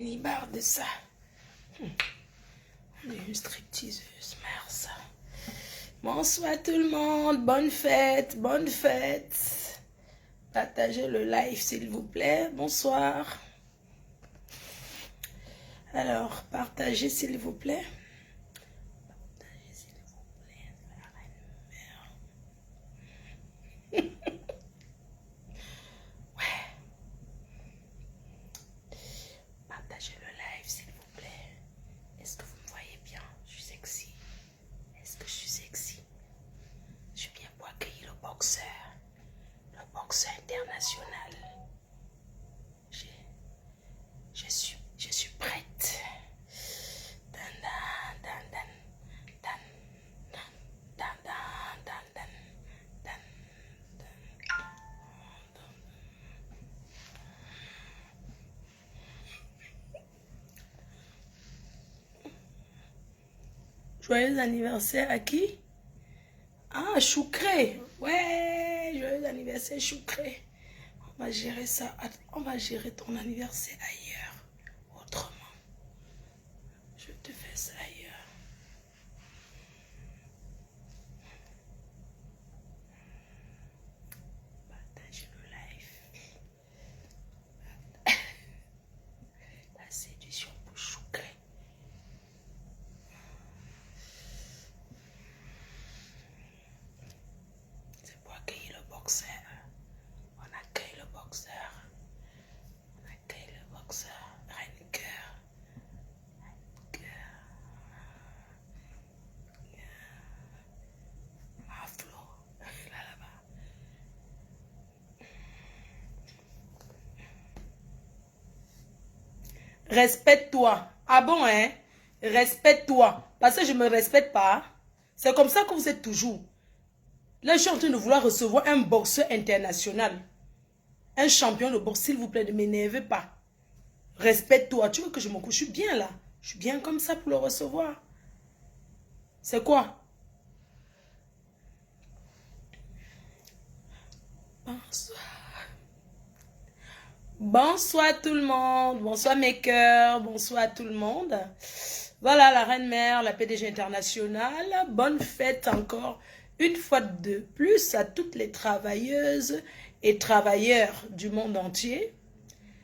Ni barre de ça. On est une stripteaseuse, merde ça. Bonsoir tout le monde, bonne fête, bonne fête. Partagez le live s'il vous plaît, bonsoir. Alors, partagez s'il vous plaît. Partagez s'il vous plaît, la reine mère. Ouais. Partagez le live s'il vous plaît. Est-ce que vous me voyez bien? Je suis sexy. Est-ce que je suis sexy? Je suis bien pour accueillir le boxeur international. Je suis prête. Dan, dan, dan, dan, dan, dan, dan, dan, dan, dan, dan. Joyeux anniversaire à qui? Ah, Choucré. Ouais, joyeux anniversaire, Choucré. On va gérer ça. On va gérer ton anniversaire ailleurs. Autrement. Je te fais ça ailleurs. Partage le live. La séduction pour Choucré. C'est pour accueillir le boxeur. On accueille le boxeur. On accueille le boxeur. Reine cœur. Cœur. Ah, Flo. Là-bas. Respecte-toi. Ah bon, hein? Respecte-toi. Parce que je ne me respecte pas. C'est comme ça que vous êtes toujours. Là, je suis en train de vouloir recevoir un boxeur international. Un champion de boxe, s'il vous plaît, ne m'énervez pas. Respecte-toi. Tu veux que je me couche? Je suis bien là. Je suis bien comme ça pour le recevoir. C'est quoi? Bonsoir. Bonsoir tout le monde. Bonsoir mes cœurs. Bonsoir tout le monde. Voilà la reine mère, la PDG internationale. Bonne fête encore une fois de plus à toutes les travailleuses et travailleurs du monde entier.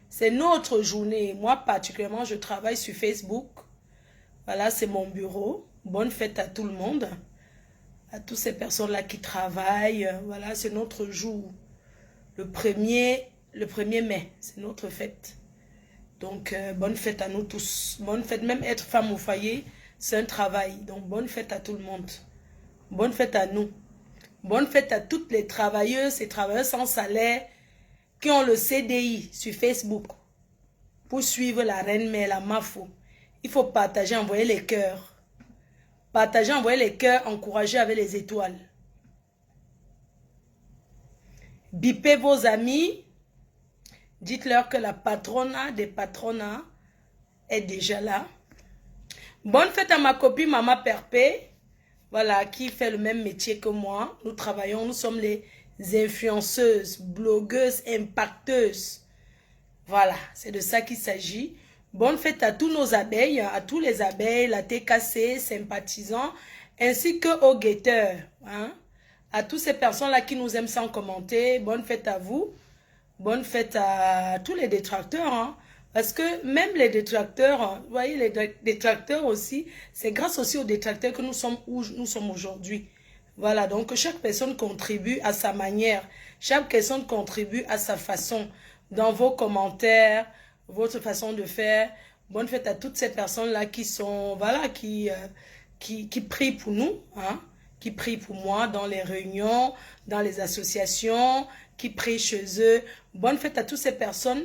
C'est notre journée. Moi particulièrement, je travaille sur Facebook. Voilà, c'est mon bureau. Bonne fête à tout le monde. À toutes ces personnes-là qui travaillent. Voilà, c'est notre jour. Le 1er mai, c'est notre fête. Donc, bonne fête à nous tous. Bonne fête, même être femme au foyer, c'est un travail. Donc, bonne fête à tout le monde. Bonne fête à nous. Bonne fête à toutes les travailleuses et travailleurs sans salaire qui ont le CDI sur Facebook pour suivre la reine mère, la Mafo. Il faut partager, envoyer les cœurs. Partager, envoyer les cœurs, encourager avec les étoiles. Bipez vos amis. Dites-leur que la patronat des patronats est déjà là. Bonne fête à ma copine Maman Perpé. Voilà, qui fait le même métier que moi. Nous travaillons, nous sommes les influenceuses, blogueuses, impacteuses. Voilà, c'est de ça qu'il s'agit. Bonne fête à tous nos abeilles, à tous les abeilles, la TKC, sympathisants, ainsi qu'aux guetteurs. Hein? À toutes ces personnes-là qui nous aiment sans commenter, bonne fête à vous. Bonne fête à tous les détracteurs. Hein? Parce que même les détracteurs, vous voyez, les détracteurs aussi, c'est grâce aussi aux détracteurs que nous sommes où nous sommes aujourd'hui. Voilà, donc chaque personne contribue à sa manière. Chaque personne contribue à sa façon. Dans vos commentaires, votre façon de faire. Bonne fête à toutes ces personnes-là qui sont, voilà, qui prient pour nous, hein, qui prient pour moi dans les réunions, dans les associations, qui prient chez eux. Bonne fête à toutes ces personnes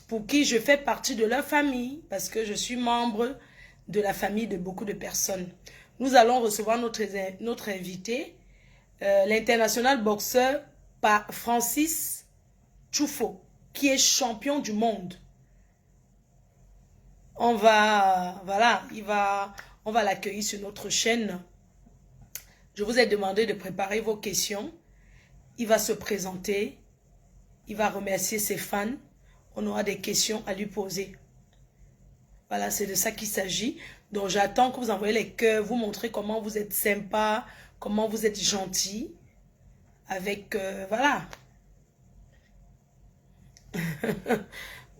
pour qui je fais partie de leur famille, parce que je suis membre de la famille de beaucoup de personnes. Nous allons recevoir notre invité, l'international boxeur Francis Tchoufo, qui est champion du monde. On va, voilà, on va l'accueillir sur notre chaîne. Je vous ai demandé de préparer vos questions. Il va se présenter. Il va remercier ses fans. On aura des questions à lui poser. Voilà, c'est de ça qu'il s'agit. Donc, j'attends que vous envoyez les cœurs, vous montrez comment vous êtes sympa, comment vous êtes gentil. Avec, voilà.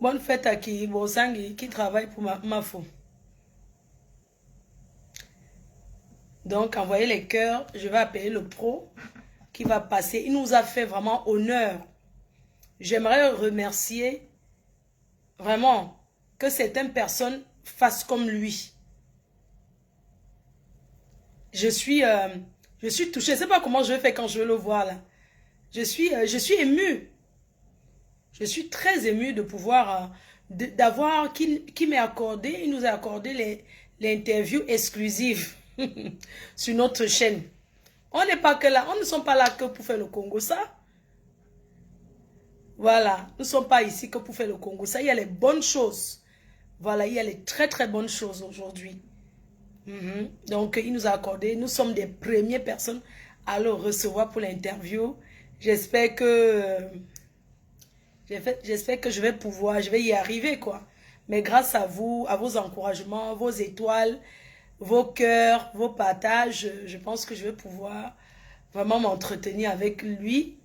Bonne fête à qui, Bosang, qui travaille pour ma faux. Donc, envoyez les cœurs. Je vais appeler le pro qui va passer. Il nous a fait vraiment honneur. J'aimerais remercier vraiment que certaines personnes fassent comme lui. Je suis touchée. Je ne sais pas comment je vais faire quand je vais le voir là. Je suis émue. Je suis très émue de pouvoir, d'avoir, qui m'est accordé, il nous a accordé l'interview exclusive sur notre chaîne. On n'est pas que là, on ne sommes pas là que pour faire le Congo, ça. Voilà, nous ne sommes pas ici que pour faire le Congo, ça. Il y a les bonnes choses. Voilà, il y a les très très bonnes choses aujourd'hui. Donc, il nous a accordé, nous sommes des premières personnes à le recevoir pour l'interview. J'espère que je vais pouvoir, je vais y arriver, quoi. Mais grâce à vous, à vos encouragements, vos étoiles, vos cœurs, vos partages, je pense que je vais pouvoir vraiment m'entretenir avec lui.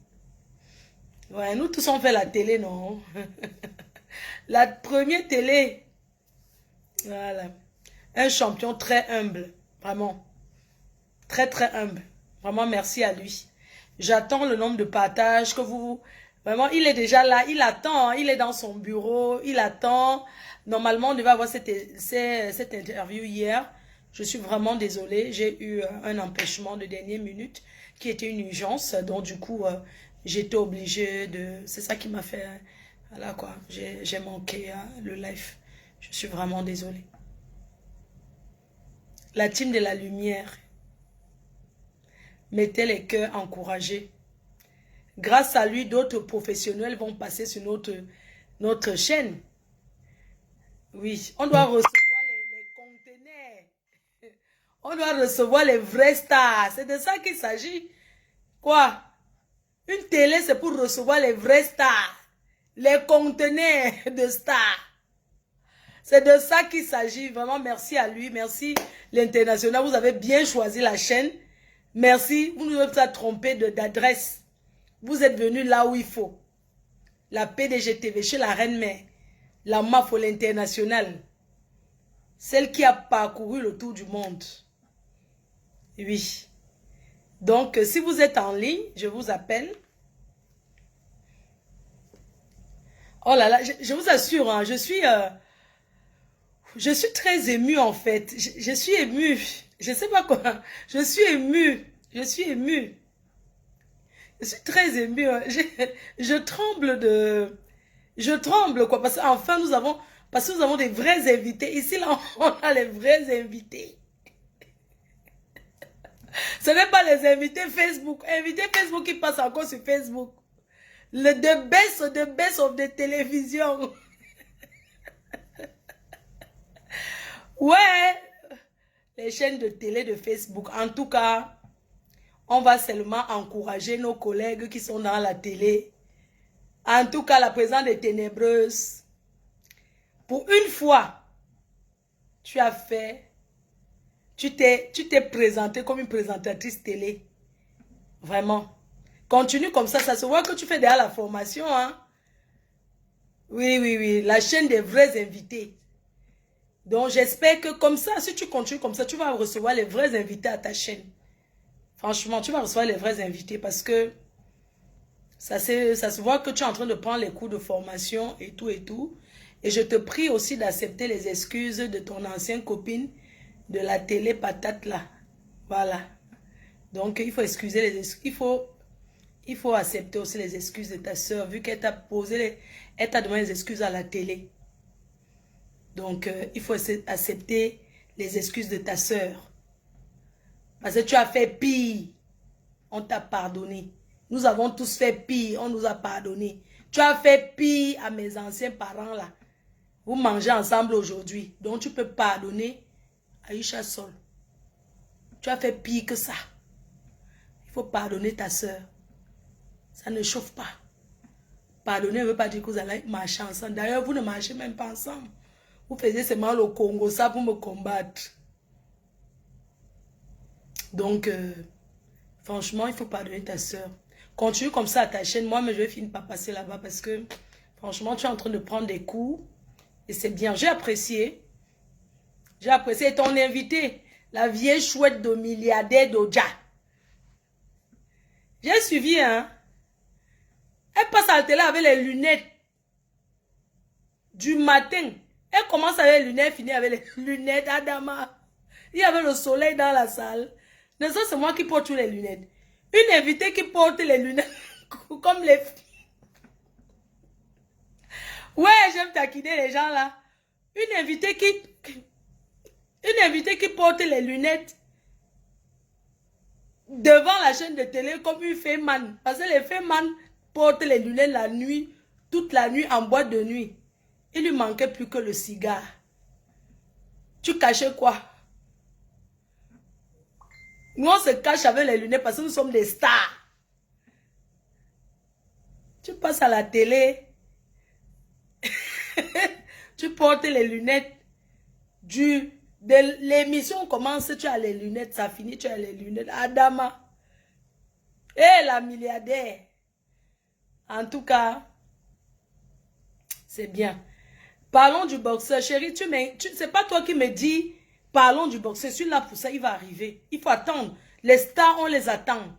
Ouais, nous tous on fait la télé, non? La première télé. Voilà. Un champion très humble, vraiment. Très, très humble. Vraiment, merci à lui. J'attends le nombre de partages que vous... Vraiment, il est déjà là, il attend, hein, il est dans son bureau, il attend. Normalement, on devait avoir cette interview hier. Je suis vraiment désolée, j'ai eu un empêchement de dernière minute qui était une urgence. Donc, du coup, j'étais obligée de... C'est ça qui m'a fait... Voilà quoi, j'ai manqué le live. Je suis vraiment désolée. La team de la lumière. Mettez les cœurs encouragés. Grâce à lui, d'autres professionnels vont passer sur notre chaîne. Oui, on doit recevoir les conteneurs. On doit recevoir les vrais stars. C'est de ça qu'il s'agit. Quoi? Une télé, c'est pour recevoir les vrais stars. Les conteneurs de stars. C'est de ça qu'il s'agit. Vraiment, merci à lui. Merci l'international. Vous avez bien choisi la chaîne. Merci. Vous ne nous avez pas trompé d'adresse. Vous êtes venu là où il faut. La PDG-TV, chez la Reine-Mère. La MAFO, l'international. Celle qui a parcouru le tour du monde. Oui. Donc, si vous êtes en ligne, je vous appelle. Oh là là, je vous assure, hein, je suis très émue en fait. Je suis émue. Je sais pas quoi. Je suis émue. Je suis émue. Je suis très émue. Je tremble de... Je tremble quoi. Parce qu'enfin nous avons... Parce que nous avons des vrais invités. Ici là, on a les vrais invités. Ce n'est pas les invités Facebook. Invités Facebook qui passent encore sur Facebook. The best of the télévision. Ouais. Les chaînes de télé de Facebook. En tout cas, on va seulement encourager nos collègues qui sont dans la télé. En tout cas, la présence des ténébreuses. Pour une fois, tu t'es présentée comme une présentatrice télé. Vraiment. Continue comme ça se voit que tu fais déjà la formation. Hein? Oui, oui, oui. La chaîne des vrais invités. Donc, j'espère que comme ça, si tu continues comme ça, tu vas recevoir les vrais invités à ta chaîne. Franchement, tu vas recevoir les vrais invités parce que ça se voit que tu es en train de prendre les cours de formation et tout et tout. Et je te prie aussi d'accepter les excuses de ton ancienne copine de la télé patate là. Voilà. Donc, il faut excuser les excuses. Il faut accepter aussi les excuses de ta soeur, vu qu'elle t'a elle t'a demandé des excuses à la télé. Donc, il faut accepter les excuses de ta soeur. Parce que tu as fait pire. On t'a pardonné. Nous avons tous fait pire. On nous a pardonné. Tu as fait pire à mes anciens parents là. Vous mangez ensemble aujourd'hui. Donc, tu peux pardonner Aïcha Sol. Tu as fait pire que ça. Il faut pardonner ta soeur. Ça ne chauffe pas. Pardonner ne veut pas dire que vous allez marcher ensemble. D'ailleurs, vous ne marchez même pas ensemble. Vous faisiez seulement le Congo, ça pour me combattre. Donc, franchement, il faut pardonner ta soeur. Continue comme ça à ta chaîne. Moi, mais je vais finir par passer là-bas parce que, franchement, tu es en train de prendre des coups. Et c'est bien. J'ai apprécié. J'ai apprécié ton invité. La vieille chouette de milliardaire d'Oja. J'ai suivi, hein. Elle passe à la télé avec les lunettes. Du matin. Elle commence avec les lunettes, finit avec les lunettes. Adama. Il y avait le soleil dans la salle. Mais ça, c'est moi qui porte les lunettes. Une invitée qui porte les lunettes comme les filles. Ouais, j'aime taquiner les gens là. Une invitée qui porte les lunettes devant la chaîne de télé comme une féman. Parce que les féman portent les lunettes la nuit, toute la nuit en boîte de nuit. Il lui manquait plus que le cigare. Tu cachais quoi? Nous, on se cache avec les lunettes parce que nous sommes des stars. Tu passes à la télé. Tu portes les lunettes. De l'émission commence, tu as les lunettes. Ça finit, tu as les lunettes. Adama. Eh, la milliardaire. En tout cas, c'est bien. Parlons du boxeur. Chérie, c'est pas toi qui me dis, parlons du boxeur. Je suis là pour ça, il va arriver. Il faut attendre. Les stars, on les attend.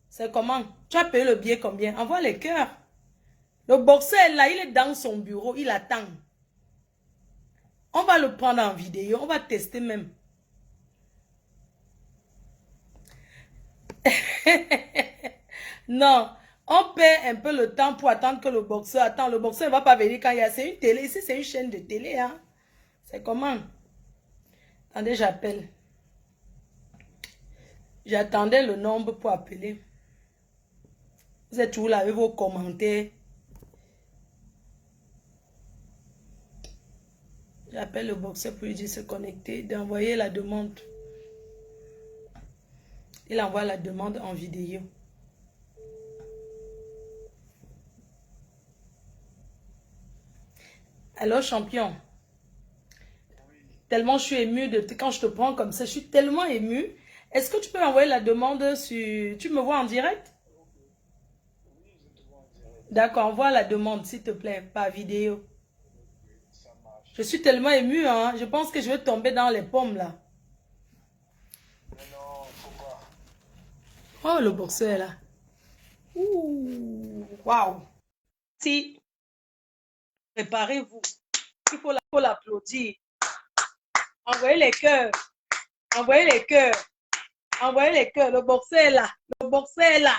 C'est comment? Tu as payé le billet combien? Envoie les cœurs. Le boxeur est là, il est dans son bureau, il attend. On va le prendre en vidéo, on va tester même. Non, on perd un peu le temps pour attendre que le boxeur attend. Le boxeur ne va pas venir quand il y a... C'est une télé, ici c'est une chaîne de télé. Hein? C'est comment? Attendez, j'appelle. J'attendais le nombre pour appeler. Vous êtes toujours là avec vos commentaires. J'appelle le boxeur pour lui dire de se connecter, d'envoyer la demande. Il envoie la demande en vidéo. Alors, champion, tellement je suis émue quand je te prends comme ça, je suis tellement émue. Est-ce que tu peux envoyer la demande sur... Tu me vois en direct? D'accord, envoie la demande, s'il te plaît, par vidéo. Je suis tellement émue, hein. Je pense que je vais tomber dans les pommes, là. Oh, le boxeur est là. Ouh, waouh. Si, préparez-vous. Il faut l'applaudir. Envoyez les cœurs. Envoyez les cœurs. Envoyez les cœurs. Le boxeur est là. Le boxeur est là.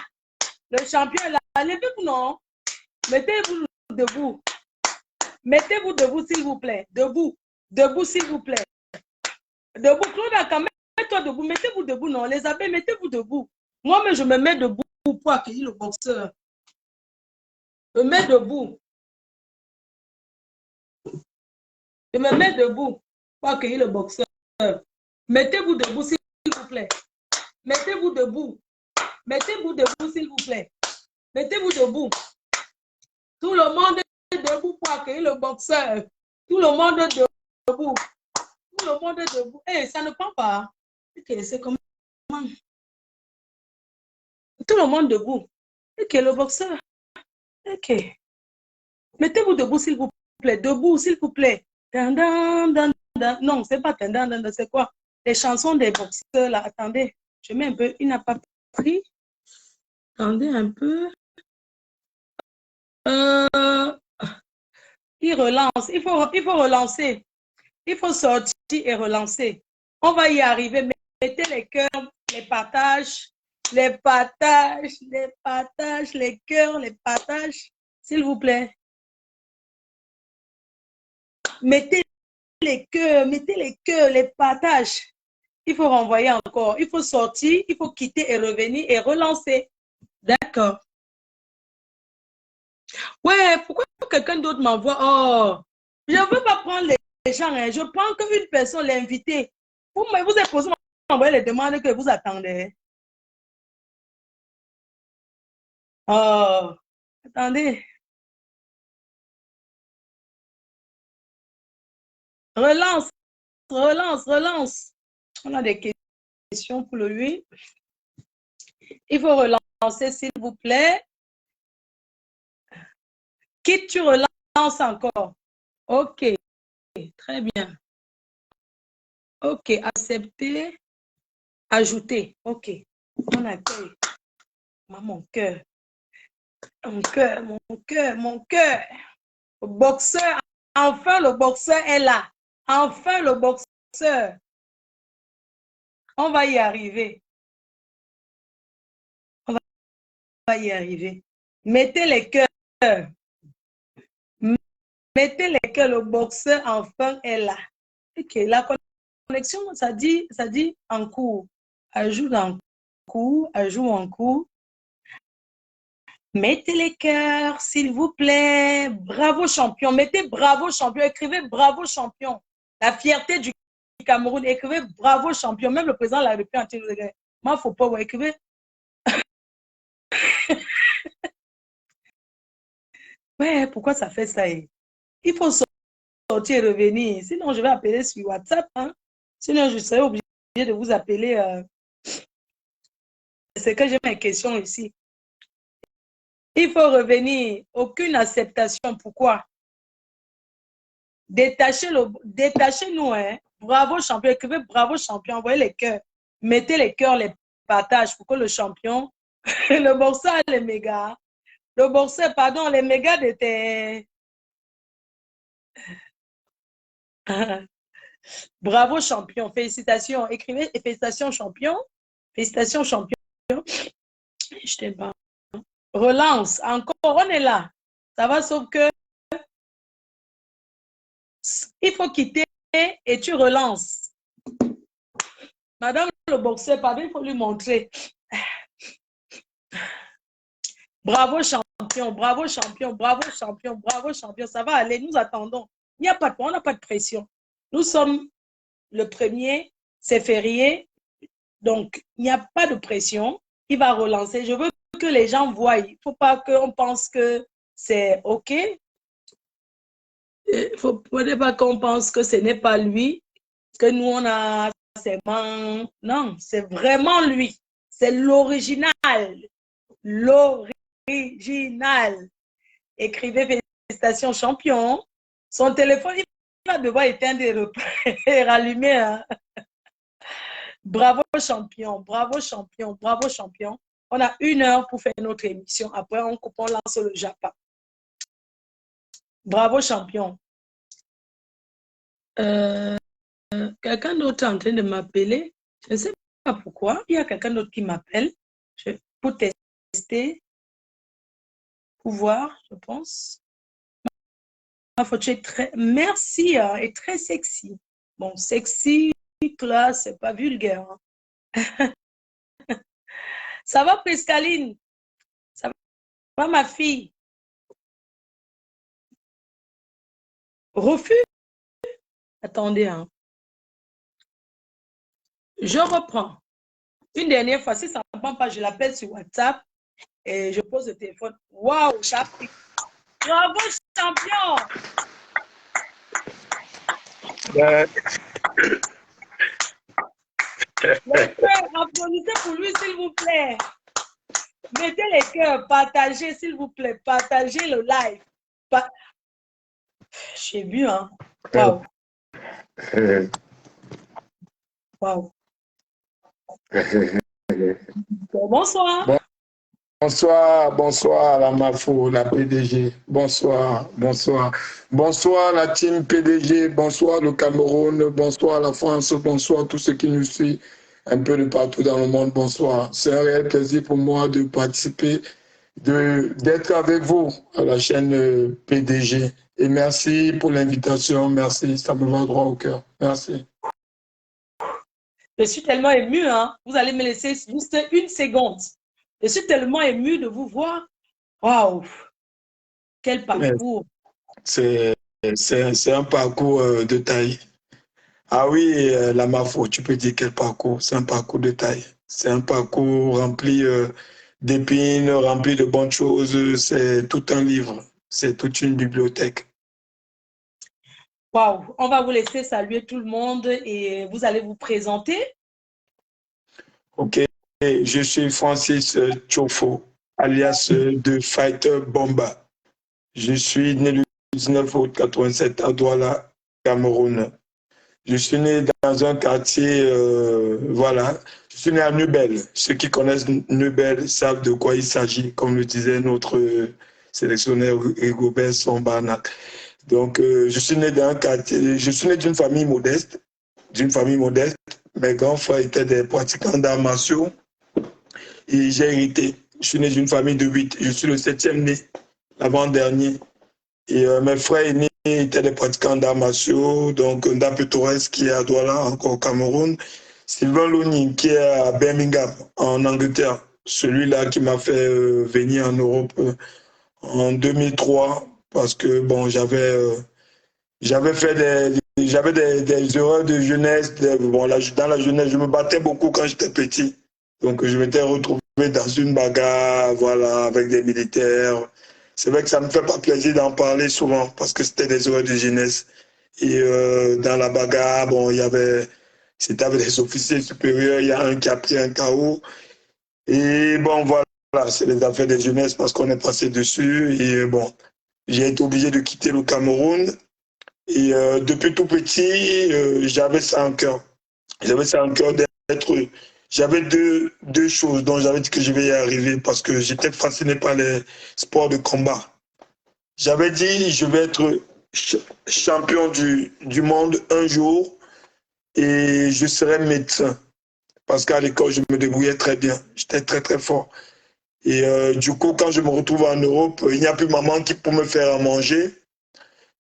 Le champion est là. Levez-vous, non. Mettez-vous debout. Mettez-vous debout, s'il vous plaît. Debout. Debout, s'il vous plaît. Debout. Claude, quand même, mets-toi debout. Mettez-vous debout, non. Les abeilles, mettez-vous debout. Moi-même, je me mets debout pour accueillir le boxeur. Je me mets debout. Je me mets debout pour accueillir le boxeur. Mettez-vous debout, s'il vous plaît. Mettez-vous debout. Mettez-vous debout, s'il vous plaît. Mettez-vous debout. Tout le monde est debout pour accueillir le boxeur. Tout le monde est debout. Tout le monde est debout. Eh, ça ne prend pas. Ok, c'est comment? Tout le monde debout. Ok, le boxeur. Ok. Mettez-vous debout, s'il vous plaît. Debout, s'il vous plaît. Non, c'est pas c'est quoi? Les chansons des boxeurs, là. Attendez, je mets un peu. Il n'a pas pris. Attendez un peu. Il relance. Il faut relancer. Il faut sortir et relancer. On va y arriver. Mettez les cœurs, les partages, les partages, les partages, les cœurs, les partages. S'il vous plaît. Mettez les cœurs, les partages. Il faut renvoyer encore. Il faut sortir, il faut quitter et revenir et relancer. D'accord. Ouais, pourquoi quelqu'un d'autre m'envoie? Oh, je ne veux pas prendre les gens. Hein. Je prends qu'une personne, l'invité. Vous êtes posé m'envoyer les demandes que vous attendez. Oh, attendez. Relance, relance, relance. On a des questions pour lui. Il faut relancer, s'il vous plaît. Qui tu relances encore? Ok, très bien. Ok, accepter, ajouter. Ok, on accueille. Mon cœur, mon cœur, mon cœur, mon cœur. Le boxeur, enfin le boxeur est là. Enfin le boxeur. On va y arriver. On va y arriver. Mettez les cœurs. Mettez les cœurs. Le boxeur enfin est là. Ok, la connexion, ça dit en cours. Ajoute en cours, ajoute en cours. Mettez les cœurs, s'il vous plaît. Bravo champion. Mettez bravo champion. Écrivez bravo champion. La fierté du Cameroun. Écrivez bravo champion. Même le président de la République en train de dire, moi, faut pas, ouais, écrivez. Ouais, pourquoi ça fait ça? Il faut sortir et revenir. Sinon, je vais appeler sur WhatsApp. Hein. Sinon, je serai obligé de vous appeler. C'est que j'ai mes questions ici. Il faut revenir. Aucune acceptation. Pourquoi? Détachez-nous. Hein. Bravo champion. Écrivez bravo champion. Envoyez les cœurs. Mettez les cœurs, les partages pour que le champion, le boxeur, les mégas. Le boxeur, pardon, les mégas de tes. Bravo champion. Félicitations. Écrivez félicitations champion. Félicitations champion. Je t'aime pas. Relance. Encore, on est là. Ça va, sauf que il faut quitter et tu relances. Madame le boxeur, pardon, il faut lui montrer. Bravo champion, bravo champion, bravo champion, bravo champion. Ça va aller, nous attendons. Il n'y a pas de, on n'a pas de pression. Nous sommes le premier, c'est férié, donc il n'y a pas de pression. Il va relancer. Je veux que les gens voient. Il ne faut pas qu'on pense que c'est OK. Il ne faut pas qu'on pense que ce n'est pas lui, que nous, on a ses mains. Non, c'est vraiment lui. C'est l'original. L'original. Écrivez félicitations champion. Son téléphone, il va devoir éteindre et rallumer. Hein. Bravo champion, bravo champion, bravo champion. On a 1 heure pour faire notre émission. Après, on lance le Japon. Bravo champion. Quelqu'un d'autre est en train de m'appeler. Je ne sais pas pourquoi. Il y a quelqu'un d'autre qui m'appelle pour tester, pour voir, je pense. Ma photo est très... Merci, hein, est très sexy. Bon, sexy, classe, c'est pas vulgaire. Hein. Ça va, Priscaline? Ça va, ma fille? Refus? Attendez, hein. Je reprends. Une dernière fois, si ça ne prend pas, je l'appelle sur WhatsApp et je pose le téléphone. Waouh, ça a pris. Bravo, champion! Les cœurs, applaudissez pour lui, s'il vous plaît. Mettez les cœurs, partagez, s'il vous plaît. Partagez le live. J'ai vu, hein? Waouh! Waouh! Bonsoir. Bonsoir, bonsoir la Mafo, la PDG. Bonsoir, bonsoir. Bonsoir la team PDG, bonsoir le Cameroun, bonsoir la France, bonsoir tous ceux qui nous suivent un peu de partout dans le monde, bonsoir. C'est un réel plaisir pour moi de participer, d'être avec vous à la chaîne PDG. Et merci pour l'invitation, merci, ça me va droit au cœur. Merci. Je suis tellement émue, hein. Vous allez me laisser juste 1 seconde. Je suis tellement émue de vous voir. Waouh! Quel parcours! C'est un parcours de taille. Ah oui, la Mafo, tu peux dire quel parcours? C'est un parcours de taille. C'est un parcours rempli d'épines, rempli de bonnes choses. C'est tout un livre. C'est toute une bibliothèque. Waouh, on va vous laisser saluer tout le monde et vous allez vous présenter. Ok, je suis Francis Tchofo, alias de Fighter Bomba. Je suis né le 19 août 87 à Douala, Cameroun. Je suis né dans un quartier, voilà, je suis né à Nubel. Ceux qui connaissent Nubel savent de quoi il s'agit, comme le disait notre sélectionneur Rigobert Sombarnak. Donc, je suis né dans un quartier, je suis né d'une famille modeste, d'une famille modeste. Mes grands frères étaient des pratiquants d'arts martiaux et j'ai hérité. Je suis né d'une famille de 8. Je suis le 7e né, l'avant-dernier. Et mes frères aînés étaient des pratiquants d'arts martiaux, donc Ndape Torres qui est à Douala, encore au Cameroun, Sylvain Loni qui est à Birmingham, en Angleterre, celui-là qui m'a fait venir en Europe en 2003, parce que bon, j'avais fait des erreurs de jeunesse. Bon, dans la jeunesse, je me battais beaucoup quand j'étais petit. Donc, je m'étais retrouvé dans une bagarre, voilà, avec des militaires. C'est vrai que ça ne me fait pas plaisir d'en parler souvent parce que c'était des erreurs de jeunesse. Et dans la bagarre, bon, c'était avec des officiers supérieurs. Il y a un qui a pris un KO. Et bon, voilà, c'est les affaires de jeunesse parce qu'on est passé dessus. Et bon, j'ai été obligé de quitter le Cameroun. Et depuis tout petit, j'avais ça en cœur. J'avais ça en cœur d'être. J'avais deux choses dont j'avais dit que je vais y arriver parce que j'étais fasciné par les sports de combat. J'avais dit je vais être champion du monde un jour et je serai médecin. Parce qu'à l'école, je me débrouillais très bien. J'étais très, très fort. Et du coup, quand je me retrouve en Europe, il n'y a plus maman qui peut me faire à manger.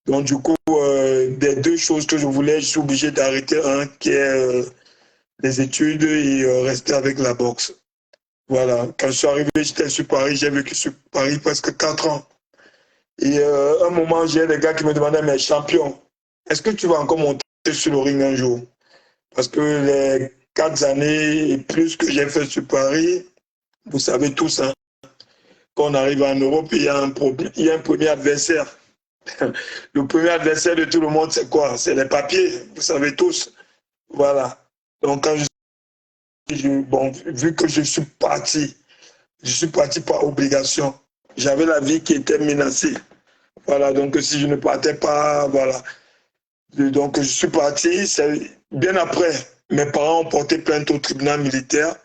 Donc, du coup, des deux choses que je voulais, je suis obligé d'arrêter un qui est les études et rester avec la boxe. Voilà. Quand je suis arrivé, j'étais sur Paris, j'ai vécu sur Paris presque 4 ans. Et un moment, j'ai des gars qui me demandaient, mais champion, est-ce que tu vas encore monter sur le ring un jour? Parce que les 4 années et plus que j'ai fait sur Paris, vous savez tous, hein, quand on arrive en Europe, il y a un problème, il y a un premier adversaire. Le premier adversaire de tout le monde, c'est quoi? C'est les papiers, vous savez tous. Voilà. Donc, quand bon, vu que je suis parti par obligation. J'avais la vie qui était menacée. Voilà, donc si je ne partais pas, voilà. Donc je suis parti. Bien après, mes parents ont porté plainte au tribunal militaire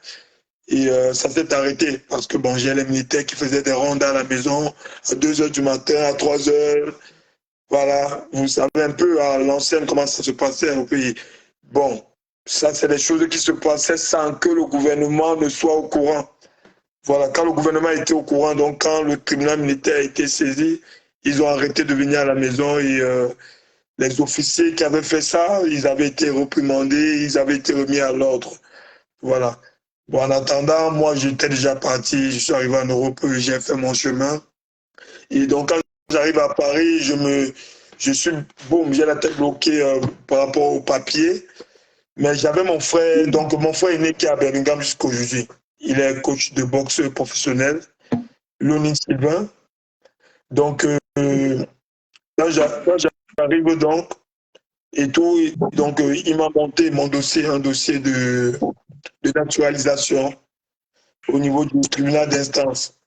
et ça s'est arrêté parce que bon, j'ai les militaires qui faisaient des rondes à la maison à 2 heures du matin, à 3 heures. Voilà, vous savez un peu à l'ancienne comment ça se passait au pays. Bon, ça c'est des choses qui se passaient sans que le gouvernement ne soit au courant. Voilà, quand le gouvernement était au courant, donc quand le tribunal militaire a été saisi, ils ont arrêté de venir à la maison et les officiers qui avaient fait ça, ils avaient été réprimandés, ils avaient été remis à l'ordre. Voilà. Bon, en attendant, moi j'étais déjà parti, je suis arrivé en Europe, j'ai fait mon chemin. Et donc quand j'arrive à Paris, boum, j'ai la tête bloquée par rapport au papier. Mais j'avais mon frère, donc mon frère aîné qui est à Birmingham jusqu'aujourd'hui. Il est coach de boxe professionnel, Loni Sylvain. Donc, là, j'arrive donc, et tout, donc il m'a monté mon dossier, un dossier de naturalisation au niveau du tribunal d'instance.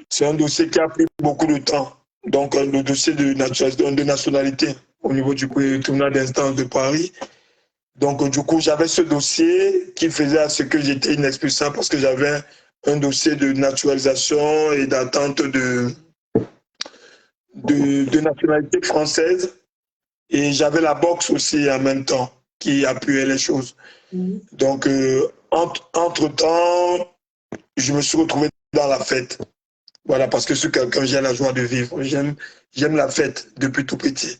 C'est un dossier qui a pris beaucoup de temps. Donc, le dossier de nationalité au niveau du tribunal d'instance de Paris. Donc, du coup, j'avais ce dossier qui faisait à ce que j'étais inexpulsable parce que j'avais un dossier de naturalisation et d'attente de nationalité française. Et j'avais la boxe aussi en même temps qui appuyait les choses. Donc, entre-temps, je me suis retrouvé dans la fête. Voilà, parce que je suis quelqu'un, j'ai la joie de vivre. J'aime la fête depuis tout petit.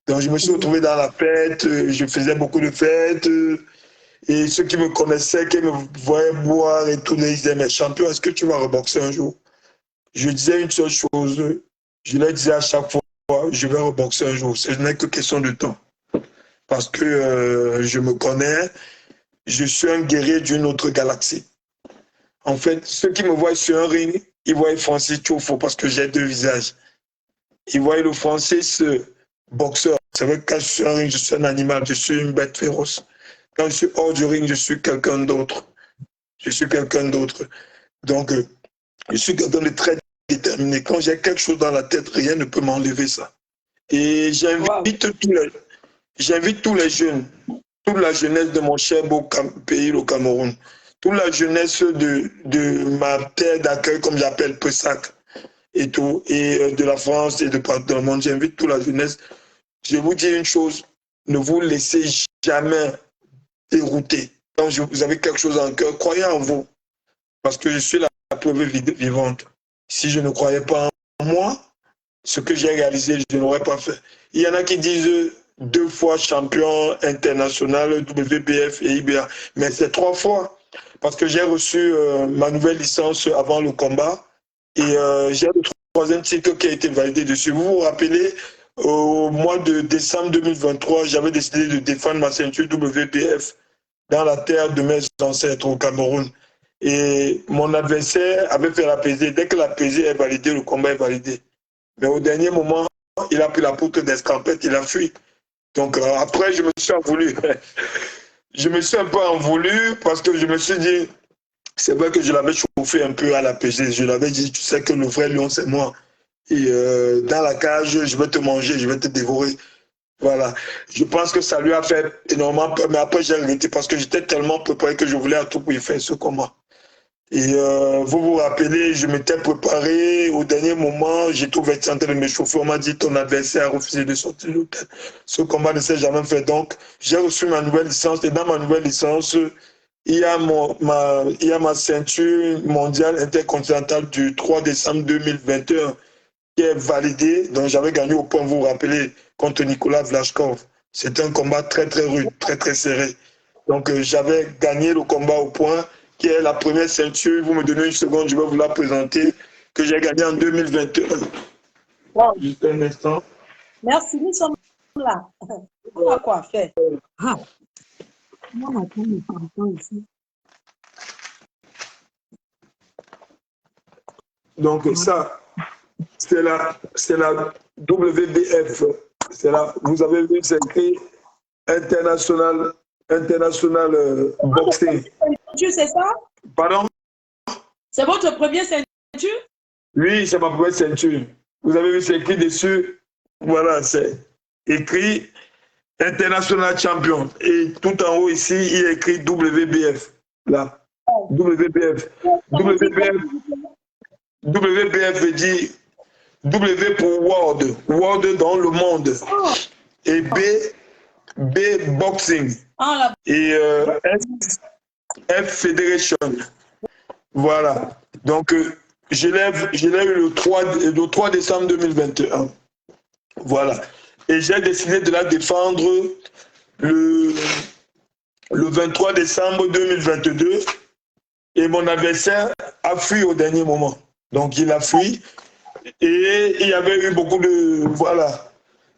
Donc, je me suis retrouvé dans la fête, je faisais beaucoup de fêtes. Et ceux qui me connaissaient, qui me voyaient boire et tout, ils disaient, mais champion, est-ce que tu vas reboxer un jour? Je disais une seule chose, je leur disais à chaque fois, je vais reboxer un jour. Ce n'est que question de temps. Parce que je me connais, je suis un guerrier d'une autre galaxie. En fait, ceux qui me voient sur un ring, ils voient Francis Tchofo parce que j'ai deux visages. Ils voient le Francis boxeur, C'est vrai que quand je suis en ring, je suis un animal, je suis une bête féroce. Quand je suis hors du ring, je suis quelqu'un d'autre. Je suis quelqu'un d'autre. Donc, je suis quelqu'un de très déterminé. Quand j'ai quelque chose dans la tête, rien ne peut m'enlever ça. Et j'invite tous les jeunes, toute la jeunesse de mon cher beau pays, le Cameroun, toute la jeunesse de ma terre d'accueil, comme j'appelle Pessac, et tout, et de la France et de partout dans le monde. J'invite toute la jeunesse. Je vous dis une chose, ne vous laissez jamais dérouter. Quand vous avez quelque chose en cœur, croyez en vous, parce que je suis la preuve vivante. Si je ne croyais pas en moi, ce que j'ai réalisé, je n'aurais pas fait. Il y en a qui disent 2 fois champion international, WBF et IBA, mais c'est 3 fois, parce que j'ai reçu ma nouvelle licence avant le combat, et j'ai le 3e titre qui a été validé dessus. Vous vous rappelez, au mois de décembre 2023, j'avais décidé de défendre ma ceinture WBF dans la terre de mes ancêtres au Cameroun. Et mon adversaire avait fait la pesée. Dès que la pesée est validée, le combat est validé. Mais au dernier moment, il a pris la poutre d'escampette, il a fui. Donc après, je me suis en voulu. Je me suis un peu en voulu parce que je me suis dit, c'est vrai que je l'avais chauffé un peu à la pesée. Je l'avais dit, tu sais que le vrai lion, c'est moi. Et dans la cage, je vais te manger, je vais te dévorer. Voilà. Je pense que ça lui a fait énormément peur, mais après j'ai regretté parce que j'étais tellement préparé que je voulais à tout prix faire ce combat. Et vous vous rappelez, je m'étais préparé, au dernier moment, j'ai trouvé en train de m'échauffer, on m'a dit ton adversaire a refusé de sortir de l'hôtel. Ce combat ne s'est jamais fait, donc j'ai reçu ma nouvelle licence et dans ma nouvelle licence, il y a ma ceinture mondiale intercontinentale du 3 décembre 2021 qui est validée, donc j'avais gagné au point, vous vous rappelez, contre Nicolas Vlachkov. C'était un combat très très rude, très très serré. Donc j'avais gagné le combat au point, qui est la première ceinture. Vous me donnez une seconde, je vais vous la présenter, que j'ai gagné en 2021. Wow. Juste un instant. Merci, nous sommes là. On a quoi faire. Ah. Moi, ma femme est pas ici. Donc ça, c'est la WBF. Vous avez vu, c'est écrit international boxing. C'est ça? Pardon? C'est votre première ceinture? Oui, c'est ma première ceinture. Vous avez vu, c'est écrit dessus. Voilà, c'est écrit International Champion. Et tout en haut ici, il est écrit WBF. Là. WBF. WBF veut dire W pour World. World dans le monde. Et B Boxing. Et F Federation. Voilà. Donc, je l'ai eu le 3 décembre 2021. Voilà. Et j'ai décidé de la défendre le 23 décembre 2022. Et mon adversaire a fui au dernier moment. Donc, il a fui. Et il y avait eu beaucoup de... Voilà.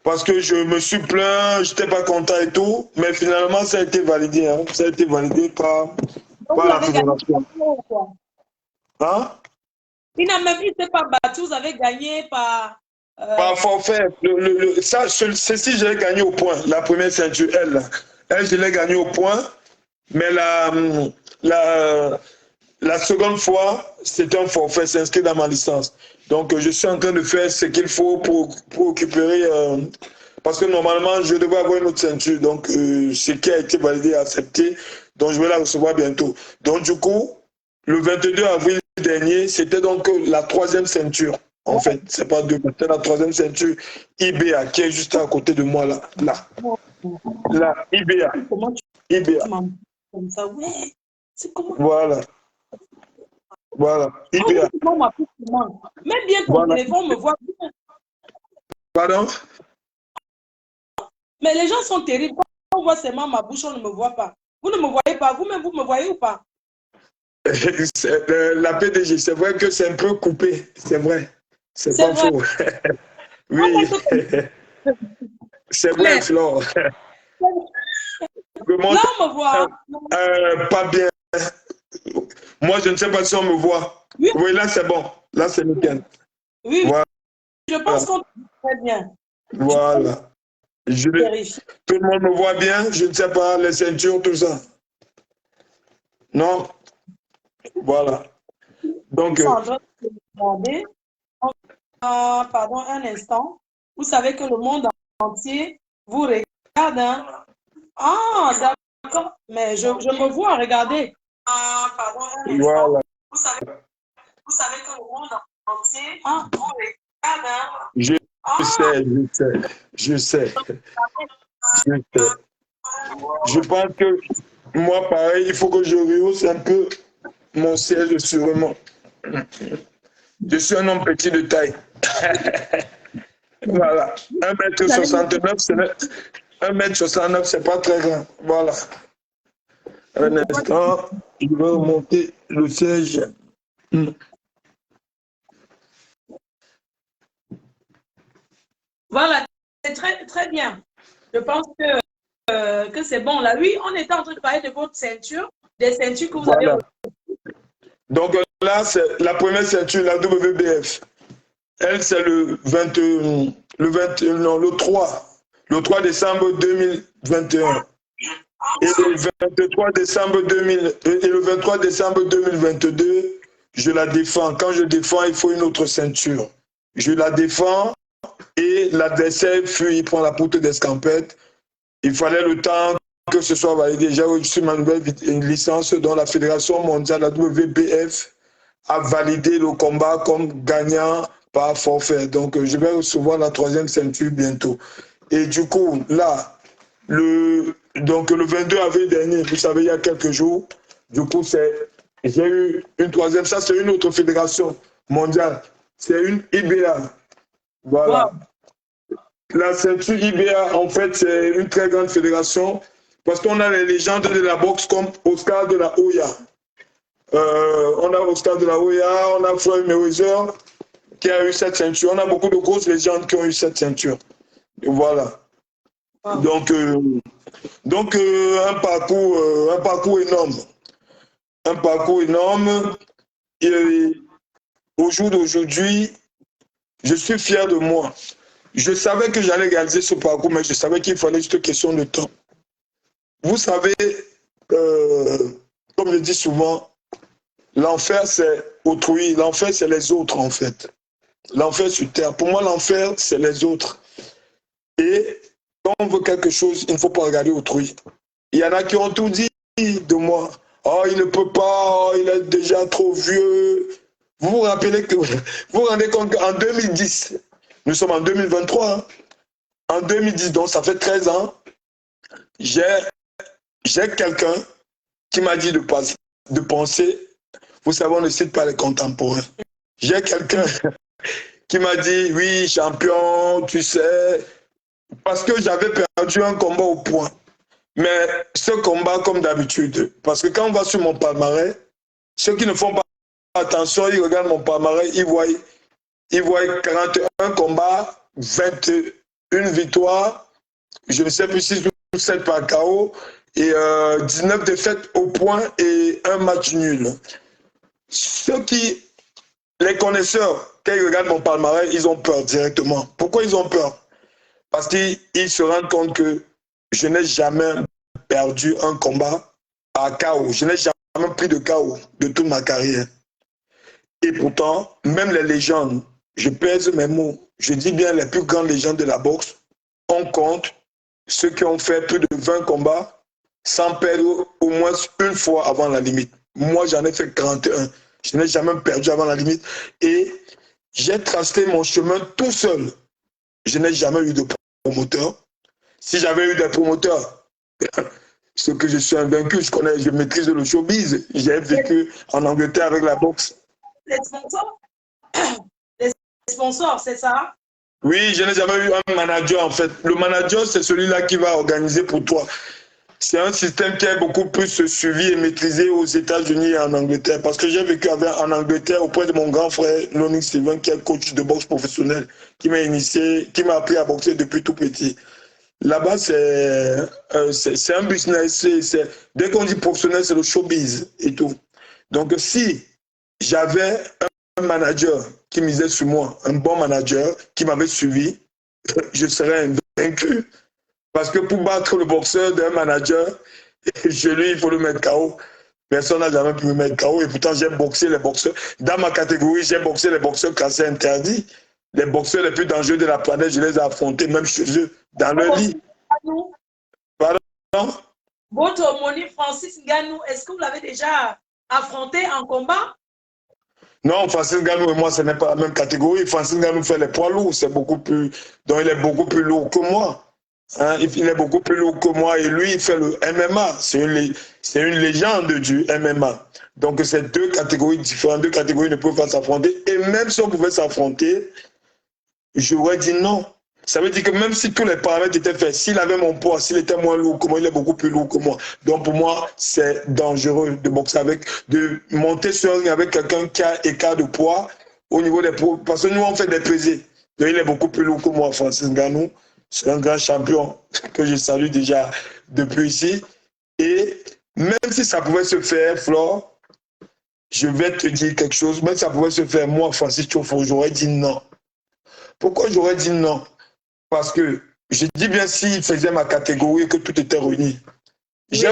Parce que je me suis plaint, je n'étais pas content et tout. Mais finalement, ça a été validé. Hein. Ça a été validé par la fédération. Hein? Il n'a même pas battu, vous avez gagné par... Par forfait. Ceci, je l'ai gagné au point. La première ceinture, elle, je l'ai gagné au point. Mais la seconde fois, c'est un forfait, c'est inscrit dans ma licence. Donc, je suis en train de faire ce qu'il faut pour récupérer... parce que normalement, je devais avoir une autre ceinture. Donc, ce qui a été validé et accepté. Donc, je vais la recevoir bientôt. Donc, du coup, le 22 avril dernier, c'était donc la 3e ceinture. En fait, c'est pas 2, c'était la 3e ceinture IBA qui est juste à côté de moi là. Là, IBA. IBA. Comme ça, ouais. C'est comment? Voilà. Voilà. IBA. Même bien ton téléphone me voit bien. Pardon? Mais les gens sont terribles. Quand on voit seulement ma bouche, on ne me voit pas. Vous ne me voyez pas. Vous-même, vous me voyez ou pas? La PDG, c'est vrai que c'est un peu coupé. C'est vrai. C'est pas vrai. faux. Oui. C'est vrai, Flore. Là, on me voit. Pas bien. Moi, je ne sais pas si on me voit. Oui, oui là, c'est bon. Là, c'est nickel. Oui, voilà. Je pense qu'on très bien. Voilà. Vérifie. Tout le monde me voit bien, je ne sais pas, les ceintures, tout ça. Non? Voilà. Donc, Ils sont en train de me demander, pardon, un instant. Vous savez que le monde entier vous regarde, hein? Ah, d'accord. Mais je me vois, regardez. Pardon, un instant. voilà. Vous savez que le monde entier vous regarde, hein? Je sais, je sais. Je pense que moi, pareil, il faut que je rehausse un peu mon siège sûrement. Je suis un homme petit de taille. Voilà. 1,69 m, c'est 1,69 m, c'est pas très grand. Voilà. Un instant, je vais remonter le siège. Voilà, c'est très, très bien. Je pense que c'est bon là. Oui, on était en train de parler de votre ceinture, des ceintures que vous Voilà. avez. Donc là, c'est la première ceinture, la WBF. Elle, c'est le 3 décembre 2021. Et le 23 décembre 2022, je la défends. Quand je défends, il faut une autre ceinture. Je la défends et l'adversaire fuit, il prend la poutre d'escampette. Il fallait le temps que ce soit validé. J'ai reçu ma nouvelle licence dont la Fédération mondiale, la WBF, a validé le combat comme gagnant par forfait. Donc, je vais recevoir la 3e ceinture bientôt. Et du coup, là, le 22 avril dernier, vous savez, il y a quelques jours, du coup, j'ai eu une 3e, ça c'est une autre fédération mondiale, c'est une IBA. Voilà. Wow. La ceinture IBA, en fait, c'est une très grande fédération parce qu'on a les légendes de la boxe comme Oscar de la Hoya. On a Oscar de la Hoya, on a Floyd Mayweather qui a eu cette ceinture. On a beaucoup de grosses légendes qui ont eu cette ceinture. Et voilà. Wow. Donc un parcours énorme. Un parcours énorme. Et au jour d'aujourd'hui, je suis fier de moi. Je savais que j'allais réaliser ce parcours, mais je savais qu'il fallait juste une question de temps. Vous savez, comme je dis souvent, l'enfer c'est autrui, l'enfer c'est les autres en fait. L'enfer sur terre. Pour moi, l'enfer c'est les autres. Et quand on veut quelque chose, il ne faut pas regarder autrui. Il y en a qui ont tout dit de moi. Oh, il ne peut pas, oh, il est déjà trop vieux. Vous vous rappelez que, vous vous rendez compte qu'en 2010, nous sommes en 2023, hein, en 2010, donc ça fait 13 ans, j'ai quelqu'un qui m'a dit de penser, vous savez, on ne cite pas les contemporains. J'ai quelqu'un qui m'a dit, oui, champion, tu sais, parce que j'avais perdu un combat au point. Mais ce combat, comme d'habitude, parce que quand on va sur mon palmarès, ceux qui ne font pas attention, ils regardent mon palmarès, ils voient 41 combats, 21 victoires, je ne sais plus 6 ou 7 par KO, et 19 défaites au point et un match nul. Les connaisseurs, quand ils regardent mon palmarès, ils ont peur directement. Pourquoi ils ont peur? Parce qu'ils se rendent compte que je n'ai jamais perdu un combat à KO. Je n'ai jamais pris de KO de toute ma carrière. Et pourtant, même les légendes, je pèse mes mots, je dis bien les plus grandes légendes de la boxe, on compte ceux qui ont fait plus de 20 combats sans perdre au moins une fois avant la limite. Moi, j'en ai fait 41. Je n'ai jamais perdu avant la limite. Et j'ai tracé mon chemin tout seul. Je n'ai jamais eu de promoteur. Si j'avais eu des promoteurs, ce que je suis invaincu, je maîtrise le showbiz. J'ai vécu en Angleterre avec la boxe. Les sponsors? Les sponsors, c'est ça? Oui, je n'ai jamais eu un manager en fait. Le manager, c'est celui-là qui va organiser pour toi. C'est un système qui est beaucoup plus suivi et maîtrisé aux États-Unis et en Angleterre. Parce que j'ai vécu en Angleterre auprès de mon grand frère, Lonnie Steven, qui est coach de boxe professionnel, qui m'a initié, qui m'a appris à boxer depuis tout petit. Là-bas, c'est un business. Dès qu'on dit professionnel, c'est le showbiz et tout. Donc, si j'avais un manager qui misait sur moi, un bon manager qui m'avait suivi, je serais invaincu. Parce que pour battre le boxeur d'un manager, chez lui, il faut le mettre KO. Personne n'a jamais pu me mettre KO. Et pourtant, j'ai boxé les boxeurs. Dans ma catégorie, j'ai boxé les boxeurs classés interdits. Les boxeurs les plus dangereux de la planète, je les ai affrontés, même chez eux, dans leur lit. Pardon? Votre homonyme Francis Ngannou, est-ce que vous l'avez déjà affronté en combat? Non, Francis Ngannou et moi, ce n'est pas la même catégorie. Francis Ngannou fait les poids lourds, c'est beaucoup plus. Donc, il est beaucoup plus lourd que moi. Hein? Il est beaucoup plus lourd que moi et lui, il fait le MMA. C'est une légende du MMA. Donc, c'est deux catégories différentes. Deux catégories ne peuvent pas s'affronter. Et même si on pouvait s'affronter, j'aurais dit non. Ça veut dire que même si tous les paramètres étaient faits, s'il avait mon poids, s'il était moins lourd que moi, il est beaucoup plus lourd que moi. Donc pour moi, c'est dangereux de boxer avec, de monter sur un ring avec quelqu'un qui a écart de poids au niveau des poids. Parce que nous, on fait des pesées. Donc il est beaucoup plus lourd que moi, Francis Ngannou. C'est un grand champion que je salue déjà depuis ici. Et même si ça pouvait se faire, Flore, je vais te dire quelque chose. Même si ça pouvait se faire, moi, Francis Tchofo, j'aurais dit non. Pourquoi j'aurais dit non? Parce que je dis bien s'il faisait ma catégorie et que tout était réuni. Oui. J'ai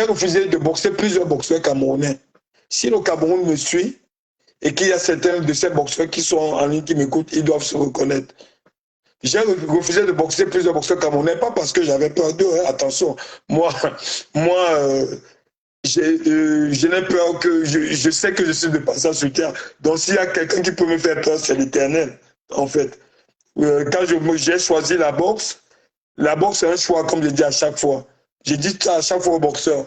refusé de boxer plusieurs boxeurs camerounais. Si le Cameroun me suit et qu'il y a certains de ces boxeurs qui sont en ligne qui m'écoutent, ils doivent se reconnaître. J'ai refusé de boxer plusieurs boxeurs camerounais, pas parce que j'avais peur d'eux, hein, attention. Je n'ai peur que je sais que je suis de passage sur terre. Donc s'il y a quelqu'un qui peut me faire peur, c'est l'Éternel, en fait. Quand j'ai choisi la boxe c'est un choix, comme je dis à chaque fois. J'ai dit ça à chaque fois aux boxeurs.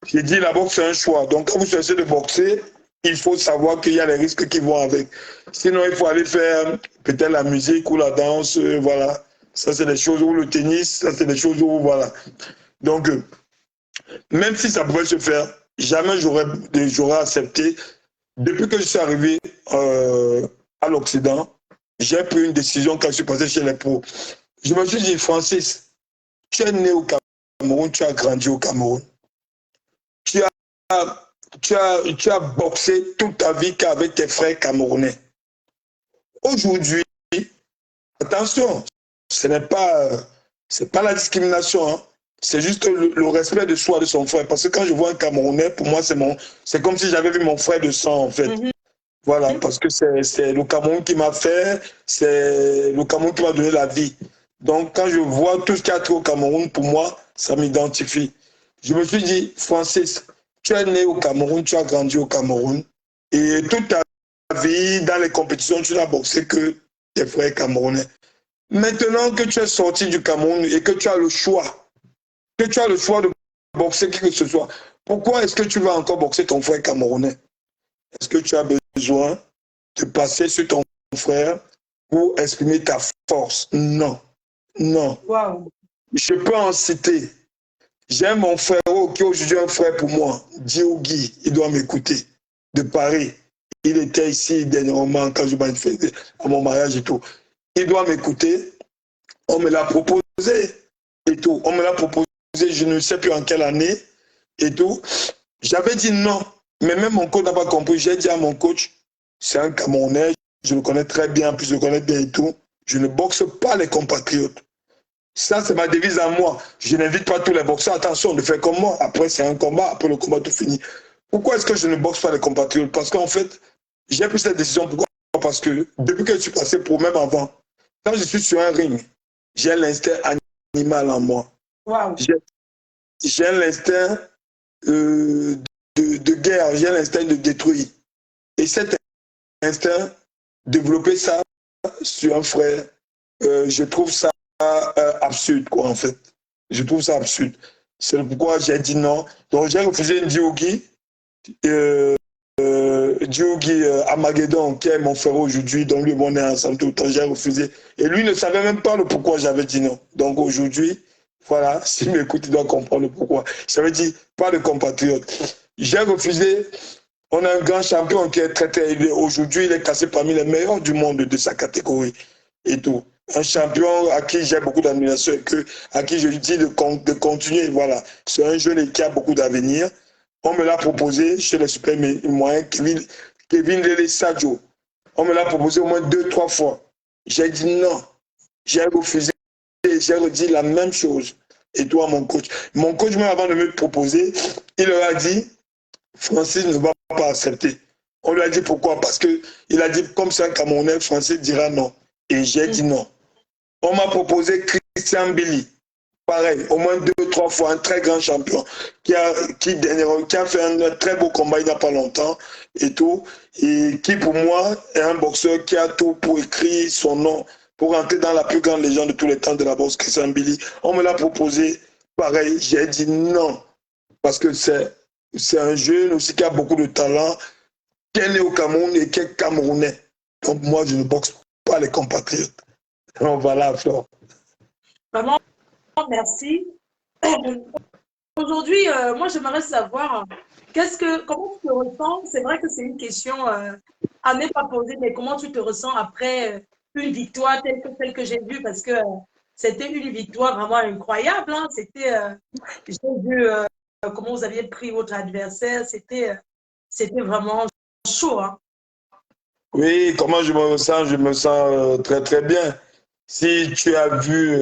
J'ai dit la boxe c'est un choix. Donc quand vous cherchez de boxer, il faut savoir qu'il y a les risques qui vont avec. Sinon, il faut aller faire peut-être la musique ou la danse, voilà. Ça, c'est des choses, ou le tennis, ça, c'est des choses où, voilà. Donc, même si ça pouvait se faire, jamais j'aurais accepté. Depuis que je suis arrivé à l'Occident, j'ai pris une décision quand je suis passé chez les pros. Je me suis dit, Francis, tu es né au Cameroun, tu as grandi au Cameroun. Tu as boxé toute ta vie qu'avec tes frères camerounais. Aujourd'hui, attention, ce n'est pas la discrimination, hein. C'est juste le respect de soi, de son frère. Parce que quand je vois un Camerounais, pour moi, c'est comme si j'avais vu mon frère de sang, en fait. Voilà, parce que c'est le Cameroun qui m'a fait, c'est le Cameroun qui m'a donné la vie. Donc, quand je vois tout ce qu'il y a trop au Cameroun, pour moi, ça m'identifie. Je me suis dit, Francis, tu es né au Cameroun, tu as grandi au Cameroun, et toute ta vie, dans les compétitions, tu n'as boxé que tes frères camerounais. Maintenant que tu es sorti du Cameroun et que tu as le choix de boxer qui que ce soit, pourquoi est-ce que tu vas encore boxer ton frère camerounais? Est-ce que tu as besoin de passer sur ton frère pour exprimer ta force? Non. Non. Wow. Je peux en citer. J'ai mon frère qui est aujourd'hui un frère pour moi, Diougui, il doit m'écouter, de Paris. Il était ici dernièrement quand je m'ai fait à mon mariage et tout. Il doit m'écouter. On me l'a proposé et tout. On me l'a proposé, je ne sais plus en quelle année et tout. J'avais dit non. Mais même mon coach n'a pas compris. J'ai dit à mon coach, c'est un Camerounais, je le connais très bien, puis je le connais bien et tout. Je ne boxe pas les compatriotes. Ça, c'est ma devise à moi. Je n'invite pas tous les boxeurs. Attention, de faire comme moi. Après, c'est un combat. Après le combat, tout fini. Pourquoi est-ce que je ne boxe pas les compatriotes? Parce qu'en fait, j'ai pris cette décision. Pourquoi? Parce que depuis que je suis passé pour même avant, quand je suis sur un ring, j'ai l'instinct animal en moi. Wow. J'ai l'instinct de guerre, j'ai l'instinct de détruire. Et cet instinct, développer ça sur un frère, je trouve ça absurde, quoi, en fait. Je trouve ça absurde. C'est pourquoi j'ai dit non. Donc, j'ai refusé Diougui, Amageddon, qui est mon frère aujourd'hui, donc lui, on est ensemble tout le temps, j'ai refusé. Et lui ne savait même pas le pourquoi j'avais dit non. Donc, aujourd'hui, voilà, s'il m'écoute, il doit comprendre le pourquoi. J'avais dit, pas de compatriotes. J'ai refusé. On a un grand champion qui est très élevé. Aujourd'hui, il est classé parmi les meilleurs du monde de sa catégorie et tout. Un champion à qui j'ai beaucoup d'admiration et à qui je lui dis de continuer. Voilà. C'est un jeune qui a beaucoup d'avenir. On me l'a proposé chez les super moyens, Kevin Lele Sadio. On me l'a proposé au moins 2-3 fois. J'ai dit non. J'ai refusé. et j'ai redit la même chose. Et toi, mon coach. Mon coach, même avant de me proposer, il leur a dit, Francis ne va pas accepter. On lui a dit pourquoi? Parce qu'il a dit, comme c'est un Camerounais, Francis dira non. Et j'ai dit non. On m'a proposé Christian Billy. Pareil, au moins 2 ou 3 fois, un très grand champion qui a fait un très beau combat il n'y a pas longtemps et tout. Et qui, pour moi, est un boxeur qui a tout pour écrire son nom, pour entrer dans la plus grande légende de tous les temps de la boxe, Christian Billy. On me l'a proposé. Pareil, j'ai dit non. Parce que c'est un jeune aussi qui a beaucoup de talent, qui est né au Cameroun et qui est camerounais. Donc moi, je ne boxe pas les compatriotes. Donc voilà, Flore. Vraiment, merci. Aujourd'hui, moi, j'aimerais savoir comment tu te ressens. C'est vrai que c'est une question à ne pas poser, mais comment tu te ressens après une victoire telle que celle que j'ai vue, parce que c'était une victoire vraiment incroyable. Hein. J'ai vu comment vous aviez pris votre adversaire. C'était vraiment chaud. Hein. Oui, comment je me ressens? Je me sens très très bien. Si tu as vu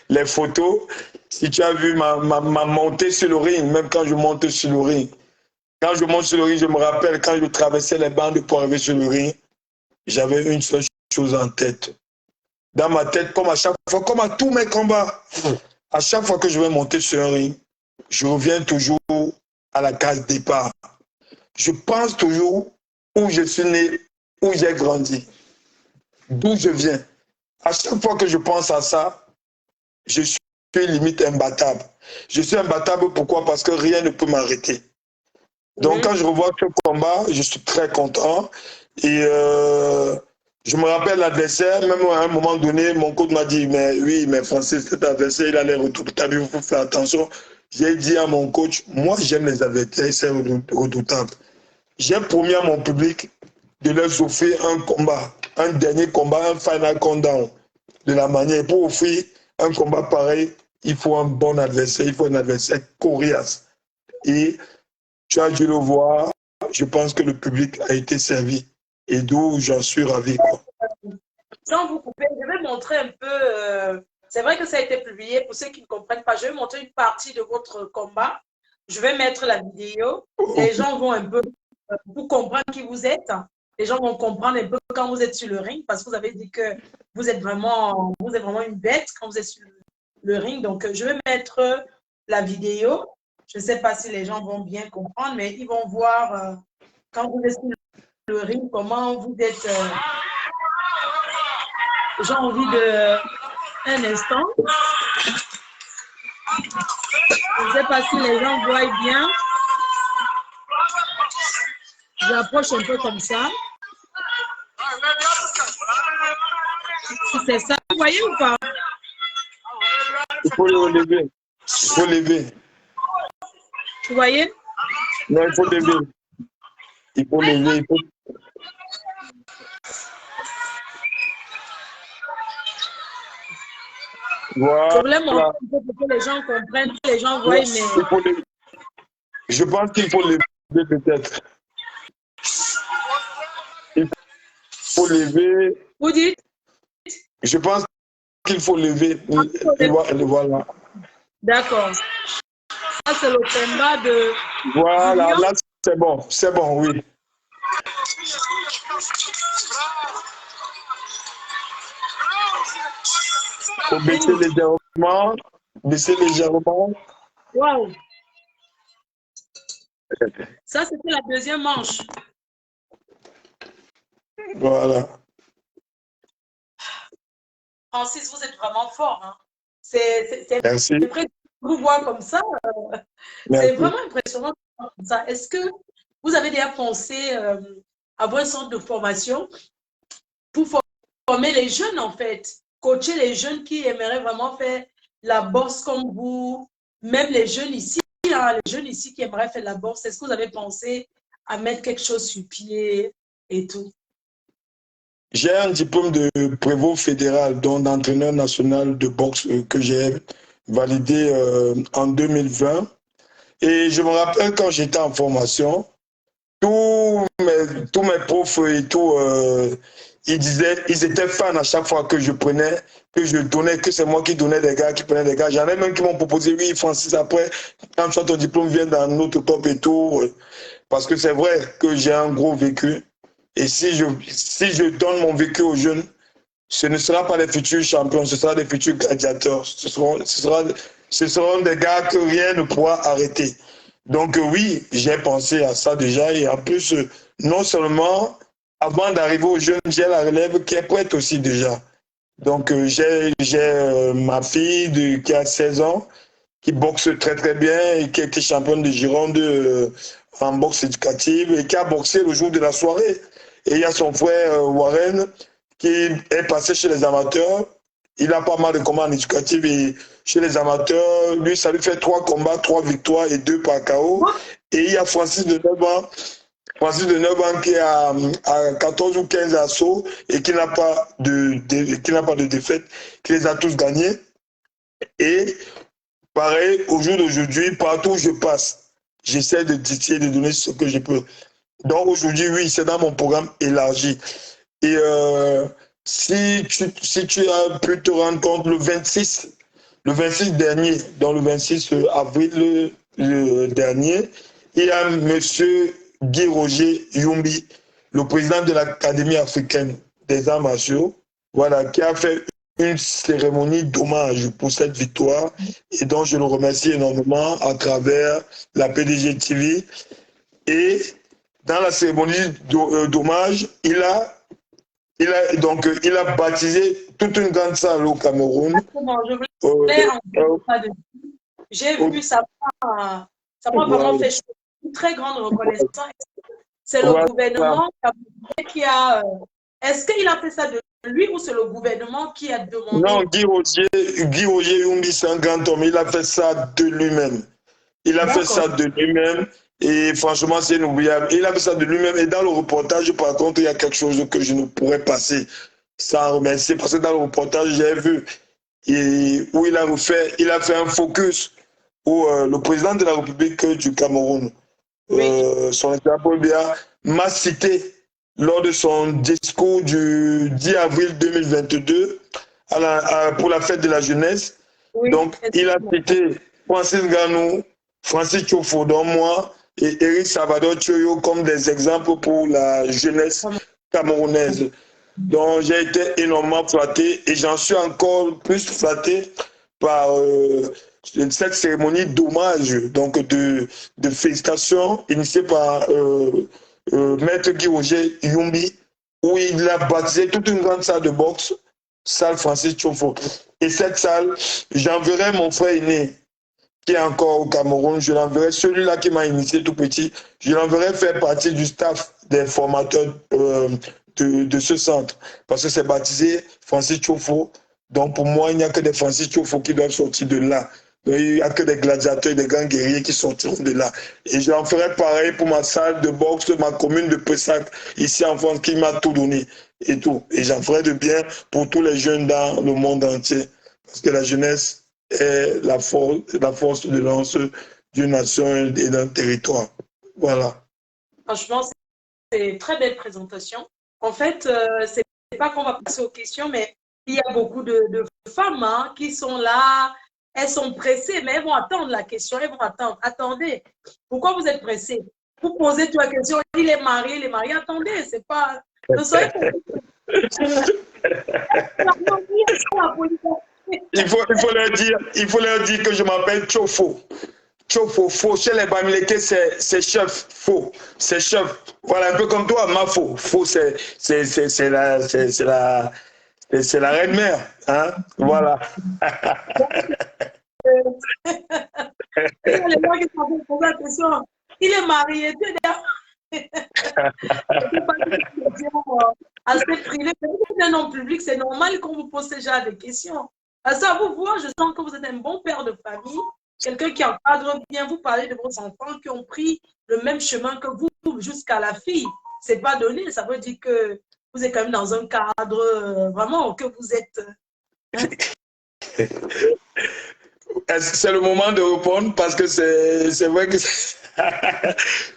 les photos, si tu as vu ma montée sur le ring, même quand je monte sur le ring, quand je monte sur le ring, je me rappelle quand je traversais les bandes pour arriver sur le ring, j'avais une seule chose en tête. Dans ma tête, comme à chaque fois, comme à tous mes combats, à chaque fois que je vais monter sur un ring, je reviens toujours à la case départ. Je pense toujours où je suis né, où j'ai grandi, d'où je viens. À chaque fois que je pense à ça, je suis limite imbattable. Je suis imbattable pourquoi? Parce que rien ne peut m'arrêter. Donc quand je revois ce combat, je suis très content. Et je me rappelle l'adversaire, même à un moment donné, mon coach m'a dit, mais oui, mais Francis, cet adversaire, il a l'air redoutable, il faut faire attention. J'ai dit à mon coach, moi j'aime les adversaires, c'est redoutable. J'ai promis à mon public de leur offrir un combat, un dernier combat, un final countdown de la manière. Pour offrir un combat pareil, il faut un bon adversaire, il faut un adversaire coriace. Et tu as dû le voir, je pense que le public a été servi. Et d'où j'en suis ravi. Quoi. Sans vous couper, je vais montrer un peu. C'est vrai que ça a été publié. Pour ceux qui ne comprennent pas, je vais montrer une partie de votre combat. Je vais mettre la vidéo. Les gens vont un peu, pour comprendre qui vous êtes, les gens vont comprendre un peu quand vous êtes sur le ring, parce que vous avez dit que vous êtes vraiment une bête quand vous êtes sur le ring. Donc, je vais mettre la vidéo. Je ne sais pas si les gens vont bien comprendre, mais ils vont voir quand vous êtes sur le ring, comment vous êtes. J'ai envie de... Un instant. Je ne sais pas si les gens voient bien. J'approche un peu comme ça. C'est ça, vous voyez ou pas? Il faut le relever. Il faut lever. Vous voyez? Non, il faut lever. Il faut lever. Il faut... Voilà. Problème, pour que les gens comprennent, que les gens voient, mais... Je pense qu'il faut lever peut-être. Il faut lever. Vous dites? Je pense qu'il faut lever. Le voilà. D'accord. Ça, c'est le combat de... Voilà, là, c'est bon, oui. Il faut baisser légèrement. Waouh! Ça, c'était la deuxième manche. Voilà. Francis, vous êtes vraiment fort. Hein? Merci. C'est vous voir comme ça. C'est vraiment impressionnant. Est-ce que vous avez déjà pensé à avoir une sorte de formation pour former les jeunes, en fait, coacher les jeunes qui aimeraient vraiment faire la boxe comme vous, même les jeunes ici, hein, les jeunes ici qui aimeraient faire la boxe, est-ce que vous avez pensé à mettre quelque chose sur pied et tout? J'ai un diplôme de prévôt fédéral, donc d'entraîneur national de boxe que j'ai validé en 2020. Et je me rappelle quand j'étais en formation, tous mes profs et tout, ils étaient fans à chaque fois que je prenais, que je donnais, que c'est moi qui donnais des gars, qui prenais des gars. J'en ai même qui m'ont proposé, oui, Francis, après, quand tu as ton diplôme, viens dans notre top et tout. Parce que c'est vrai que j'ai un gros vécu. Et si je donne mon vécu aux jeunes, ce ne sera pas les futurs champions, ce sera des futurs gladiateurs. Ce seront des gars que rien ne pourra arrêter. Donc oui, j'ai pensé à ça déjà. Et en plus, non seulement, avant d'arriver aux jeunes, j'ai la relève qui est prête aussi déjà. Donc j'ai ma fille qui a 16 ans, qui boxe très très bien et qui a été championne de Gironde en boxe éducative et qui a boxé le jour de la soirée. Et il y a son frère Warren qui est passé chez les amateurs. Il a pas mal de combats en éducatif et chez les amateurs, lui, ça lui fait 3 combats, 3 victoires et 2 par KO. Et il y a Francis de 9 ans. Francis de 9 ans qui a 14 ou 15 assauts et qui n'a pas de défaite, qui les a tous gagnés. Et pareil, au jour d'aujourd'hui, partout où je passe, j'essaie de titiller, de donner ce que je peux. Donc aujourd'hui, oui, c'est dans mon programme élargi. Et si tu as pu te rendre compte, le 26 dernier, dans le 26 avril dernier, il y a M. Guy Roger Yumbi, le président de l'Académie africaine des arts martiaux, voilà, qui a fait une cérémonie d'hommage pour cette victoire et dont je le remercie énormément à travers la PDG TV. Et dans la cérémonie d'hommage, il a baptisé toute une grande salle au Cameroun. J'ai vu ça m'a vraiment fait une très grande reconnaissance. C'est le gouvernement qui a... Est-ce qu'il a fait ça de lui ou c'est le gouvernement qui a demandé? Non, Guy Roger Yumbi, c'est un grand homme. Il a fait ça de lui-même. Il a fait ça de lui-même. Et franchement, c'est inoubliable. Il a fait ça de lui-même. Et dans le reportage, par contre, il y a quelque chose que je ne pourrais passer sans remercier. Parce que dans le reportage, j'ai vu où il a fait un focus où le président de la République du Cameroun, son excellence Paul Biya, m'a cité lors de son discours du 10 avril 2022 pour la fête de la jeunesse. Oui, donc, il a cité Francis Ngannou, Francis Tchofo, dont moi, et Eric Salvador Tchoyo comme des exemples pour la jeunesse camerounaise. Donc, j'ai été énormément flatté et j'en suis encore plus flatté par cette cérémonie d'hommage, donc de félicitations initiée par Maître Guy Roger Yumbi, où il a baptisé toute une grande salle de boxe, salle Francis Tchofo. Et cette salle, j'enverrai mon frère aîné, qui est encore au Cameroun, je l'enverrai, celui-là qui m'a initié tout petit, je l'enverrai faire partie du staff des formateurs de ce centre. Parce que c'est baptisé Francis Tchofo. Donc pour moi, il n'y a que des Francis Tchofo qui doivent sortir de là. Donc, il n'y a que des gladiateurs et des grands guerriers qui sortiront de là. Et j'en ferai pareil pour ma salle de boxe, ma commune de Pessac, ici en France, qui m'a tout donné. Et tout. Et j'en ferai de bien pour tous les jeunes dans le monde entier. Parce que la jeunesse est la force de lance d'une nation et d'un territoire. Voilà. Franchement, c'est une très belle présentation. En fait, c'est pas qu'on va passer aux questions, mais il y a beaucoup de femmes qui sont là, elles sont pressées, mais elles vont attendre la question, elles vont attendre. Attendez, pourquoi vous êtes pressées? Vous posez toute la question, il est marié, attendez, c'est pas... Ne soyez pas... Il faut leur dire que je m'appelle Tchofo. Tchofo, faux. Chez les Bamileke, c'est chef, faux. C'est chef. Voilà, un peu comme toi, ma faux. Faux, c'est la reine-mère. Hein? Voilà. Il est marié. Aspect privé, c'est un homme public, c'est normal qu'on vous pose ce genre de questions. Ça vous voit, je sens que vous êtes un bon père de famille, quelqu'un qui encadre bien, vous parlez de vos enfants qui ont pris le même chemin que vous jusqu'à la fille. C'est pas donné, ça veut dire que vous êtes quand même dans un cadre vraiment que vous êtes. C'est le moment de répondre parce que c'est vrai que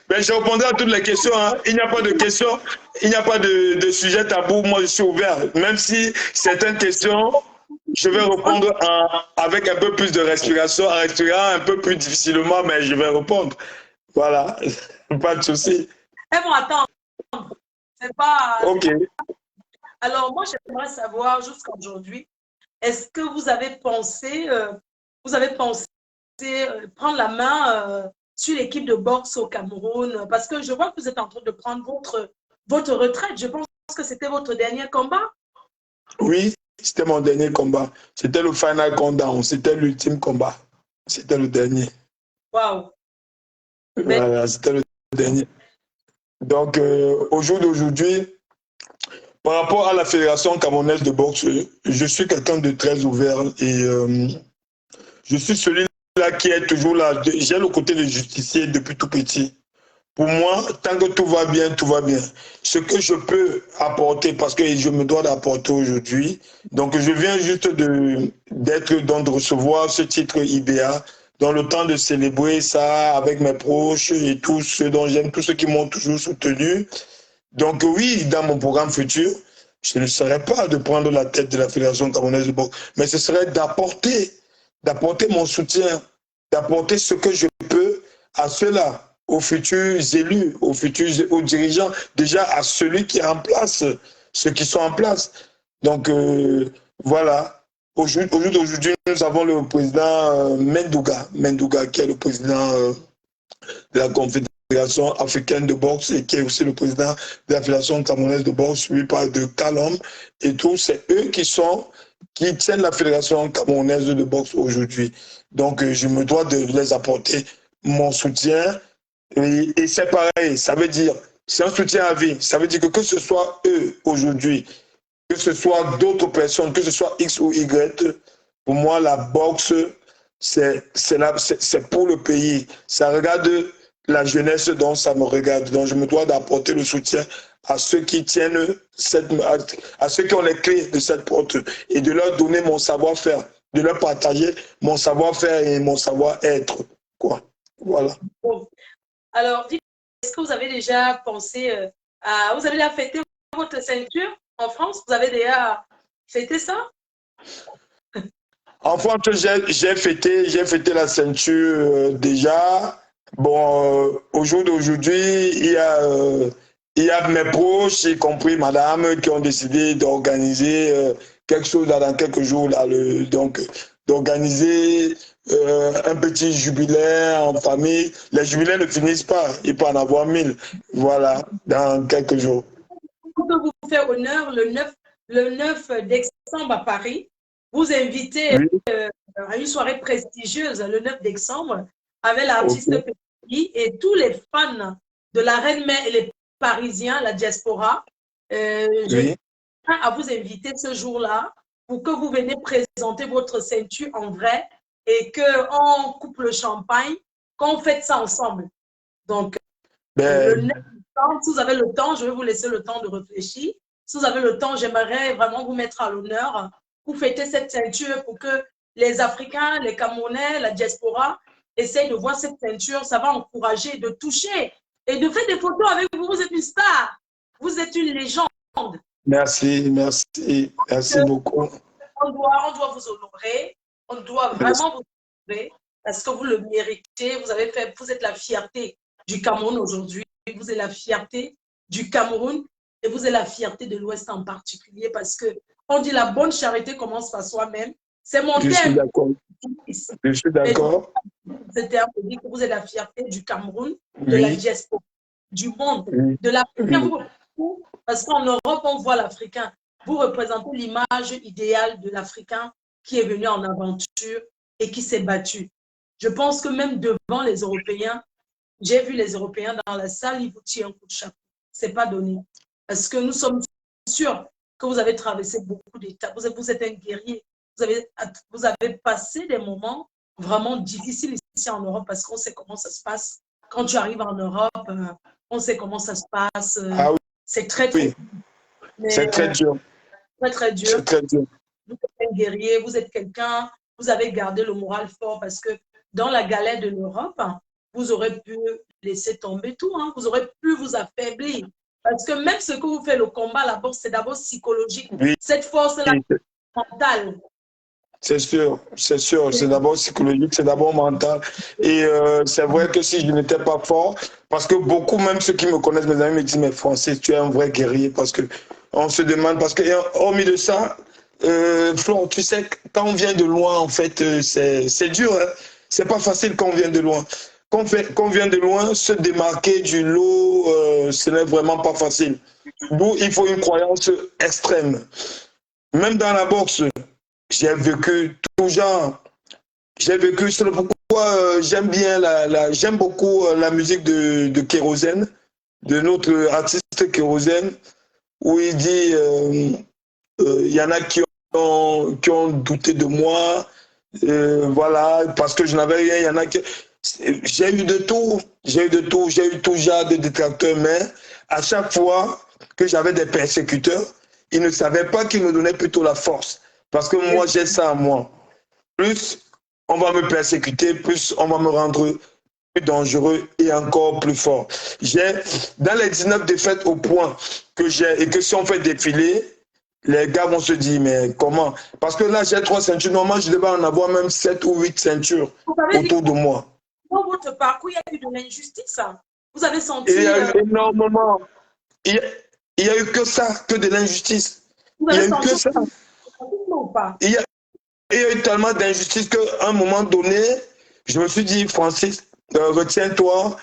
Mais je répondrai à toutes les questions. Hein. Il n'y a pas de questions, il n'y a pas de sujet tabou. Moi, je suis ouvert. Même si certaines questions, je vais répondre avec un peu plus de respiration, en respirant un peu plus difficilement, mais je vais répondre. Voilà, pas de souci. Elles vont attendre. C'est pas. Ok. Alors, moi, j'aimerais savoir jusqu'à aujourd'hui, est-ce que vous avez pensé prendre la main sur l'équipe de boxe au Cameroun? Parce que je vois que vous êtes en train de prendre votre retraite. Je pense que c'était votre dernier combat. Oui, c'était mon dernier combat. C'était le final countdown. C'était l'ultime combat. C'était le dernier. Waouh! Voilà, c'était le dernier. Donc, au jour d'aujourd'hui, par rapport à la Fédération camerounaise de boxe, je suis quelqu'un de très ouvert et je suis celui-là qui est toujours là. J'ai le côté de justicier depuis tout petit. Pour moi, tant que tout va bien, tout va bien. Ce que je peux apporter, parce que je me dois d'apporter aujourd'hui, donc je viens juste de recevoir ce titre IBA, dans le temps de célébrer ça avec mes proches et tous ceux dont j'aime, tous ceux qui m'ont toujours soutenu. Donc oui, dans mon programme futur, je ne serais pas de prendre la tête de la Fédération camerounaise de boxe, mais ce serait d'apporter mon soutien, d'apporter ce que je peux à ceux-là, aux futurs élus, aux dirigeants, déjà à celui qui est en place, ceux qui sont en place. Donc voilà, aujourd'hui, nous avons le président Mendouga, qui est le président de la Confédération africaine de boxe et qui est aussi le président de la Fédération camerounaise de boxe, suivi par de Kalom et tout. C'est eux qui tiennent la Fédération camerounaise de boxe aujourd'hui. Donc, je me dois de les apporter mon soutien. Et c'est pareil, ça veut dire, c'est un soutien à vie. Ça veut dire que ce soit eux aujourd'hui, que ce soit d'autres personnes, que ce soit X ou Y, pour moi, la boxe, c'est pour le pays. Ça regarde la jeunesse dont ça me regarde. Donc, je me dois d'apporter le soutien à ceux qui tiennent à ceux qui ont les clés de cette porte et de leur donner mon savoir-faire, de leur partager mon savoir-faire et mon savoir-être. Quoi. Voilà. Bon. Alors, dites, est-ce que vous avez déjà pensé vous avez déjà fêté votre ceinture en France? Vous avez déjà fêté ça? En France, j'ai fêté la ceinture déjà. Bon, au jour d'aujourd'hui, il y a mes proches, y compris madame, qui ont décidé d'organiser quelque chose là, dans quelques jours, là, donc d'organiser un petit jubilé en famille. Les jubilés ne finissent pas, il peut en avoir 1000, voilà, dans quelques jours. On peut vous faire honneur le 9 décembre à Paris. Vous invitez à une soirée prestigieuse le 9 décembre avec l'artiste Pépi et tous les fans de la Reine-Mère et les Parisiens, la diaspora. J'ai à vous inviter ce jour-là pour que vous veniez présenter votre ceinture en vrai et qu'on coupe le champagne, qu'on fête ça ensemble. Donc, le 9 décembre, si vous avez le temps, je vais vous laisser le temps de réfléchir. Si vous avez le temps, j'aimerais vraiment vous mettre à l'honneur pour fêter cette ceinture pour que les Africains, les Camerounais, la diaspora essayent de voir cette ceinture. Ça va encourager, de toucher et de faire des photos avec vous. Vous êtes une star. Vous êtes une légende. Merci beaucoup. On doit vous honorer. On doit vraiment vous honorer parce que vous le méritez. Vous êtes la fierté du Cameroun aujourd'hui. Vous êtes la fierté du Cameroun et vous êtes la fierté de l'Ouest en particulier parce que on dit la bonne charité commence par soi-même. C'est mon thème. Je suis d'accord. C'est un peu dit que vous êtes la fierté du Cameroun, de la diaspora, du monde, de l'Africain. Parce qu'en Europe, on voit l'Africain. Vous représentez l'image idéale de l'Africain qui est venu en aventure et qui s'est battu. Je pense que même devant les Européens, j'ai vu les Européens dans la salle, ils vous tirent un coup de chapeau. Ce n'est pas donné. Parce que nous sommes sûrs que vous avez traversé beaucoup d'étapes. Vous êtes un guerrier. Vous avez passé des moments vraiment difficiles ici en Europe parce qu'on sait comment ça se passe. Quand tu arrives en Europe, on sait comment ça se passe. C'est très dur. C'est très dur. Très dur. C'est très dur. Vous êtes un guerrier, vous êtes quelqu'un, vous avez gardé le moral fort parce que dans la galère de l'Europe, vous aurez pu laisser tomber tout, hein. Vous aurez pu vous affaiblir. Parce que même ce que vous faites, le combat, la boxe, c'est d'abord psychologique. Oui. Cette force-là, mentale. C'est sûr, c'est d'abord psychologique, c'est d'abord mental. Et c'est vrai que si je n'étais pas fort, parce que beaucoup, même ceux qui me connaissent, mes amis me disent, mais Francis, tu es un vrai guerrier, parce que on se demande, parce que hormis de ça, Florent, tu sais, quand on vient de loin, en fait, c'est dur, hein? C'est pas facile quand on vient de loin. Quand on vient de loin, se démarquer du lot, ce n'est vraiment pas facile. D'où il faut une croyance extrême. Même dans la boxe, j'ai vécu tout genre. J'ai vécu, c'est pourquoi j'aime bien j'aime beaucoup la musique de Kérosène, de notre artiste Kérosène, où il dit il y en a qui ont douté de moi, voilà, parce que je n'avais rien, il y en a qui. J'ai eu de tout, j'ai eu tout genre de détracteurs, mais à chaque fois que j'avais des persécuteurs, ils ne savaient pas qu'ils me donnaient plutôt la force. Parce que moi, j'ai ça en moi. Plus on va me persécuter, plus on va me rendre plus dangereux et encore plus fort. Dans les 19 défaites au point que j'ai, et que si on fait défiler, les gars vont se dire, mais comment? Parce que là, j'ai 3 ceintures. Normalement, je devais en avoir même 7 ou 8 ceintures autour de moi. Dans votre parcours, il y a eu de l'injustice. Vous avez senti... Il y a eu énormément. Il n'y a eu que ça, que de l'injustice. Vous Il n'y avez a eu senti que ça. ou pas? Il y a eu tellement d'injustice qu'à un moment donné, je me suis dit, Francis, retiens-toi,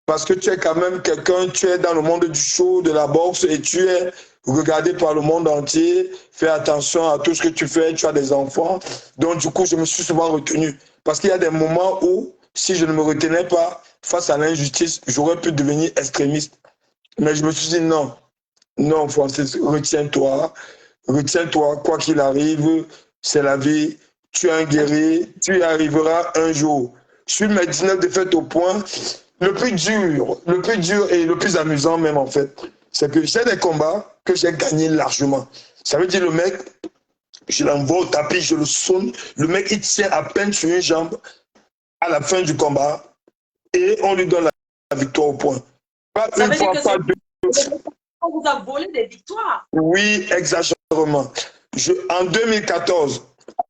parce que tu es quand même quelqu'un, tu es dans le monde du show, de la boxe, et tu es regardé par le monde entier. Fais attention à tout ce que tu fais, tu as des enfants. Donc du coup, je me suis souvent retenu. Parce qu'il y a des moments où, si je ne me retenais pas face à l'injustice, j'aurais pu devenir extrémiste. Mais je me suis dit, non, non, Francis, retiens-toi, quoi qu'il arrive, c'est la vie, tu es un guerrier, tu y arriveras un jour. Sur mes 19 défaites au point, le plus dur et le plus amusant même en fait, c'est que j'ai des combats que j'ai gagnés largement. Ça veut dire le mec, je l'envoie au tapis, je le sonne, le mec il tient à peine sur une jambe à la fin du combat et on lui donne la victoire au point. Pas une fois, pas deux. On vous a volé des victoires. Oui, exagérément. En 2014,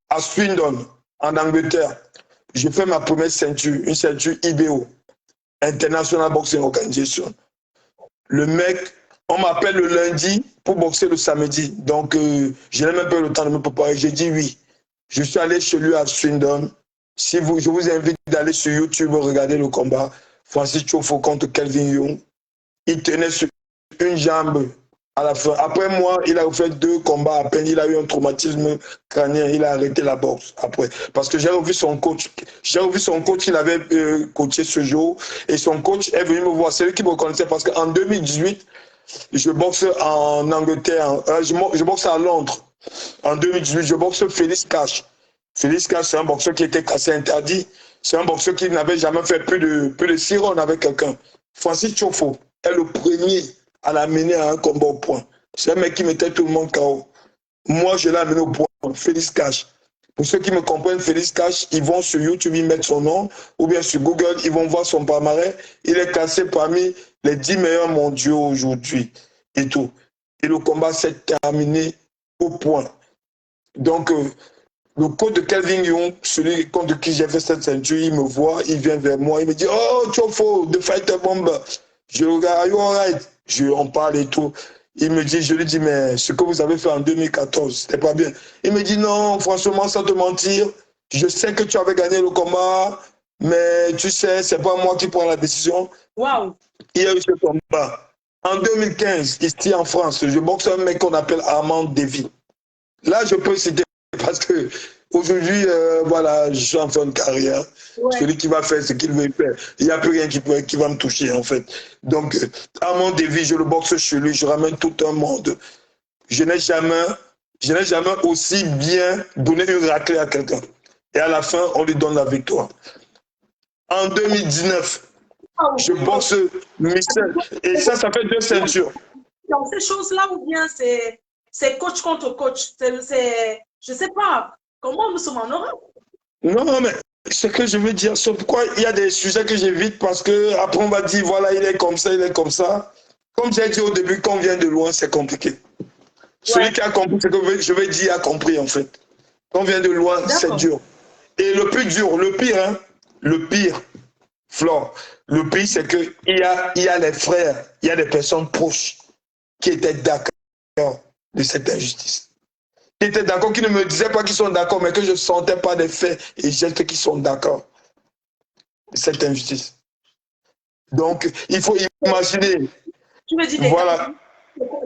à Swindon, en Angleterre, j'ai fait ma première ceinture, une ceinture IBO, International Boxing Organization. Le mec, on m'appelle le lundi pour boxer le samedi. Donc, je n'ai même pas eu le temps de me préparer. J'ai dit oui. Je suis allé chez lui à Swindon. Je vous invite d'aller sur YouTube regarder le combat. Francis Tchofo contre Kelvin Young. Il tenait sur une jambe à la fin. Après moi, il a fait 2 combats à peine. Il a eu un traumatisme crânien. Il a arrêté la boxe après. Parce que j'ai revu son coach. Il avait coaché ce jour. Et son coach est venu me voir. C'est lui qui me connaissait parce qu'en 2018, je boxe en Angleterre. Je boxe à Londres. En 2018, je boxe Félix Cash. Félix Cash, c'est un boxeur qui était classé interdit. C'est un boxeur qui n'avait jamais fait plus de 6 rounds avec quelqu'un. Francis Tchofo est le premier à l'amener à un combat au point. C'est un mec qui mettait tout le monde KO. Moi, je l'ai amené au point. Félix Cash. Pour ceux qui me comprennent, Félix Cash, ils vont sur YouTube, ils mettent son nom, ou bien sur Google, ils vont voir son palmarès. Il est classé parmi les 10 meilleurs mondiaux aujourd'hui. Et tout. Et le combat s'est terminé au point. Donc, le coach de Kelvin Young, celui contre qui j'ai fait cette ceinture, il me voit, il vient vers moi, il me dit « Oh, Tchofo, the fighter bomber ». Je regarde, are you alright? On parle et tout. Je lui dis, mais ce que vous avez fait en 2014, c'était pas bien. Il me dit, non, franchement, sans te mentir, je sais que tu avais gagné le combat, mais tu sais, c'est pas moi qui prends la décision. Wow. Il y a eu ce combat. En 2015, ici en France, je boxe un mec qu'on appelle Armand Davy. Là, je peux citer parce que aujourd'hui, voilà, je suis en fin de carrière. Ouais. Celui qui va faire ce qu'il veut faire, il n'y a plus rien qui va me toucher, en fait. Donc, à mon défi, je le boxe chez lui, je ramène tout un monde. Je n'ai jamais aussi bien donné une raclée à quelqu'un. Et à la fin, on lui donne la victoire. En 2019, je boxe Michel. Et ça fait 2 ceintures. Dans ces choses-là, ou bien c'est coach contre coach? Je ne sais pas. Comment nous sommes en Europe? Non, mais Ce que je veux dire, c'est pourquoi il y a des sujets que j'évite parce que après on va dire voilà, il est comme ça, il est comme ça. Comme j'ai dit au début, quand on vient de loin, c'est compliqué. Celui qui a compris ce que je vais dire a compris en fait. Quand on vient de loin, c'est dur. Et le plus dur, le pire, hein, le pire, Flore, le pire, c'est qu'il y a les frères, il y a des personnes proches qui étaient d'accord de cette injustice. Qui étaient d'accord, qui ne me disaient pas qu'ils sont d'accord, mais que je ne sentais pas des faits et gestes qui sont d'accord de cette injustice. Donc, il faut imaginer. Tu me dis voilà.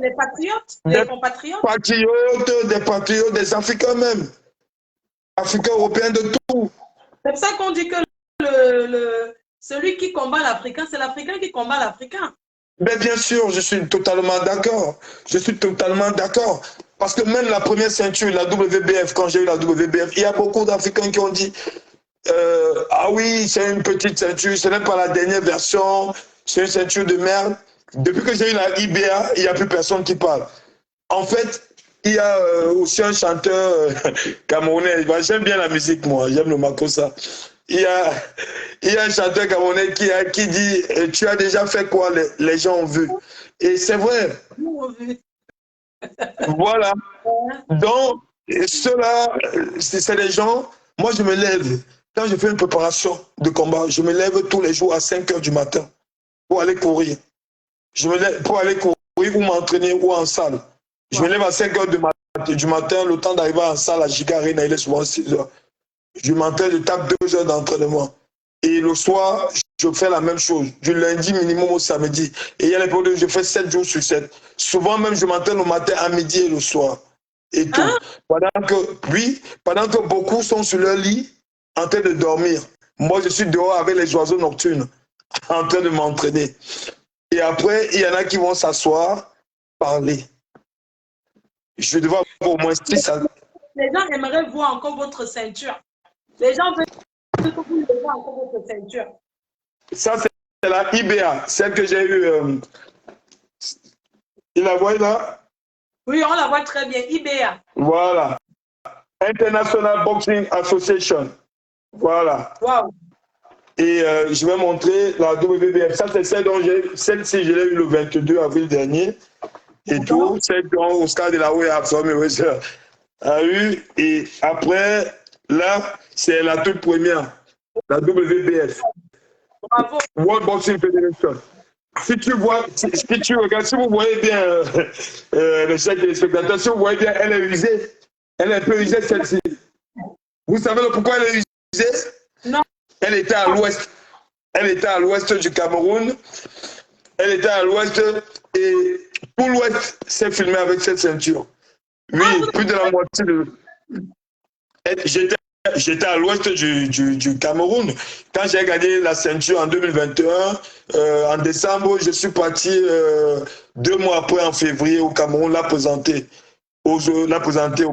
Les patriotes, les compatriotes? Des patriotes, des Africains même. Africains, Européens, de tout. C'est pour ça qu'on dit que celui qui combat l'Africain, c'est l'Africain qui combat l'Africain. Mais bien sûr, je suis totalement d'accord. Je suis totalement d'accord. Parce que même la première ceinture, la WBF, quand j'ai eu la WBF, il y a beaucoup d'Africains qui ont dit ah oui, c'est une petite ceinture, ce n'est pas la dernière version, c'est une ceinture de merde. Depuis que j'ai eu la IBA, il n'y a plus personne qui parle. En fait, il y a aussi un chanteur camerounais. J'aime bien la musique, moi, j'aime le Makossa. Il y a un chanteur camerounais qui dit tu as déjà fait quoi, les gens ont vu. Et c'est vrai. Voilà. Donc, ceux-là, c'est les gens. Moi, je me lève. Quand je fais une préparation de combat, je me lève tous les jours à 5 h du matin pour aller courir. Je me lève pour aller courir ou m'entraîner ou en salle. Je me lève à 5 h du matin, le temps d'arriver en salle à Giga Arena, il est souvent 6 h. Je m'entraîne, je tape 2 heures d'entraînement. Et le soir, je fais la même chose, du lundi minimum au samedi. Et il y a les périodes où je fais 7 jours sur 7. Souvent même, je m'entraîne le matin, à midi et le soir. Et tout. Pendant que beaucoup sont sur leur lit, en train de dormir. Moi, je suis dehors avec les oiseaux nocturnes, en train de m'entraîner. Et après, il y en a qui vont s'asseoir, parler. Je vais devoir avoir au moins 6 à... Les gens aimeraient voir encore votre ceinture. Les gens veulent que vous voyez encore votre ceinture. Ça, c'est la IBA, celle que j'ai eue. Il la voit là? Oui, on la voit très bien. IBA. Voilà. International Boxing Association. Voilà. Wow. Et je vais montrer la WBF. Ça, c'est celle-ci, je l'ai eu le 22 avril dernier. Et tout, celle dont Oscar de la Hoya a eu. Et après, là, c'est la toute première, la WBF. Bravo. World Boxing Federation. Si tu vois, si tu regardes, si vous voyez bien le chef des spectateurs, si vous voyez bien, elle est usée. Elle est un peu usée, celle-ci. Vous savez pourquoi elle est usée? Non. Elle était à l'ouest. Elle était à l'ouest du Cameroun. Elle était à l'ouest et tout l'ouest s'est filmé avec cette ceinture. Oui, plus de la moitié de... J'étais à l'ouest du Cameroun. Quand j'ai gagné la ceinture en 2021, en décembre, je suis parti 2 mois après, en février, au Cameroun, la présenter au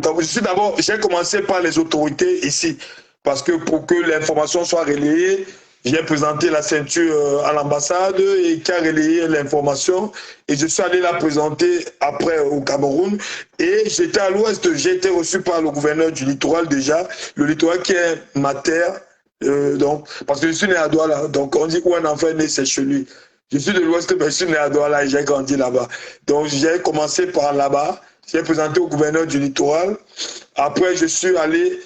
Cameroun. J'ai commencé par les autorités ici, parce que pour que l'information soit relayée, j'ai présenté la ceinture à l'ambassade et qui a relayé l'information. Et je suis allé la présenter après au Cameroun. Et j'étais à l'ouest, j'ai été reçu par le gouverneur du littoral déjà. Le littoral qui est ma terre. Donc, parce que je suis né à Douala. Donc on dit où un enfant est né, c'est chez lui. Je suis de l'ouest, mais je suis né à Douala et j'ai grandi là-bas. Donc j'ai commencé par là-bas. J'ai présenté au gouverneur du littoral. Après, je suis allé...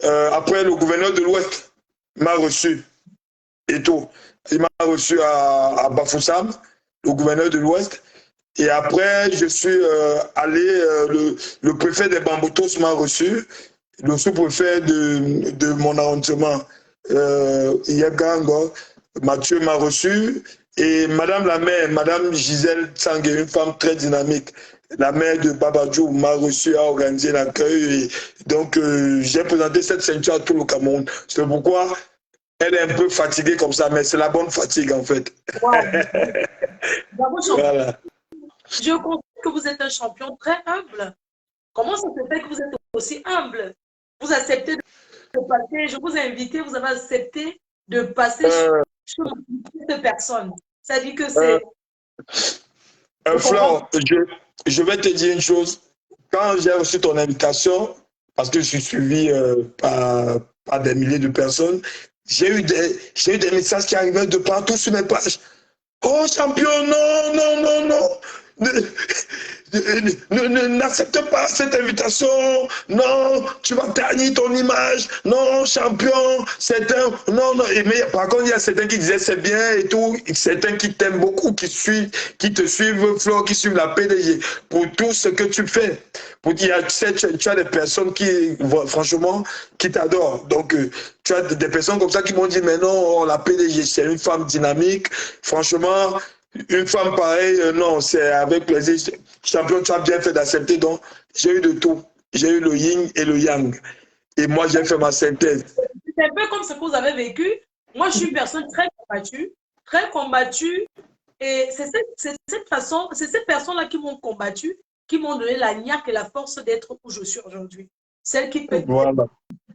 après, le gouverneur de l'ouest m'a reçu. Et tout. Il m'a reçu à Bafoussam, le gouverneur de l'Ouest. Et après, je suis allé, le préfet des Bamboutos m'a reçu, le sous-préfet de mon arrondissement, Yabgango, Mathieu m'a reçu. Et madame la maire, madame Gisèle Tsangé, une femme très dynamique, la maire de Babadjou m'a reçu à organiser l'accueil. Donc, j'ai présenté cette ceinture à tout le Cameroun. C'est pourquoi elle est un peu fatiguée comme ça, mais c'est la bonne fatigue en fait. Wow. Bravo, voilà. Je comprends que vous êtes un champion très humble. Comment ça se fait que vous êtes aussi humble? Vous acceptez de passer, je vous ai invité, vous avez accepté de passer sur cette personne. Ça dit que c'est... Flore, je vais te dire une chose. Quand j'ai reçu ton invitation, parce que je suis suivi par des milliers de personnes. J'ai eu des messages qui arrivaient de partout sur mes pages. Oh, champion, non, non, non, non. N'accepte pas cette invitation. Non, tu vas ternir ton image. Non, champion, c'est un... Non, non. Mais par contre, il y a certains qui disaient c'est bien et tout. Certains qui t'aiment beaucoup, qui te suivent, Flo, qui suivent la PDG pour tout ce que tu fais. Tu as des personnes qui, franchement, qui t'adorent. Donc, tu as des personnes comme ça qui m'ont dit, mais non, la PDG, c'est une femme dynamique. Franchement, une femme pareille, non, c'est avec plaisir. Champion, tu as bien fait d'accepter. Donc, j'ai eu de tout. J'ai eu le yin et le yang. Et moi, j'ai fait ma synthèse. C'est un peu comme ce que vous avez vécu. Moi, je suis une personne très combattue. Très combattue. Et c'est ces personnes-là qui m'ont combattu, qui m'ont donné la niaque et la force d'être où je suis aujourd'hui. Celles qui peuvent être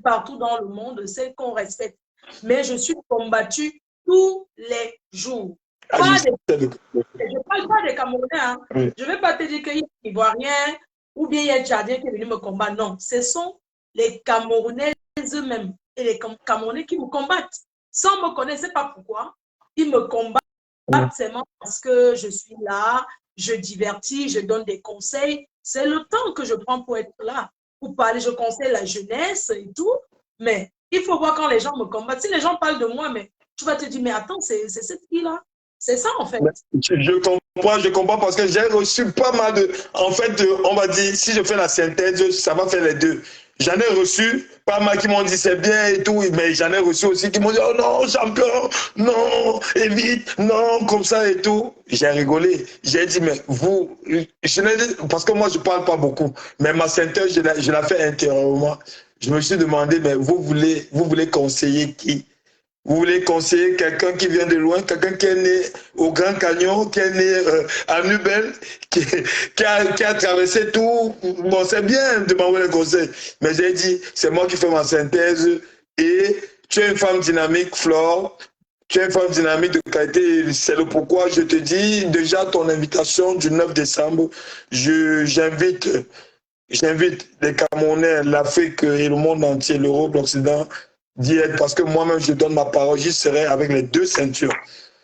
partout dans le monde, celles qu'on respecte. Mais je suis combattue tous les jours. Je ne parle pas des Camerounais. Hein. Oui. Je ne vais pas te dire qu'il y a des Ivoiriens ou bien il y a des Tchadiens qui sont venus me combattre. Non, ce sont les Camerounais eux-mêmes et les Camerounais qui me combattent. Sans me connaître, je ne sais pas pourquoi. Ils me combattent seulement parce que je suis là, je divertis, je donne des conseils. C'est le temps que je prends pour être là, pour parler. Je conseille la jeunesse et tout. Mais il faut voir quand les gens me combattent. Si les gens parlent de moi, mais tu vas te dire, mais attends, c'est cette fille-là. C'est ça, en fait. Je comprends parce que j'ai reçu pas mal de... En fait, on va dire, si je fais la synthèse, ça va faire les deux. J'en ai reçu pas mal qui m'ont dit c'est bien et tout, mais j'en ai reçu aussi qui m'ont dit oh non, champion, non, évite, non, comme ça et tout. J'ai rigolé. J'ai dit, mais vous, parce que moi, je parle pas beaucoup, mais ma synthèse, je la fais intérieurement. Je me suis demandé, mais vous voulez conseiller qui? Vous voulez conseiller quelqu'un qui vient de loin, quelqu'un qui est né au Grand Canyon, qui est né à Nubel, qui a traversé tout. Bon, c'est bien de m'envoyer le conseil. Mais j'ai dit, c'est moi qui fais ma synthèse. Et tu es une femme dynamique, Flore. Tu es une femme dynamique de qualité. C'est le pourquoi je te dis, déjà ton invitation du 9 décembre, j'invite les Camerounais, l'Afrique et le monde entier, l'Europe, l'Occident, d'y être, parce que moi-même, je donne ma parole, j'y serai avec les 2 ceintures.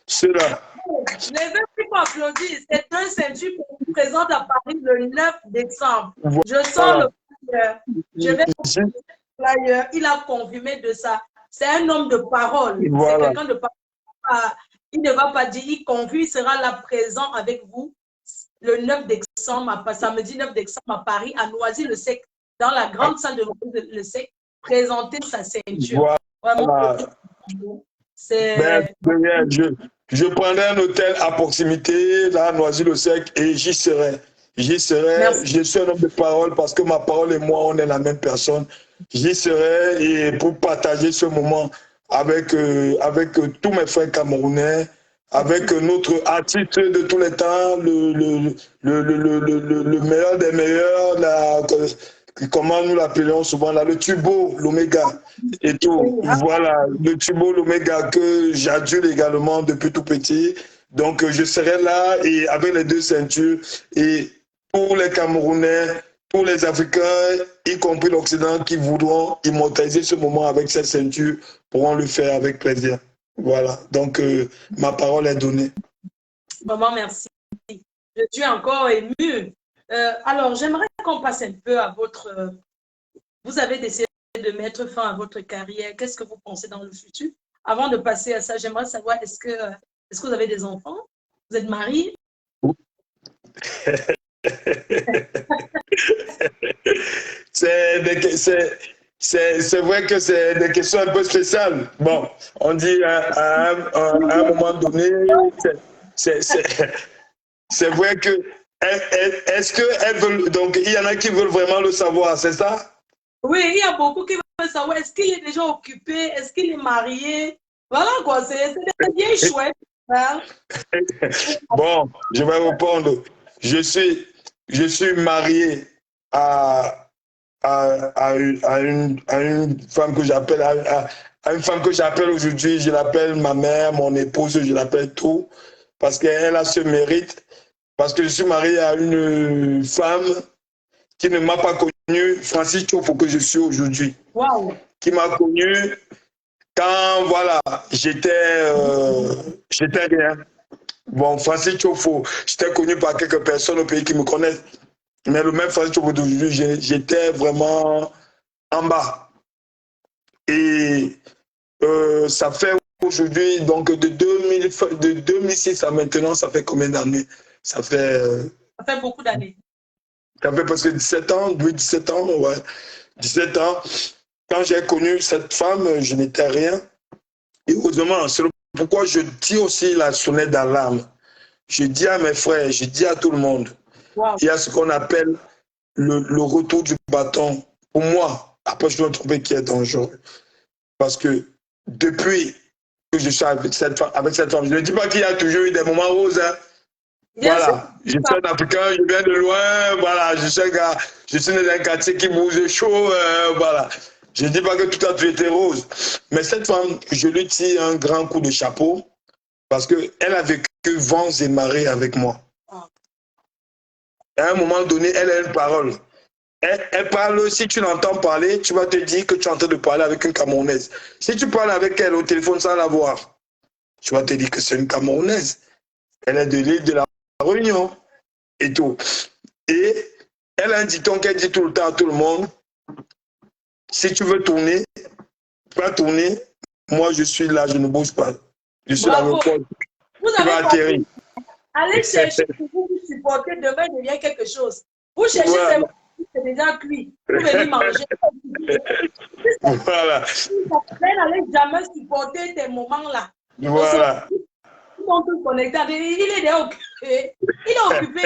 Cela. Les gens qui m'applaudissent, c'est 2 ceintures qui se présentent à Paris le 9 décembre. Voilà. Je sors le flyer. Je vais le flyer. Il a confirmé de ça. C'est un homme de parole. Voilà. C'est quelqu'un de parole. Il ne va pas dire, il confie, il sera là présent avec vous le 9 décembre, samedi 9 décembre à Paris, à Noisy-le-Sec, dans la grande salle de Noisy-le-Sec, présenter sa ceinture. Voilà. Je prendrai un hôtel à proximité, là, à Noisy-le-Sec, et j'y serai. J'y serai. Merci. Je suis un homme de parole parce que ma parole et moi, on est la même personne. J'y serai et pour partager ce moment avec tous mes frères camerounais, avec notre artiste de tous les temps, le meilleur des meilleurs, comment nous l'appelons souvent là, le tubo, l'oméga et tout. Voilà, le tubo, l'oméga que j'adule également depuis tout petit. Donc je serai là et avec les 2 ceintures et pour les Camerounais, pour les Africains, y compris l'Occident, qui voudront immortaliser ce moment avec cette ceinture, pourront le faire avec plaisir. Voilà, donc ma parole est donnée. Maman, merci. Je suis encore émue. Alors, j'aimerais qu'on passe un peu à votre... vous avez décidé de mettre fin à votre carrière. Qu'est-ce que vous pensez dans le futur? Avant de passer à ça, j'aimerais savoir, est-ce que vous avez des enfants? Vous êtes marié? C'est vrai que c'est des questions un peu spéciales. Bon, on dit à un moment donné, c'est vrai que est-ce qu'elles veulent, donc il y en a qui veulent vraiment le savoir, c'est ça? Oui, il y a beaucoup qui veulent savoir, est-ce qu'il est déjà occupé, est-ce qu'il est marié? Voilà quoi, c'est des vieilles chouettes. Hein? Bon, je vais répondre. Je suis marié à une femme que j'appelle à une femme que j'appelle aujourd'hui, je l'appelle ma mère, mon épouse, je l'appelle tout, parce qu'elle a ce mérite, parce que je suis marié à une femme qui ne m'a pas connu, Francis Tchofo, que je suis aujourd'hui. Wow. qui m'a connu quand, voilà, j'étais rien. Bon, Francis Chofo, j'étais connu par quelques personnes au pays qui me connaissent. Mais le même Francis Chofo d'aujourd'hui, j'étais vraiment en bas. Et ça fait aujourd'hui, donc de 2006 à maintenant, ça fait combien d'années? Ça fait beaucoup d'années. Ça fait presque 17 ans, oui, 17 ans, ouais. 17 ans. Quand j'ai connu cette femme, je n'étais rien. Et heureusement, c'est pourquoi je tire aussi la sonnette d'alarme. Je dis à mes frères, je dis à tout le monde, wow. Il y a ce qu'on appelle le retour du bâton. Pour moi, après je dois me tromper, qui est dangereux. Parce que depuis que je suis avec cette femme, je ne dis pas qu'il y a toujours eu des moments roses. Hein. Voilà, je suis un Africain, je viens de loin, voilà, je suis un gars, je suis dans un quartier qui bouge chaud, voilà. Je ne dis pas que tout a été rose. Mais cette femme, je lui tire un grand coup de chapeau parce qu'elle a vécu vents et marées avec moi. À un moment donné, elle a une parole. Elle parle, si tu l'entends parler, tu vas te dire que tu es en train de parler avec une Camerounaise. Si tu parles avec elle au téléphone sans la voir, tu vas te dire que c'est une Camerounaise. Elle est de l'île de la Réunion et tout. Et elle a un dicton qu'elle dit tout le temps à tout le monde. Si tu veux tourner, pas tourner, moi je suis là, je ne bouge pas. Je suis là, vous avez atterrir. Allez chercher pour vous supporter, demain il devient quelque chose. Vous cherchez, ouais. C'est déjà cuit. Vous venez manger. Voilà. Elle n'allait jamais supporter ces moments-là. Voilà. Ils sont tous connectés. Il est déjà occupé. Il est occupé.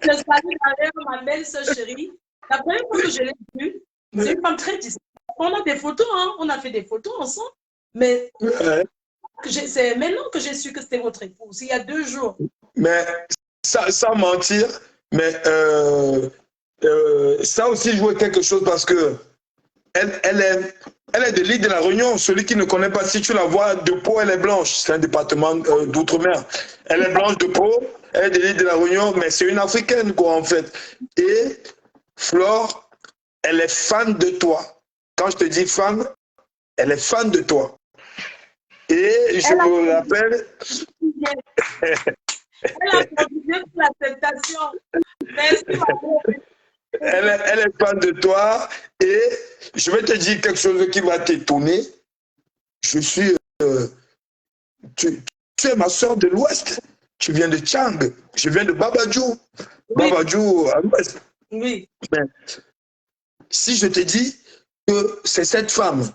Je salue d'ailleurs ma belle-sœur chérie. La première fois que je l'ai vue, c'est une femme très discrète. On a des photos, hein? On a fait des photos ensemble. Mais c'est maintenant que j'ai su que c'était votre épouse, il y a 2 jours. Mais sans mentir, mais ça aussi jouait quelque chose parce que elle est de l'île de la Réunion. Celui qui ne connaît pas, si tu la vois de peau, elle est blanche. C'est un département d'outre-mer. Elle est blanche de peau, elle est de l'île de la Réunion, mais c'est une Africaine, quoi, en fait. Et Flore, elle est fan de toi. Quand je te dis fan, elle est fan de toi. Et je me rappelle... Elle a contribué pour l'acceptation. Merci, elle est fan de toi et je vais te dire quelque chose qui va t'étonner. Je suis... tu es ma soeur de l'Ouest. Tu viens de Tchang. Je viens de Babadjou. Oui. Babadjou à l'Ouest. Oui. Mais si je te dis que c'est cette femme,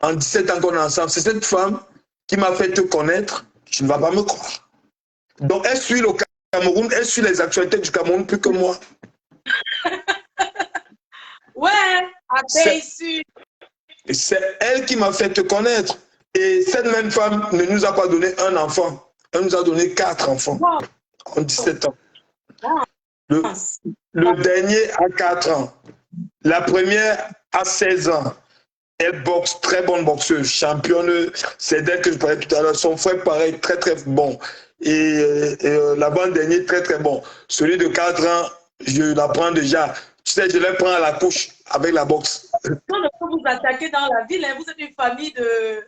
en 17 ans qu'on est ensemble, c'est cette femme qui m'a fait te connaître, tu ne vas pas me croire. Donc elle suit le Cameroun, elle suit les actualités du Cameroun plus que moi. Ouais, c'est elle qui m'a fait te connaître. Et cette même femme ne nous a pas donné un enfant. Elle nous a donné 4 enfants en 17 ans. Le dernier a 4 ans. La première a 16 ans. Elle boxe, très bonne boxeuse, championne. C'est d'elle que je parlais tout à l'heure. Son frère, pareil, très très bon. Et l'avant-dernier, très très bon. Celui de 4 ans, je l'apprends déjà. Tu sais, je les prends à la couche avec la boxe. On ne peut vous attaquer dans la ville, hein. Vous êtes une famille de...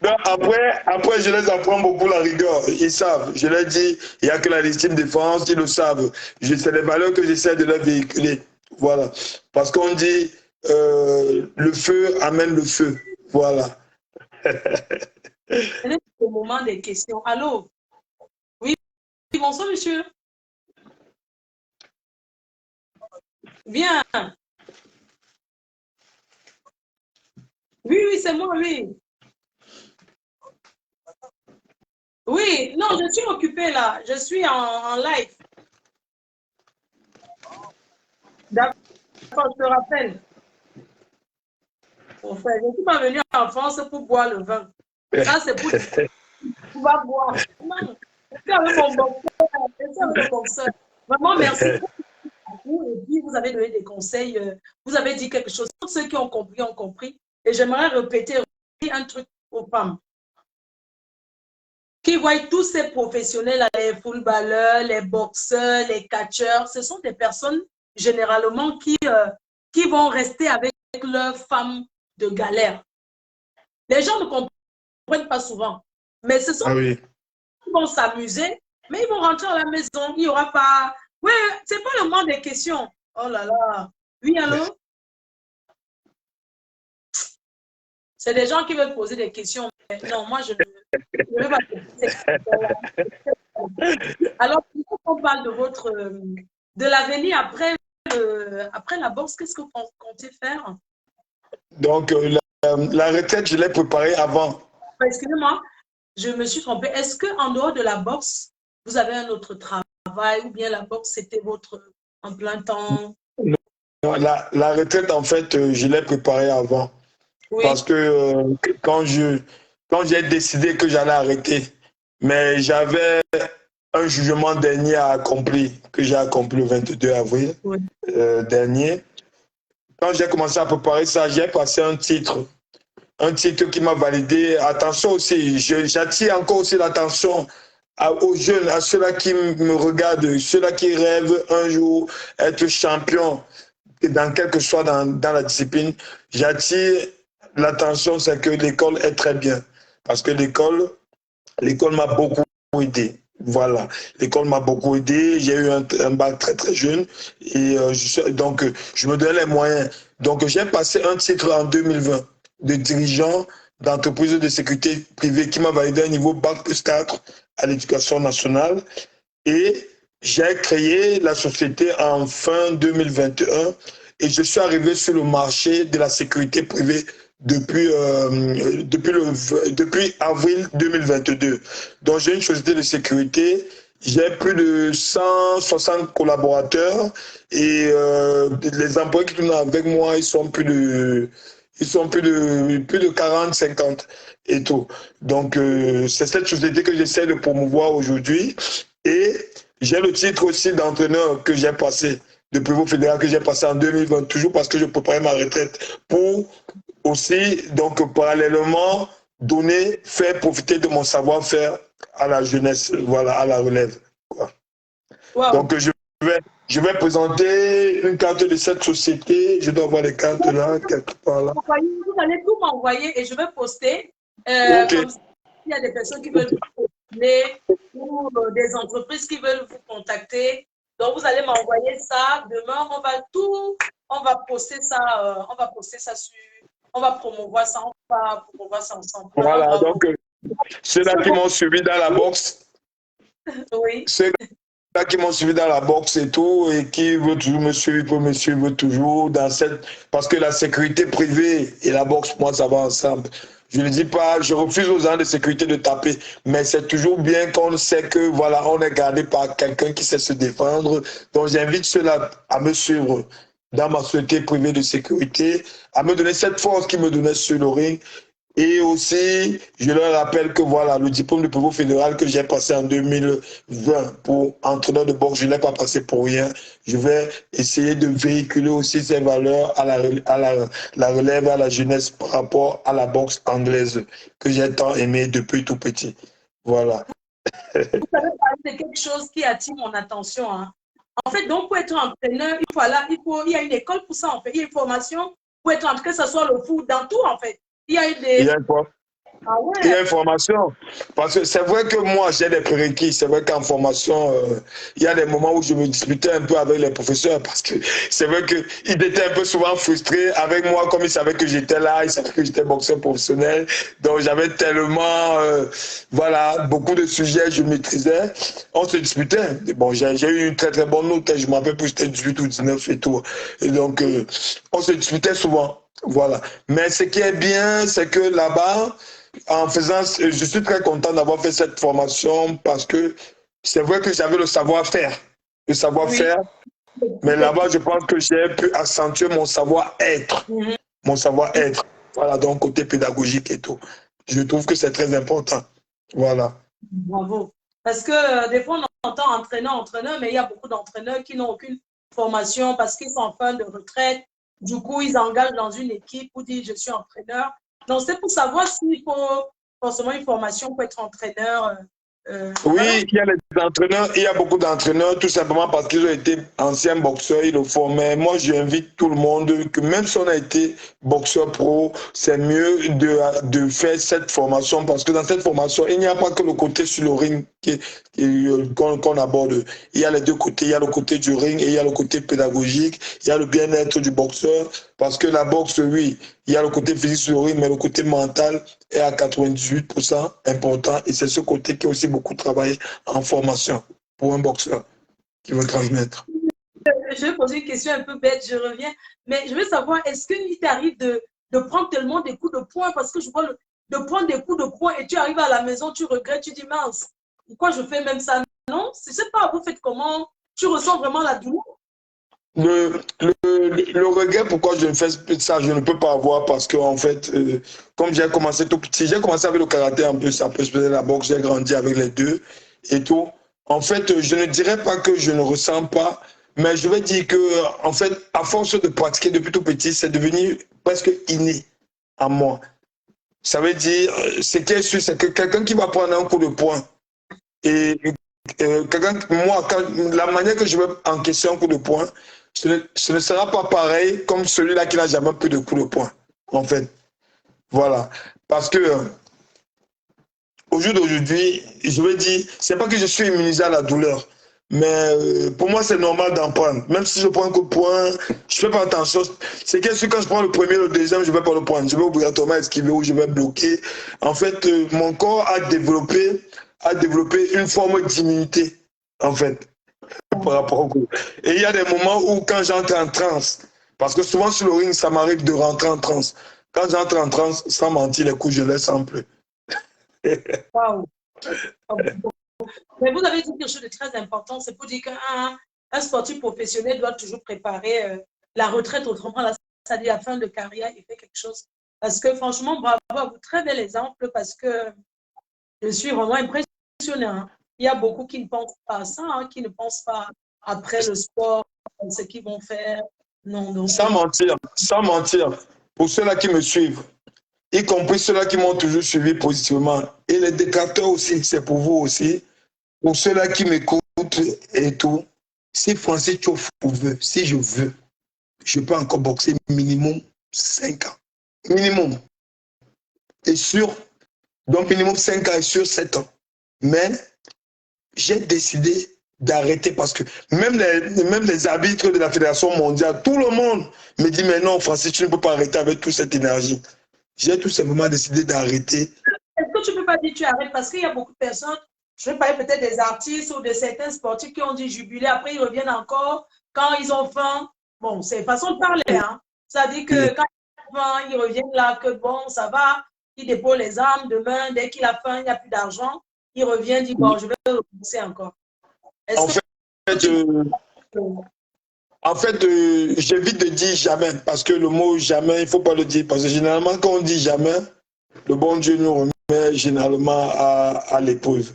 Non, après, je les apprends beaucoup la rigueur. Ils savent. Je leur dis, il n'y a que la légitime défense, ils le savent. C'est les valeurs que j'essaie de leur véhiculer. Voilà. Parce qu'on dit, le feu amène le feu. Voilà. C'est le moment des questions. Allô? Oui, bonsoir, monsieur. Bien. Oui, c'est moi, oui. Oui, non, je suis occupée là. Je suis en live. D'accord, je te rappelle. En fait, je ne suis pas venue en France pour boire le vin. Ça, c'est pour pouvoir boire. Non, je suis avec mon boxeur. Vraiment, merci beaucoup. Et puis, vous avez donné des conseils. Vous avez dit quelque chose. Tous ceux qui ont compris ont compris. Et j'aimerais répéter un truc aux femmes. qui voient tous ces professionnels, les footballeurs, les boxeurs, les catcheurs, ce sont des personnes généralement qui vont rester avec leurs femmes de galère. Les gens ne comprennent pas souvent, mais ce sont Ah oui. qui vont s'amuser, mais ils vont rentrer à la maison, il n'y aura pas... Oui, c'est pas le moment des questions. Oh là là. Oui, allô? C'est des gens qui veulent poser des questions. Mais non, moi, je ne veux pas poser ces questions-là. Alors, on parle de votre... de l'avenir après, après la boxe, qu'est-ce que vous comptez faire? Donc, la retraite, je l'ai préparée avant. Excusez-moi, je me suis trompée. Est-ce qu'en dehors de la boxe, vous avez un autre travail ou bien la boxe, c'était votre en plein temps? Non, la retraite, en fait, je l'ai préparée avant. Parce Oui. que quand j'ai décidé que j'allais arrêter, mais j'avais un jugement dernier à accomplir, que j'ai accompli le 22 avril Oui. dernier. Quand j'ai commencé à préparer ça, j'ai passé un titre qui m'a validé. Attention aussi, j'attire encore aussi l'attention aux jeunes, à ceux-là qui me regardent, ceux-là qui rêvent un jour être champion, dans quel que soit dans la discipline. J'attire l'attention, c'est que l'école est très bien. Parce que l'école m'a beaucoup aidé. Voilà, l'école m'a beaucoup aidé. J'ai eu un bac très très jeune et donc je me donnais les moyens. Donc j'ai passé un titre en 2020 de dirigeant d'entreprise de sécurité privée qui m'a validé un niveau bac plus 4 à l'éducation nationale et j'ai créé la société en fin 2021 et je suis arrivé sur le marché de la sécurité privée depuis avril 2022. Donc j'ai une société de sécurité, j'ai plus de 160 collaborateurs et les employés qui sont avec moi, ils sont plus de 40, 50 et tout. Donc c'est cette société que j'essaie de promouvoir aujourd'hui et j'ai le titre aussi d'entraîneur que j'ai passé de pivot fédéral que j'ai passé en 2020, toujours parce que je préparais ma retraite pour aussi, donc parallèlement, faire profiter de mon savoir-faire à la jeunesse, voilà, à la relève. Quoi. Wow. Donc je vais présenter une carte de cette société. Je dois avoir les cartes là, quelque part là. Vous allez tout m'envoyer et je vais poster. Okay. Comme ça, il y a des personnes qui veulent vous postuler ou des entreprises qui veulent vous contacter. Donc, vous allez m'envoyer ça. Demain, on va poster ça, on va promouvoir ça, ensemble. Voilà, donc ceux-là qui m'ont suivi dans la boxe, oui. Ceux-là qui m'ont suivi dans la boxe et tout, et qui veulent toujours me suivre, peuvent me suivre toujours dans cette... Parce que la sécurité privée et la boxe, moi, ça va ensemble. Je ne dis pas, je refuse aux gens de sécurité de taper, mais c'est toujours bien qu'on sait que, voilà, on est gardé par quelqu'un qui sait se défendre. Donc, j'invite ceux-là à me suivre dans ma société privée de sécurité, à me donner cette force qui me donnait sur le ring. Et aussi, je leur rappelle que voilà, le diplôme de pivot fédéral que j'ai passé en 2020 pour entraîneur de boxe, je ne l'ai pas passé pour rien. Je vais essayer de véhiculer aussi ces valeurs à la relève, à la jeunesse par rapport à la boxe anglaise que j'ai tant aimé depuis tout petit. Voilà. Vous savez parler de quelque chose qui attire mon attention. Hein. En fait, donc pour être entraîneur, il y a une école pour ça en fait. Il y a une formation pour être entraîneur, que ce soit le foot, dans tout en fait. Il y a il y a une formation. Parce que c'est vrai que moi, j'ai des prérequis. C'est vrai qu'en formation, il y a des moments où je me disputais un peu avec les professeurs parce que c'est vrai qu'ils étaient un peu souvent frustrés avec moi, comme ils savaient que j'étais là, ils savaient que j'étais boxeur professionnel. Donc, j'avais tellement, voilà, beaucoup de sujets, je maîtrisais. On se disputait. Bon, j'ai eu une très, très bonne note. Je ne me rappelle plus, j'étais 18 ou 19 et tout. Et donc, on se disputait souvent. Voilà. Mais ce qui est bien, c'est que là-bas, je suis très content d'avoir fait cette formation parce que c'est vrai que j'avais le savoir-faire. Mais là-bas, je pense que j'ai pu accentuer mon savoir-être. Mon savoir-être. Voilà, donc côté pédagogique et tout. Je trouve que c'est très important. Voilà. Bravo. Parce que des fois, on entend entraîneur, mais il y a beaucoup d'entraîneurs qui n'ont aucune formation parce qu'ils sont en fin de retraite. Du coup, ils engagent dans une équipe pour dire je suis entraîneur. Donc, c'est pour savoir s'il faut forcément une formation pour être entraîneur. Oui, Voilà. il y a les entraîneurs, il y a beaucoup d'entraîneurs, tout simplement parce qu'ils ont été anciens boxeurs, ils le font. Mais moi, j'invite tout le monde que même si on a été boxeur pro, c'est mieux de faire cette formation parce que dans cette formation, il n'y a pas que le côté sur le ring qu'on aborde. Il y a les deux côtés, il y a le côté du ring et il y a le côté pédagogique, il y a le bien-être du boxeur parce que la boxe, oui, il y a le côté physique sur le ring, mais le côté mental est à 98% important et c'est ce côté qui est aussi beaucoup travaillé en formation pour un boxeur qui veut transmettre. Je vais poser une question un peu bête, je reviens. Mais je veux savoir, est-ce qu'il t'arrive de prendre tellement des coups de poing parce que je vois de prendre des coups de poing et tu arrives à la maison, tu regrettes, tu dis mince, pourquoi je fais même ça? Non, je ne sais pas, vous faites comment? Tu ressens vraiment la douleur? Le regret, pourquoi je ne fais ça, je ne peux pas avoir parce que, en fait, comme j'ai commencé tout petit, j'ai commencé avec le karaté un peu, après je faisais la boxe, j'ai grandi avec les deux et tout. En fait, je ne dirais pas que je ne ressens pas, mais je vais dire que, en fait, à force de pratiquer depuis tout petit, c'est devenu presque inné à moi. Ça veut dire, ce qui est sûr, c'est que quelqu'un qui va prendre un coup de poing et moi, la manière que je vais encaisser un coup de poing, ce ne sera pas pareil comme celui-là qui n'a jamais pris de coup de poing, en fait. Voilà. Parce que au jour d'aujourd'hui, je veux dire, c'est pas que je suis immunisé à la douleur, mais pour moi, c'est normal d'en prendre. Même si je prends un coup de poing, je fais pas attention. C'est que quand je prends le premier, le deuxième, je vais pas le prendre. Je vais obligatoirement esquiver ou je vais bloquer. En fait, mon corps a développé une forme d'immunité, en fait, par rapport au coup. Et il y a des moments où quand j'entre en transe, parce que souvent sur le ring, ça m'arrive de rentrer en transe. Quand j'entre en transe, sans mentir, les coups, je les sens plus. Waouh! Mais vous avez dit quelque chose de très important, c'est pour dire qu'un sportif professionnel doit toujours préparer la retraite, autrement, là, ça dit la fin de carrière, il fait quelque chose. Parce que franchement, bravo à vous, très bel exemple, parce que je suis vraiment impressionnée. Hein. Il y a beaucoup qui ne pensent pas à ça, hein, qui ne pensent pas après le sport, ce qu'ils vont faire. Non, donc. Sans mentir, pour ceux-là qui me suivent, y compris ceux-là qui m'ont toujours suivi positivement, et les détracteurs aussi, c'est pour vous aussi, pour ceux-là qui m'écoutent et tout, si Francis Tchofou veut, si je veux, je peux encore boxer minimum 5 ans. Minimum. Et sur, donc minimum 5 ans et sur 7 ans. Mais j'ai décidé d'arrêter parce que même les arbitres de la Fédération mondiale, tout le monde me dit mais non Francis, tu ne peux pas arrêter avec toute cette énergie. J'ai tout simplement décidé d'arrêter. Est-ce que tu ne peux pas dire que tu arrêtes? Parce qu'il y a beaucoup de personnes, je vais parler peut-être des artistes ou de certains sportifs qui ont dit jubilé, après ils reviennent encore quand ils ont faim. Bon, c'est façon de parler. Hein. Ça dit que quand ils ont faim, ils reviennent là, que bon, ça va, ils déposent les armes. Demain, dès qu'il a faim, il n'y a plus d'argent, il revient, dit bon, je vais repousser encore. En fait, j'évite de dire jamais, parce que le mot jamais, il ne faut pas le dire, parce que généralement, quand on dit jamais, le bon Dieu nous remet généralement à l'épreuve.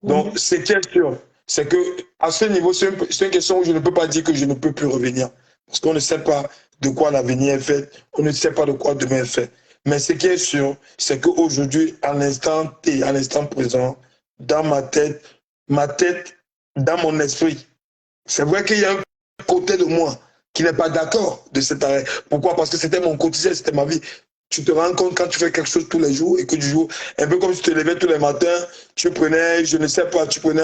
Donc, ce qui est sûr, c'est que à ce niveau, c'est une question où je ne peux pas dire que je ne peux plus revenir, parce qu'on ne sait pas de quoi l'avenir est fait, on ne sait pas de quoi demain est fait. Mais ce qui est sûr, c'est qu'aujourd'hui, à l'instant T, à l'instant présent, dans ma tête, dans mon esprit, c'est vrai qu'il y a un côté de moi qui n'est pas d'accord de cet arrêt. Pourquoi? Parce que c'était mon quotidien, c'était ma vie. Tu te rends compte quand tu fais quelque chose tous les jours et que du jour, un peu comme si tu te levais tous les matins, tu prenais, je ne sais pas, tu prenais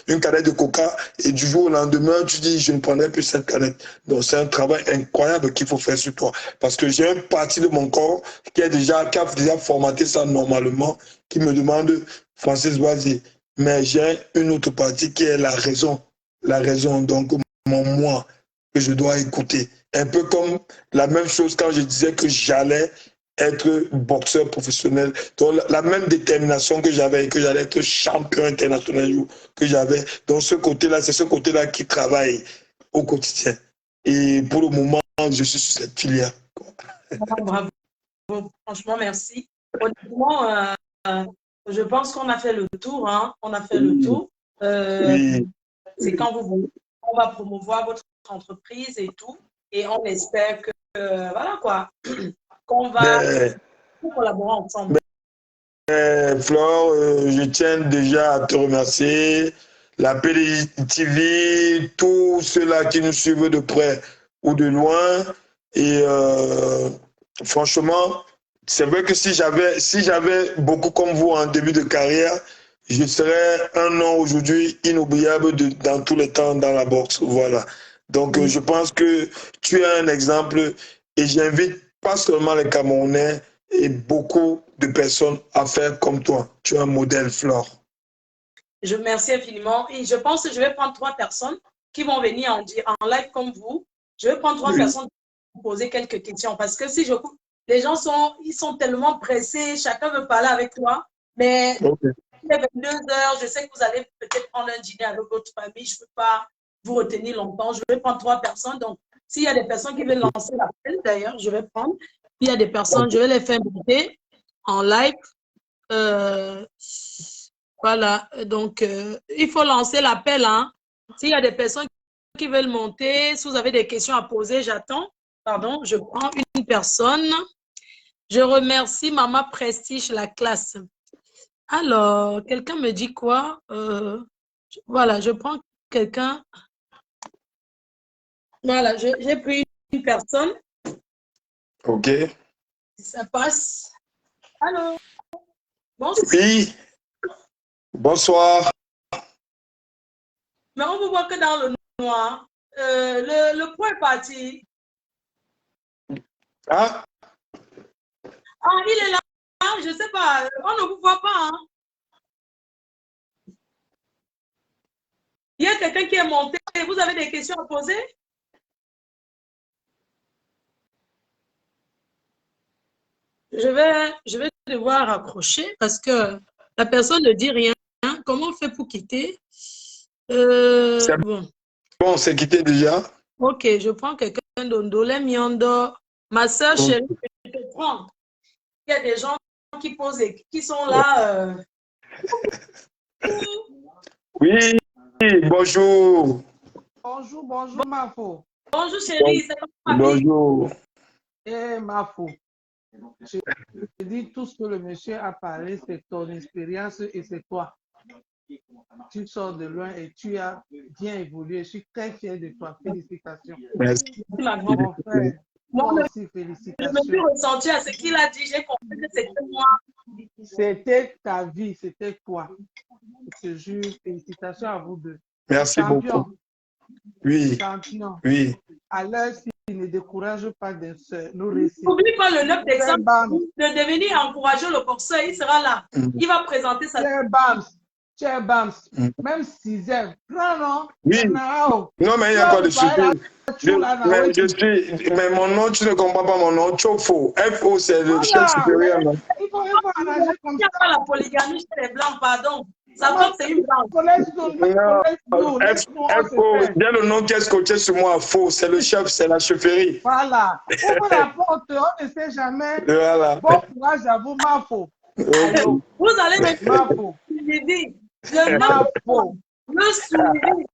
une canette de coca et du jour au lendemain, tu dis, je ne prendrai plus cette canette. Donc c'est un travail incroyable qu'il faut faire sur toi. Parce que j'ai une partie de mon corps qui a déjà formaté ça normalement, qui me demande, Francis, vas-y. Mais j'ai une autre partie qui est la raison. La raison, donc mon moi, que je dois écouter. Un peu comme la même chose quand je disais que j'allais être boxeur professionnel. Donc la même détermination que j'avais, que j'allais être champion international que j'avais. Donc ce côté-là, c'est ce côté-là qui travaille au quotidien. Et pour le moment, je suis sur cette filière. Bravo. Franchement, merci. Honnêtement, je pense qu'on a fait le tour. Hein. On a fait le tour. Oui. C'est quand vous voulez. On va promouvoir votre entreprise et tout. Et on espère que, voilà quoi, qu'on va collaborer ensemble. Flore, je tiens déjà à te remercier. La PDG TV, tous ceux-là qui nous suivent de près ou de loin. Et franchement, c'est vrai que si j'avais beaucoup comme vous en début de carrière, je serais un nom aujourd'hui inoubliable dans tous les temps dans la boxe. Voilà. Donc, je pense que tu es un exemple et j'invite pas seulement les Camerounais et beaucoup de personnes à faire comme toi. Tu es un modèle, Flore. Je vous remercie infiniment. Et je pense que je vais prendre 3 personnes qui vont venir en live comme vous. Je vais prendre 3 personnes pour poser quelques questions. Parce que si je les gens ils sont tellement pressés, chacun veut parler avec toi. Mais il est 22 heures, je sais que vous allez peut-être prendre un dîner avec votre famille. Je ne peux pas vous retenir longtemps. Je vais prendre 3 personnes. Donc, s'il y a des personnes qui veulent lancer l'appel, d'ailleurs, je vais prendre. Il y a des personnes, je vais les faire monter en live. Voilà, donc il faut lancer l'appel. Hein. S'il y a des personnes qui veulent monter, si vous avez des questions à poser, j'attends. Pardon, je prends une personne. Je remercie Maman Prestige, la classe. Alors, quelqu'un me dit quoi? Voilà, je prends quelqu'un. Voilà, j'ai pris une personne. OK. Ça passe. Allô? Bonsoir. Oui. Bonsoir. Mais on ne voit que dans le noir. Le point est parti. Ah? Ah, il est là. Je ne sais pas. On ne vous voit pas. Hein. Il y a quelqu'un qui est monté. Vous avez des questions à poser? Je vais devoir raccrocher parce que la personne ne dit rien. Comment on fait pour quitter? Bon, c'est quitté déjà. Ok, je prends quelqu'un d'Ondolé Miondo. Ma soeur chérie, je te prends. Il y a des gens qui sont là. Oui, bonjour. Bonjour, Mafo. Bonjour, chérie. Bonjour. Mafo. Je dis tout ce que le monsieur a parlé, c'est ton expérience et c'est toi. Tu sors de loin et tu as bien évolué. Je suis très fier de toi. Félicitations. Merci. Mon frère, moi aussi, Je félicitations. me suis ressentie à ce qu'il a dit. J'ai compris que c'était moi. C'était ta vie, c'était toi. Je te jure, félicitations à vous deux. Merci beaucoup. Oui. Champion. Oui. À l'heure, s'il ne décourage pas nos récits. N'oublie pas le 9 décembre de devenir encourager le boxeur. Il sera là. Il va présenter sa. Cher Bams, même 6 heures. Non. Oui. Non, mais il n'y a pas de souci. Mais mon nom, tu ne comprends pas mon nom. Chofo. FO, c'est le chef supérieur. Non? Il faut arranger comme ça. Il n'y a pas la polygamie chez les blancs, pardon. Ça compte, c'est une blanche. FO, bien le nom qui est scotché sur moi, faux. C'est le chef, c'est la chefferie. Voilà. Ouvre la porte, on ne sait jamais. Voilà. Bon courage à vous, Mafo. Vous allez me Mafo. Le suivi.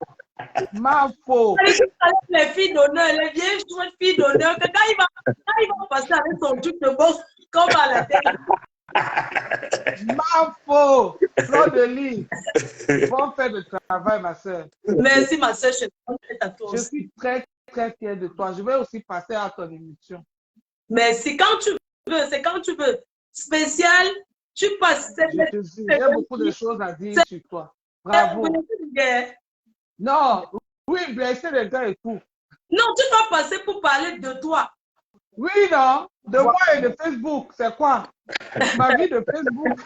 Mafo. Les filles d'honneur, les vieilles filles d'honneur, que quand il va passer avec son truc de boxe, comme à la tête. Mafo. Fleur de lit. Bon fait de travail, ma soeur. Merci, ma soeur. Je suis très, très fière de toi. Je vais aussi passer à ton émission. Merci. Quand tu veux, c'est quand tu veux. Spécial, tu passes. J'ai beaucoup de choses à dire sur toi. Bravo. Non, oui, blesser les gars et tout. Non, tu dois passer pour parler de toi. Oui, non, de moi et de Facebook, c'est quoi? Ma vie de Facebook.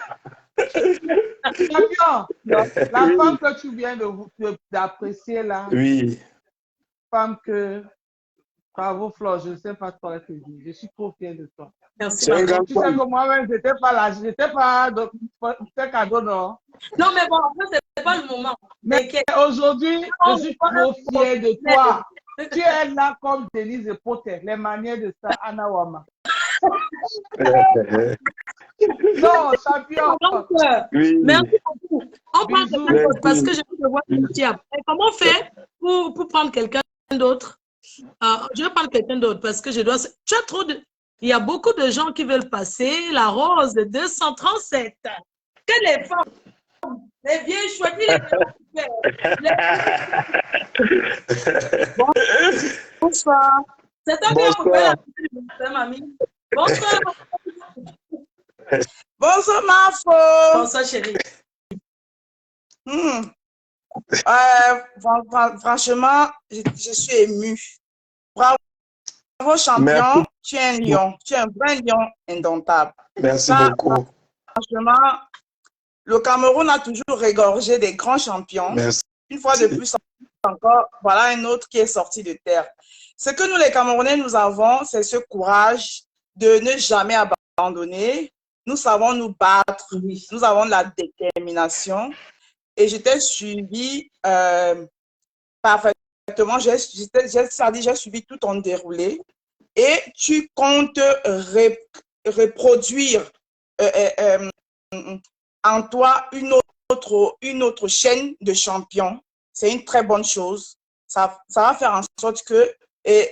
La femme que tu viens d'apprécier là. Oui. Femme que. Bravo, Flore, je ne sais pas toi te dire. Je suis trop fière de toi. Merci. Tu sais que moi-même, je n'étais pas là. Je n'étais pas. C'est cadeau, non? Non, mais bon, après, ce n'est pas le moment. Mais aujourd'hui, je suis trop fière de toi. Tu es là comme Denise Potter, les manières de ça, Anawama. Non, champion. Oui. Merci beaucoup. On parle de quelque chose parce que je vais devoir sortir après. Comment on fait pour prendre quelqu'un d'autre? Je vais prendre quelqu'un d'autre parce que je dois. Tu as trop de. Il y a beaucoup de gens qui veulent passer la rose de 237. Que les femmes, les vieilles choisissent Bonsoir. C'est toi qui as ouvert la mamie. Bonsoir. Bonsoir, Mafo. Bonsoir, chérie. Franchement, je suis émue. Bravo, champion. Merci. Tu es un lion. Tu es un vrai lion indomptable. Merci beaucoup. Franchement, le Cameroun a toujours régorgé des grands champions. Merci. Une fois de plus encore, voilà un autre qui est sorti de terre. Ce que nous, les Camerounais, nous avons, c'est ce courage de ne jamais abandonner. Nous savons nous battre. Nous avons de la détermination. Et je t'ai suivi parfaitement. J'ai suivi tout ton déroulé. Et tu comptes reproduire en toi une autre chaîne de champions. C'est une très bonne chose. Ça va faire en sorte que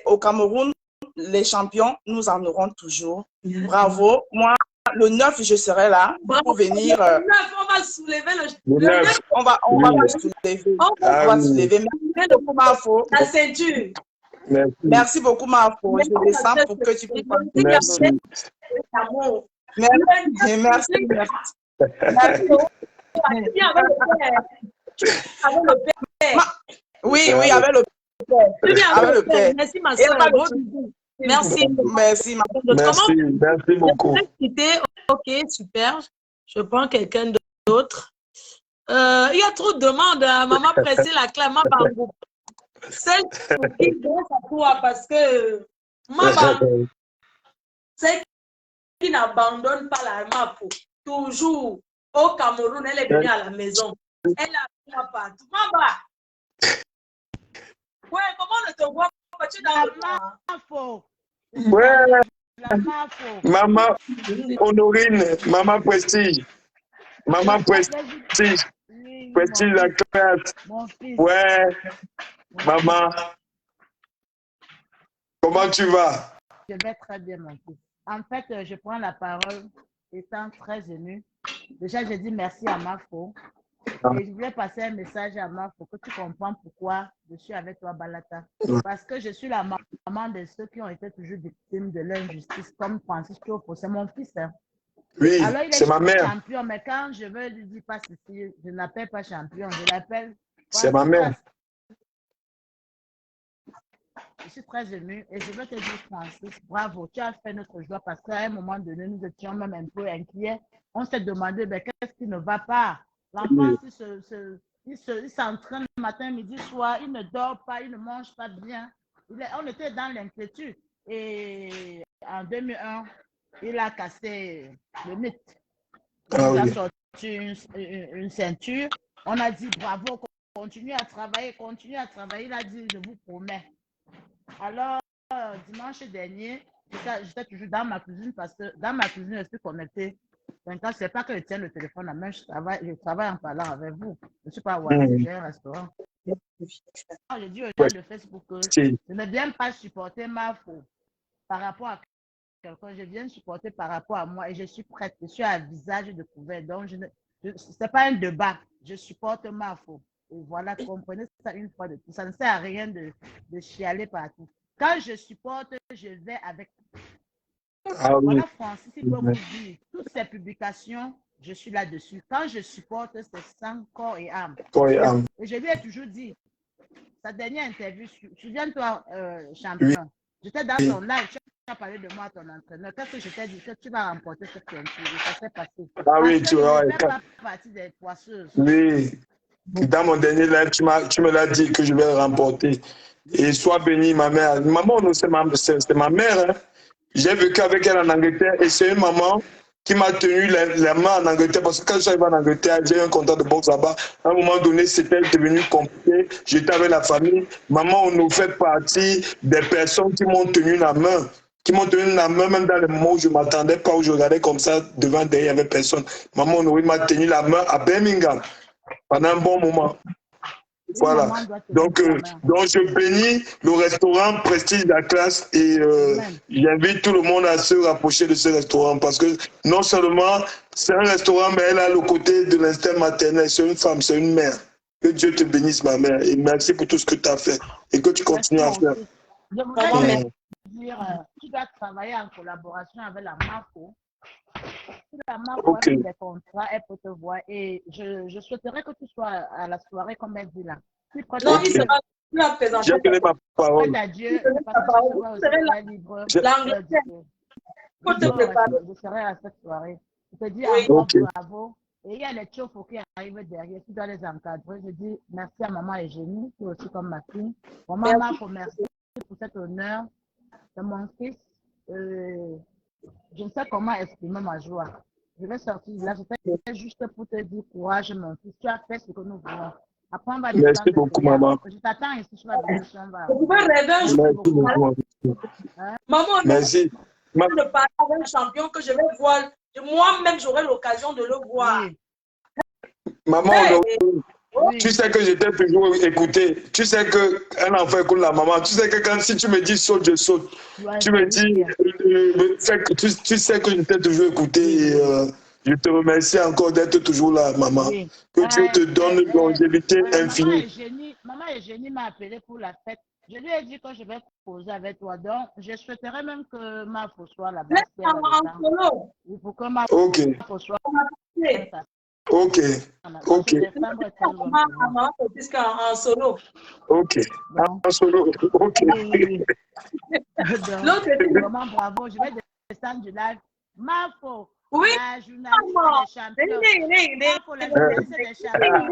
au Cameroun, les champions, nous en aurons toujours. Bravo. Moi, le 9, je serai là pour venir. Le 9, on va soulever Le 9. On va soulever. On va soulever. Merci beaucoup, Mafo. La ceinture. Merci. Merci beaucoup, Mafo. Je descends pour que tu puisses parler. Merci. Merci. Oui, avec le père. Avec le père. Merci, ma soeur. Merci. Merci, merci beaucoup. Ok, super. Je prends quelqu'un d'autre. Il y a trop de demandes. Maman pressée la clé, maman Bambou. Celle qui grâce à toi parce que maman, celle qui n'abandonne pas la MAFO, toujours au Cameroun, elle est venue à la maison. Elle a vu partout. Maman, ouais, comment on te voit? Tu es dans le MAFO. Ouais. La MAFO. Maman Honorine, maman Prestige. Maman Prestige. Prestige la classe. Mon fils. Ouais. Maman. Comment tu vas? Je vais très bien, mon fils. En fait, je prends la parole étant très émue. Déjà, je dis merci à Mafo. Et je voulais passer un message à Mafo que tu comprends pourquoi je suis avec toi, Balata. Parce que je suis la maman de ceux qui ont été toujours victimes de l'injustice, comme Francis Chofo. C'est mon fils. Hein. Oui, c'est ma mère. Champion, mais quand je veux lui dire pas ceci, je ne l'appelle pas champion, je l'appelle. C'est ma mère. Je suis très émue et je veux te dire, Francis, bravo, tu as fait notre joie parce qu'à un moment donné, nous étions même un peu inquiets. On s'est demandé, ben, qu'est-ce qui ne va pas? L'enfant, il s'entraîne le matin, midi, soir, il ne dort pas, il ne mange pas bien. On était dans l'inquiétude. Et en 2001, il a cassé le mythe. Il a sorti une ceinture. On a dit, bravo, continue à travailler. Il a dit, je vous promets. Alors, dimanche dernier, j'étais toujours dans ma cuisine parce que dans ma cuisine, je suis connectée. Donc, je ne sais pas que je tiens le téléphone à main, je travaille en parlant avec vous. Je ne suis pas à Ouattara, j'ai un restaurant. Je dis aux gens de Facebook que je ne viens pas supporter Mafo par rapport à quelqu'un, je viens supporter par rapport à moi et je suis prête, je suis à visage de couvert. Donc, ce n'est pas un débat, je supporte Mafo. Et voilà, comprenez ça une fois de plus. Ça ne sert à rien de chialer partout. Quand je supporte, je vais avec. Voilà, Francis, il peut vous dire, toutes ces publications, je suis là-dessus. Quand je supporte, c'est sans corps et âme. Et je lui ai toujours dit, sa dernière interview, souviens-toi, champion, j'étais dans ton live, tu as parlé de moi à ton entraîneur. Qu'est-ce que je t'ai dit? Que tu vas remporter cette ceinture. Et ça s'est passé. Ah oui, tu vois. Je ne fais pas partie des poisseuses. Oui. Dans mon dernier live, tu me l'as dit que je vais remporter. Et sois béni, ma mère. Maman, c'est ma mère. Hein. J'ai vécu avec elle en Angleterre et c'est une maman qui m'a tenu la main en Angleterre parce que quand je suis arrivé en Angleterre, j'ai eu un contrat de boxe là-bas. À un moment donné, c'était devenu compliqué. J'étais avec la famille. Maman, on nous fait partie des personnes qui m'ont tenu la main. Qui m'ont tenu la main, même dans les moments où je ne m'attendais pas, où je regardais comme ça, devant, derrière, il n'y avait personne. Maman Honorine m'a tenu la main à Birmingham pendant un bon moment. Voilà. Donc, je bénis le restaurant Prestige de la classe et j'invite tout le monde à se rapprocher de ce restaurant parce que non seulement c'est un restaurant, mais elle a le côté de l'instinct maternel. C'est une femme, c'est une mère. Que Dieu te bénisse, ma mère. Et merci pour tout ce que tu as fait et que tu continues à faire. Je voudrais dire, tu dois travailler en collaboration avec la MAFO. Si la MAFO a des contrats, elle peut te voir. Et je souhaiterais que tu sois à la soirée comme elle dit là. Non, il sera la présenter. J'ai donné ma parole. L'Angleterre. Faut te préparer. Je serai à cette soirée. Je te dis encore bravo. Et il y a les chauffeurs qui arrivent derrière, tu dois les encadrer. Je dis merci à maman Eugénie, qui est aussi comme ma fille. Maman Marco, merci pour cet honneur de mon fils. Je ne sais comment exprimer ma joie. Je vais sortir de là. J'étais juste pour te dire courage, mon fils. Tu as fait ce que nous voulons. Après, on va merci beaucoup, maman. Je t'attends ici sur la discussion. Vous pouvez rêver un jour. Maman, merci. Je parle avec un champion que je vais voir. Moi-même, j'aurai l'occasion de le voir. Maman, tu sais que je t'ai toujours écouté. Tu sais qu'un enfant écoute la maman. Tu sais que si tu me dis saute, je saute. Tu me dis, tu sais que je t'ai toujours écouté. Et, je te remercie encore d'être toujours là, maman. Que Dieu te donne une longévité infinie. Maman Eugénie m'a appelé pour la fête. Je lui ai dit que je vais poser avec toi. Donc, je souhaiterais même que ma soit là-bas. Il faut que ma soit Ok. En solo. Ok. En solo. Ok. L'autre est vraiment bravo. Je vais descendre du live. Marfo. Oui. La journaliste des champions. Marfo, la journaliste des champions.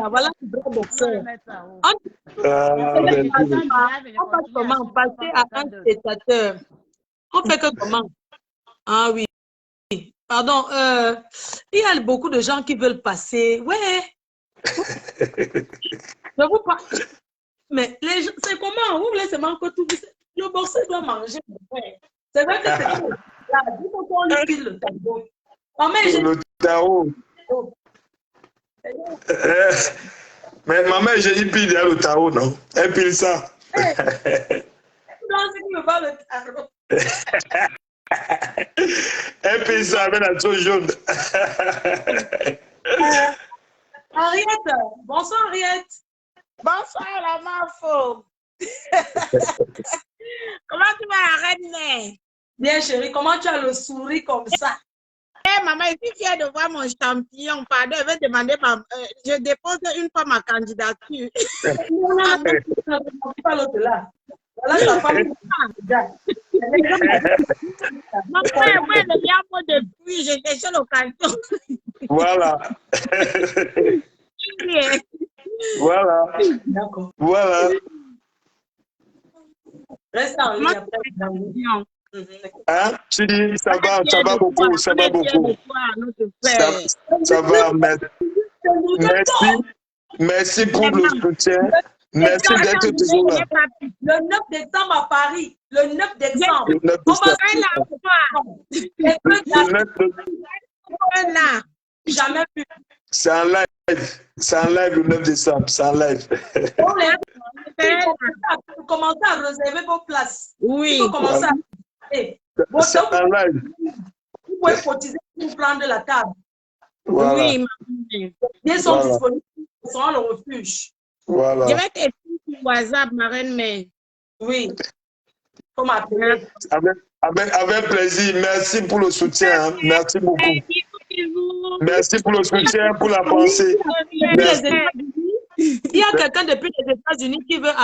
Voilà le vrai boxeur. On va comment passer à un spectateur. On fait que comment? Ah oui. Pardon. Il y a beaucoup de gens qui veulent passer. Ouais. Je vous parle. Mais c'est comment? Vous voulez seulement que tout. Le boxeur doit manger. C'est vrai que c'est là. Dis qu'on lui pile le tarot. Le tarot. Mais maman, j'ai dit pile le tarot, non? Elle pile ça. Non, c'est qui me parle le tarot. Elle pile ça avec la chose jaune. Henriette, bonsoir Henriette. Bonsoir la Marfo. Comment tu vas la reine? Bien chérie, comment tu as le sourire comme ça? Hey, maman, je suis fière de voir mon champion. Pardon, je vais demander je dépose une fois ma candidature. Non, pas l'autre là. Voilà sa femme. Moi, le diable depuis, j'ai laissé l'occasion. Voilà. Voilà. D'accord. Voilà. Reste en ligne après. Hein? Tu dis, ça va beaucoup, ça va beaucoup. Ça va, merci pour le soutien. Merci d'être toujours là. Le 9 décembre à Paris. Le 9 décembre. Le 9 décembre. Jamais vu. C'est en live. C'est en live le 9 décembre. C'est en live. Vous commencez à réserver vos places. Oui. Vous commencez à... C'est en live. Vous pouvez cotiser pour prendre la table. Voilà. Oui, Ils sont disponibles. Ils sont dans le refuge. Voilà. Je vais t'écrire sur WhatsApp, ma reine, mais... Oui. Faut m'appeler. Avec plaisir. Merci pour le soutien. Hein. Merci beaucoup. Merci pour le soutien, pour la pensée. Merci. Il y a quelqu'un depuis les États-Unis qui veut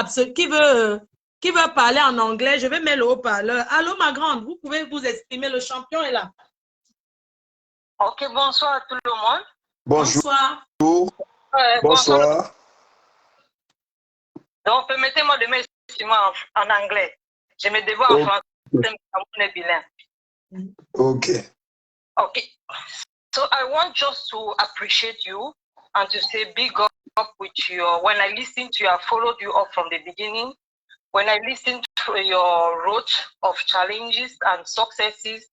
parler en anglais. Je vais mettre le haut-parleur. Allô, ma grande, vous pouvez vous exprimer. Le champion est là. Ok, bonsoir à tout le monde. Bonjour. Bonsoir. Bonsoir. Donc, permettez-moi de m'exprimer en anglais. Je me dévoue en français, on est bilingue. Okay. Okay. So I want just to appreciate you and to say big up with your, when I listened to you, I followed you up from the beginning. When I listened your road of challenges and successes,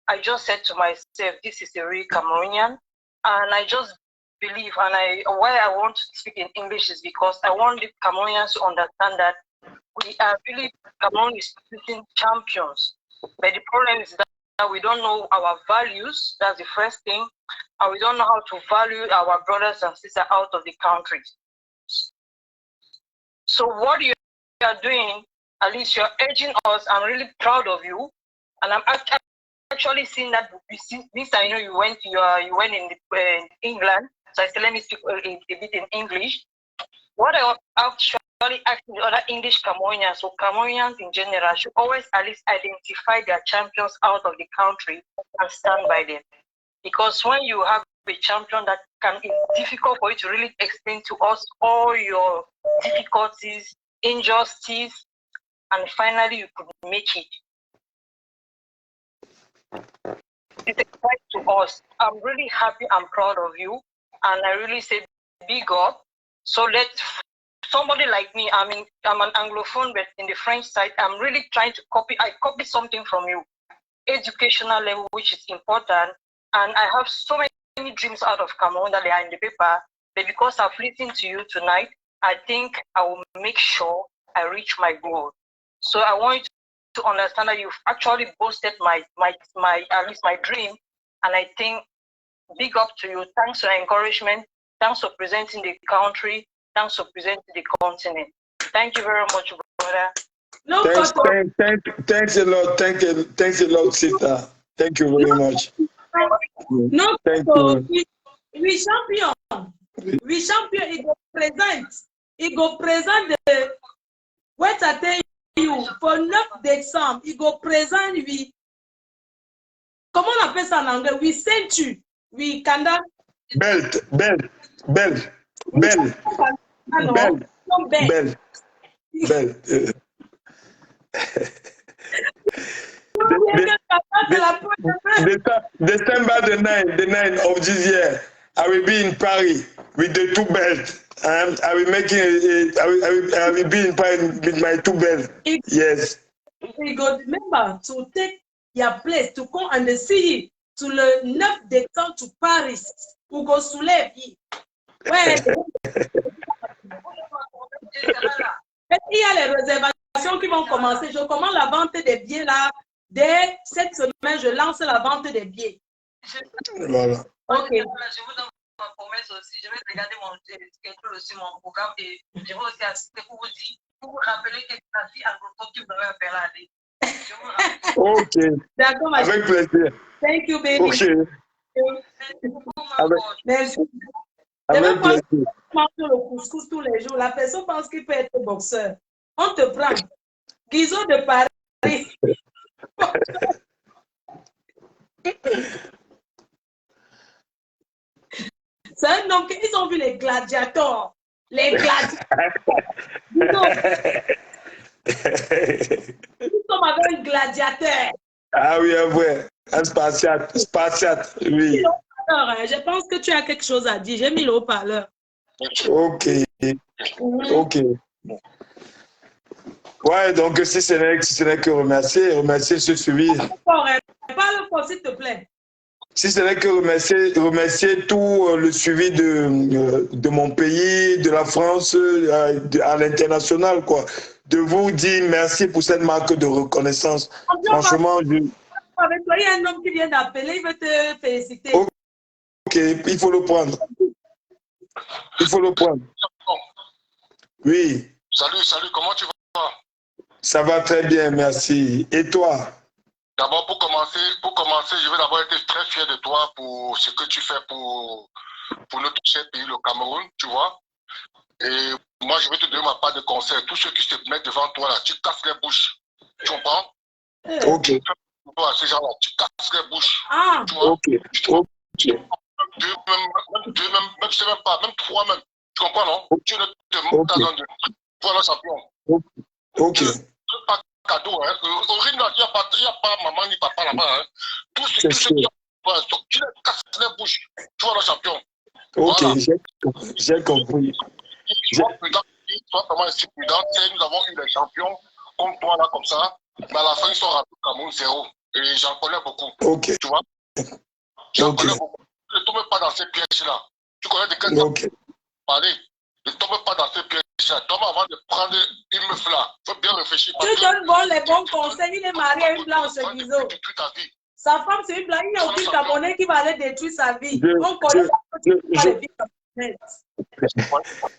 I just said to myself, this is a real Cameroonian. And I just believe, and why I want to speak in English is because I want the Cameroonians to understand that we are really, Cameroon is producing champions. But the problem is that we don't know our values. That's the first thing. And we don't know how to value our brothers and sisters out of the country. So what you are doing, at least you're urging us. I'm really proud of you. And I'm actually seeing that this I know you went in England. So I said, let me speak a bit in English. What I actually asking the other English Cameroonians, so Cameroonians in general, should always at least identify their champions out of the country and stand by them. Because when you have a champion that it's difficult for you to really explain to us all your difficulties, injustice, and finally you could make it. It's a pride to us. I'm really happy and proud of you. And I really say big up. So let somebody like me, I'm an Anglophone, but in the French side, I'm really trying to copy. I copy something from you, educational level, which is important. And I have so many dreams out of Cameroon that they are in the paper. But because I've listened to you tonight, I think I will make sure I reach my goal. So I want you to understand that you've actually boosted my at least my dream. And I think big up to you. Thanks for the encouragement. Thanks for presenting the country. Thanks for presenting the continent. Thank you very much, brother. No, Thanks a lot. Thanks a lot, sister. Thank you very much. no, Thank you. we champion. We champion. It go present the. What I tell you for 9 décembre, il go present we. Comment on appelle ça en anglais? We sent you. We conduct. Belt. December the 9th of this year, I will be in Paris with the 2 belts. I will be in Paris with my 2 belts. Yes. We go remember to take your place to come and see to le 9 décembre to Paris pour go soulève. Ouais. Il y a les réservations qui vont commencer. Je commence la vente des billets là. Dès cette semaine, je lance la vente des billets. Voilà. Ok. Je vous donne ma promesse aussi. Je vais regarder mon schedule aussi, mon programme, et je vais aussi assister pour vous dire, pour vous rappeler que la fille anglophone qui vous devez faire aller. Ok. D'accord, avec plaisir. Thank you, baby. Ok. Merci. Avec plaisir. Manger le couscous tous les jours. La personne pense qu'il peut être boxeur. On te prend. Guizot de Paris. C'est un homme qu'ils ont vu les gladiateurs. Les gladiateurs. Nous sommes avec un gladiateur. Ah oui, vrai. Un spartiate, oui. Je pense que tu as quelque chose à dire. J'ai mis le haut-parleur. Ok. Ok. Ouais, donc si ce n'est que remercier ce suivi. Parle fort, s'il te plaît. Si ce n'est que remercier tout le suivi de mon pays, de la France, à l'international, quoi. De vous dire merci pour cette marque de reconnaissance. Franchement, avec toi, il y a un homme qui vient d'appeler, il veut te féliciter. Ok, il faut le prendre. Il faut le prendre. Oui. Salut, comment tu vas? Ça va très bien, merci. Et toi? D'abord, pour commencer, je vais d'abord être très fier de toi pour ce que tu fais pour notre cher pays, le Cameroun, tu vois. Et moi, je vais te donner ma part de conseil. Tous ceux qui se mettent devant toi, là, tu casses les bouches. Tu comprends? Ok. Toi, ces gens-là, tu casses les bouches. Ah, tu vois? Ok. Deux, même, c'est même pas, même 3 même. Tu comprends, non? Tu ne te montes dans un voilà, champion. Ok. Pas cadeau, hein. Au ring, il n'y a pas maman ni papa là-bas, hein. Tous ceux qui tu les casses les bouches. Tu vois, le champion. Ok, voilà. J'ai compris. Sois prudent, sois vraiment ici prudent. Nous avons eu les champions comme toi, là, comme ça. Mais à la fin, ils sont rappelés au Cameroun 0. Et j'en connais beaucoup. Ok. Tu vois? J'en Ok. connais beaucoup. Ne tombe pas dans ces pièges-là. Tu connais de quel Ok. parler? Ne tombe pas dans ces pièges-là. Tombe avant de prendre une meuf là. Il faut bien réfléchir. Tu donnes les bons conseils. Il est marié à une blanche, Guizo. Sa femme, c'est une blanche. Il n'y a aucun Camerounais qui va aller détruire sa vie. On connaît pas les filles camerounaises.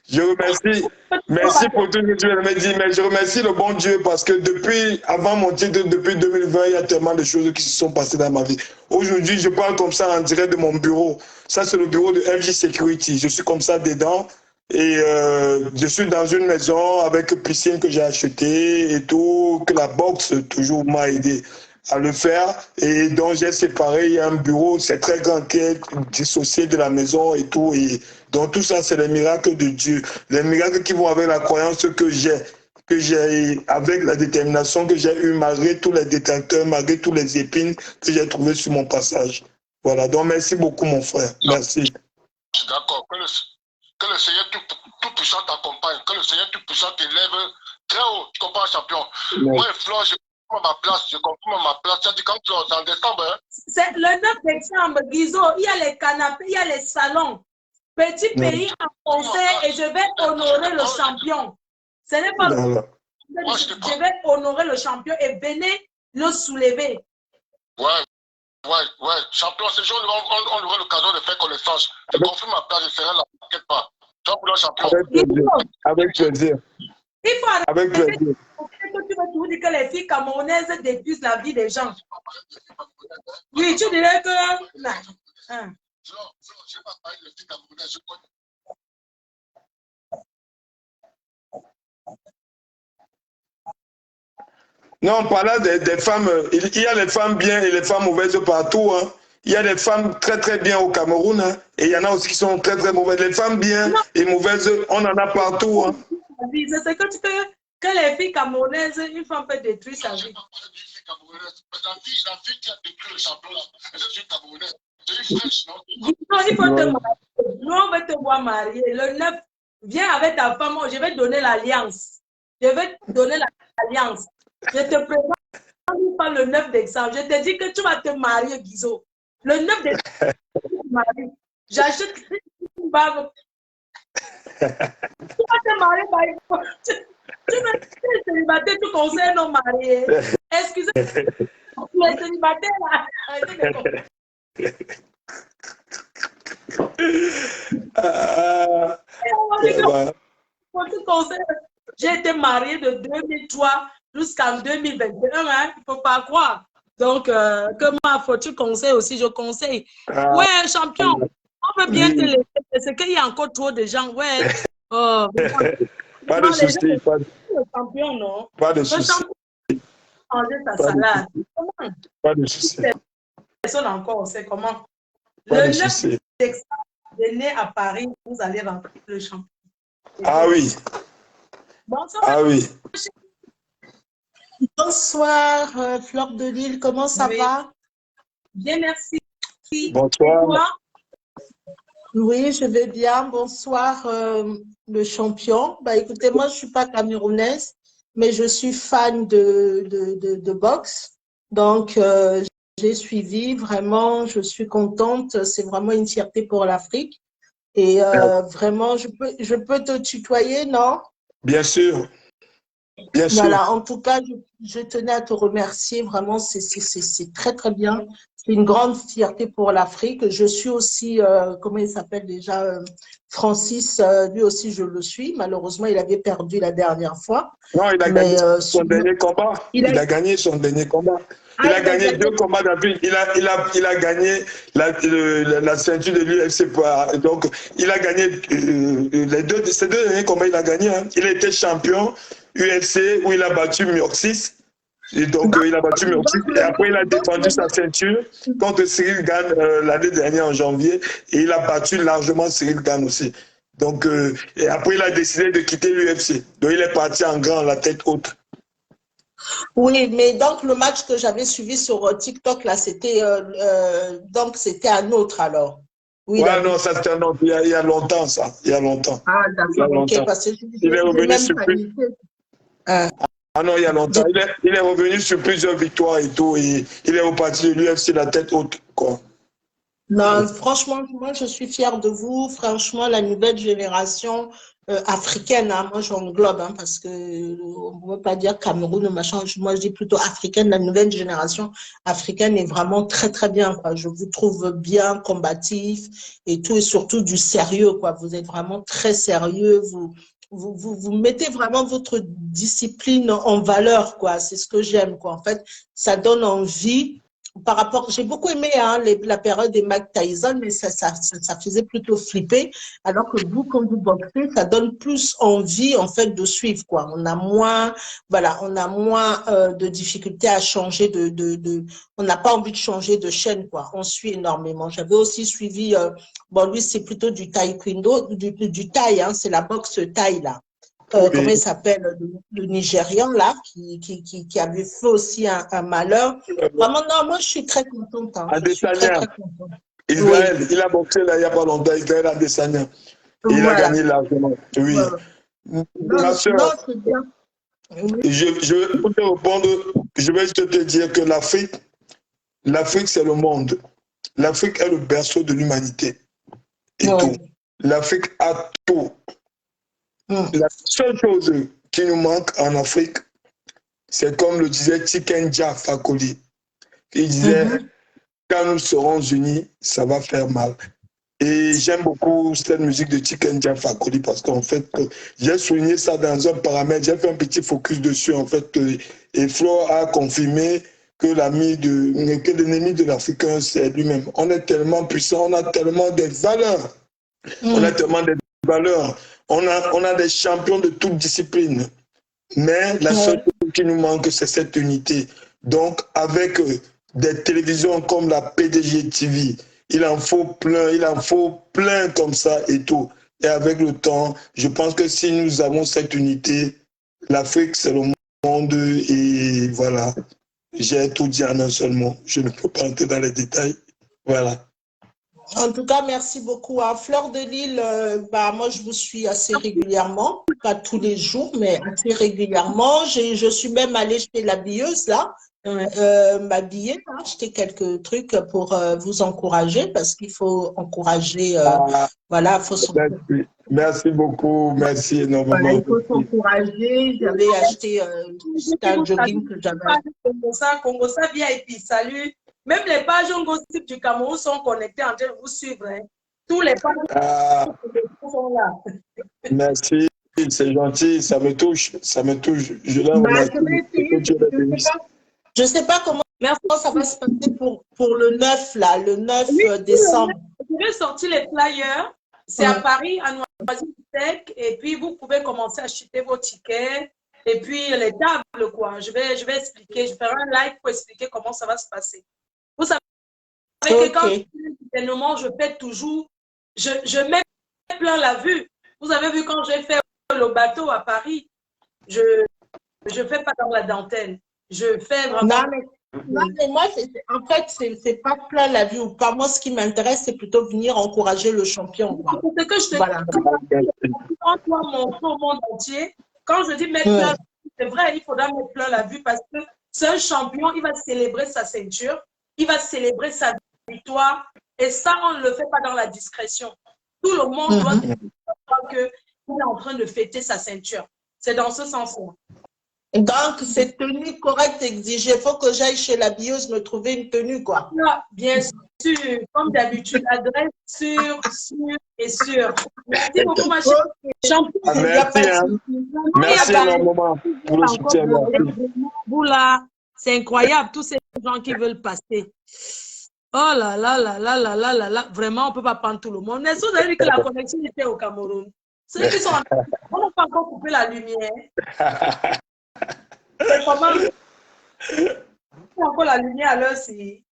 Je remercie, merci pour tout ce que tu viens de me dire, mais je remercie le bon Dieu parce que depuis, avant mon titre, depuis 2020, il y a tellement de choses qui se sont passées dans ma vie. Aujourd'hui, je parle comme ça en direct de mon bureau. Ça, c'est le bureau de FJ Security. Je suis comme ça dedans et je suis dans une maison avec piscine que j'ai achetée et tout, que la boxe toujours m'a aidé à le faire. Et donc, j'ai séparé, il y a un bureau, c'est très grand, qui est dissocié de la maison et tout. Et donc, tout ça, c'est les miracles de Dieu. Les miracles qui vont avec la croyance que j'ai, avec la détermination que j'ai eue, malgré tous les détracteurs, malgré tous les épines que j'ai trouvées sur mon passage. Voilà. Donc, merci beaucoup, mon frère. Merci. Je suis d'accord. Que le Seigneur Tout-Puissant t'accompagne. Que le Seigneur Tout-Puissant t'élève très haut. Tu comprends, champion? Ouais. Moi, Flo, je comprends ma place. Je comprends ma place. Tu as dit quand tu es en décembre. Hein? C'est le 9 décembre, Guizo. Il y a les canapés, il y a les salons. Petit pays en concert et je vais honorer le champion. Ce n'est pas. Je vais honorer le champion et venez le soulever. Ouais. Champion, ce jour, on aura l'occasion de faire connaissance. Je confirme ma place, je serai là. Ne t'inquiète pas. Tu vas vouloir champion. Avec plaisir. Il faut arrêter. Avec plaisir. Tu vas toujours dire que les filles camerounaises détruisent la vie des gens. Oui, tu dirais que. Non. Hein. Je ne vais pas parler de filles camerounaises. Je connais. Non, on parlait des femmes. Il y a les femmes bien et les femmes mauvaises partout. Hein. Il y a des femmes très très bien au Cameroun. Hein. Et il y en a aussi qui sont très très mauvaises. Les femmes bien et mauvaises, on en a partout. Hein. C'est que les filles camerounaises, une femme peut détruire sa vie. La fille qui a détruit le champion là, c'est une camerounaise. C'est une fraîche, non? Il faut te marier. Nous, on va te voir marier. Le 9, viens avec ta femme. Je vais donner l'alliance. Je vais te donner l'alliance. Je te présente pas le 9 décembre. Je te dis que tu vas te marier, Guizo. Le 9 décembre, tu te maries. J'achète une barbe. Tu vas te marier, tu es célibataire, tu conseilles non mariés. Excusez-moi, tu es célibataire là. J'ai été mariée de 2003 jusqu'en 2021, hein? Il ne faut pas croire. Donc, que ma faute, conseille aussi, je conseille. Ouais, champion, on veut bien te laisser. C'est qu'il y a encore trop de gens. Ouais. Pas de souci. Le champion, non? Pas de souci. Manger ta salade. Pas de souci. Personne encore, c'est comment? Pas Le de 9 souci. décembre, venez à Paris, vous allez rencontrer le champion. Ah oui. Bonsoir. Ah oui. Bonsoir, Fleur de Lille, comment ça va? Bien, merci. Bonsoir. Oui, je vais bien. Bonsoir, le champion. Bah, écoutez, moi, je ne suis pas camerounaise, mais je suis fan de boxe. Donc, j'ai suivi, vraiment, je suis contente. C'est vraiment une fierté pour l'Afrique. Et vraiment, je peux te tutoyer, non? Bien sûr. Bien sûr. Voilà, en tout cas, je tenais à te remercier. Vraiment, c'est très, très bien. C'est une grande fierté pour l'Afrique. Je suis aussi, comment il s'appelle déjà, Francis, lui aussi, je le suis. Malheureusement, il avait perdu la dernière fois. Non, il a gagné son dernier combat. Il a gagné son dernier combat. Il a gagné 2 combats d'affilée. Il a gagné la ceinture de l'UFC. Donc, il a gagné ces 2 derniers combats, il a gagné. Hein. Il a été champion UFC où il a battu Murcis. Et donc, il a battu Murcis. Et après, il a défendu sa ceinture contre Cyril Gane l'année dernière en janvier. Et il a battu largement Cyril Gane aussi. Donc, et après, il a décidé de quitter l'UFC. Donc, il est parti en grand, la tête haute. Oui, mais donc le match que j'avais suivi sur TikTok, là, c'était donc c'était un autre alors. Oui, ouais, non, ça c'était un autre. Il y a longtemps, ça. Il y a longtemps. Ah, d'accord. Ok, parce que il est revenu sur Ah non, il y a longtemps. Il est revenu sur plusieurs victoires et tout. Et il est reparti de l'UFC la tête haute, quoi. Non, franchement, moi, je suis fière de vous. Franchement, la nouvelle génération africaine, hein, moi, j'englobe, hein, parce que on ne peut pas dire Cameroun ou machin. Moi, je dis plutôt africaine. La nouvelle génération africaine est vraiment très, très bien, quoi. Je vous trouve bien combatif et tout, et surtout du sérieux, quoi. Vous êtes vraiment très sérieux. Vous mettez vraiment votre discipline en valeur, quoi. C'est ce que j'aime, quoi. En fait, ça donne envie. Par rapport, j'ai beaucoup aimé hein, la période des Mike Tyson, mais ça faisait plutôt flipper. Alors que vous, quand vous boxez, ça donne plus envie en fait de suivre quoi. On a moins, voilà, on a moins de difficultés à changer on n'a pas envie de changer de chaîne quoi. On suit énormément. J'avais aussi suivi, bon lui c'est plutôt du taekwondo, du thaï, hein, c'est la boxe thaï là. Comment il s'appelle, le Nigérian, là, qui avait fait aussi un malheur. Vraiment, non, moi, je suis très contente. Hein. Je suis très, très contente. Israël, oui. Il a boxé là, il n'y a pas longtemps, Israël Adesanya. Il a gagné largement. Oui. Voilà. Ma soeur, c'est bien. Oui. Pour te répondre, je vais juste te dire que l'Afrique, c'est le monde. L'Afrique est le berceau de l'humanité. Et tout. L'Afrique a tout. La seule chose qui nous manque en Afrique, c'est comme le disait Tikenja Fakoly. Il disait, quand nous serons unis, ça va faire mal. Et j'aime beaucoup cette musique de Tikenja Fakoly parce qu'en fait, j'ai souligné ça dans un paramètre, j'ai fait un petit focus dessus en fait. Et Flo a confirmé que l'ennemi de l'Africain, c'est lui-même. On est tellement puissant, on a tellement de valeurs. On a tellement de valeurs. On a des champions de toutes disciplines. Mais la seule chose qui nous manque, c'est cette unité. Donc, avec des télévisions comme la PDG TV, il en faut plein comme ça et tout. Et avec le temps, je pense que si nous avons cette unité, l'Afrique, c'est le monde et voilà. J'ai tout dit en un seul mot. Je ne peux pas entrer dans les détails. Voilà. En tout cas, merci beaucoup. À Fleur de Lille, moi, je vous suis assez régulièrement, pas tous les jours, mais assez régulièrement. Je suis même allée chez l'habilleuse, là, m'habiller, acheter quelques trucs pour vous encourager, parce qu'il faut encourager, voilà, faut Merci beaucoup, merci énormément. Voilà, il faut s'encourager. J'avais acheté un jogging que j'avais acheté. Congossa VIP, salut. Même les pages gossip du Cameroun sont connectées en train de vous suivre. Hein. Tous les pages sont là. Merci, c'est gentil, ça me touche, ça me touche. Je l'ai remarqué. Je ne sais pas comment ça va se passer pour le 9, là, le 9 décembre. Je vais sortir les flyers. C'est à Paris, à Noisy-le-Sec. Et puis, vous pouvez commencer à acheter vos tickets. Et puis, les tables, quoi. Je vais expliquer. Je ferai un live pour expliquer comment ça va se passer. Vous savez que quand je fais un événement, je fais toujours, je mets plein la vue. Vous avez vu quand j'ai fait le bateau à Paris, je ne fais pas dans la dentelle. Je fais vraiment… Non, mais moi, en fait, c'est pas plein la vue ou pas. Moi, ce qui m'intéresse, c'est plutôt venir encourager le champion. C'est que je te dis, quand toi, mon monde entier, quand je dis mettre plein la vue, c'est vrai, il faudra mettre plein la vue parce que c'est un champion, il va célébrer sa ceinture, il va célébrer sa victoire et ça, on ne le fait pas dans la discrétion. Tout le monde doit savoir qu'il est en train de fêter sa ceinture. C'est dans ce sens-là. Donc, c'est tenue correcte exigée. Il faut que j'aille chez la bieuse me trouver une tenue, quoi. Bien sûr, comme d'habitude, adresse sûre et sûre. Merci beaucoup, ma chère. Merci énormément pour le soutien. Vous là, c'est incroyable, tous ces gens qui veulent passer. Oh là là là là là là là là, vraiment, on ne peut pas prendre tout le monde. Mais vous avez dit que la connexion était au Cameroun. Ceux qui sont en train, on n'a pas encore coupé la lumière. C'est comment? Encore la lumière à l'heure, c'est…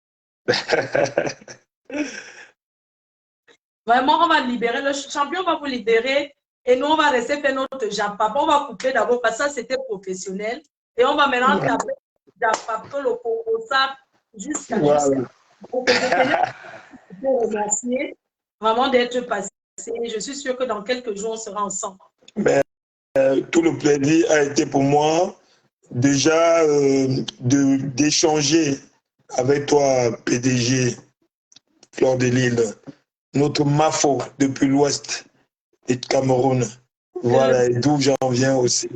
Vraiment, on va libérer. Le champion va vous libérer et nous, on va rester faire notre Japap. On va couper d'abord parce que ça, c'était professionnel. Et on va maintenant taper Japap, le Congo-Sap jusqu'à jusqu'à. Donc, je peux remercier vraiment d'être passé. Je suis sûre que dans quelques jours, on sera ensemble. Mais, tout le plaisir a été pour moi. déjà d'échanger avec toi, PDG, Fleur de Lille, notre Mafo depuis l'Ouest et de Cameroun. Voilà, et d'où j'en viens aussi.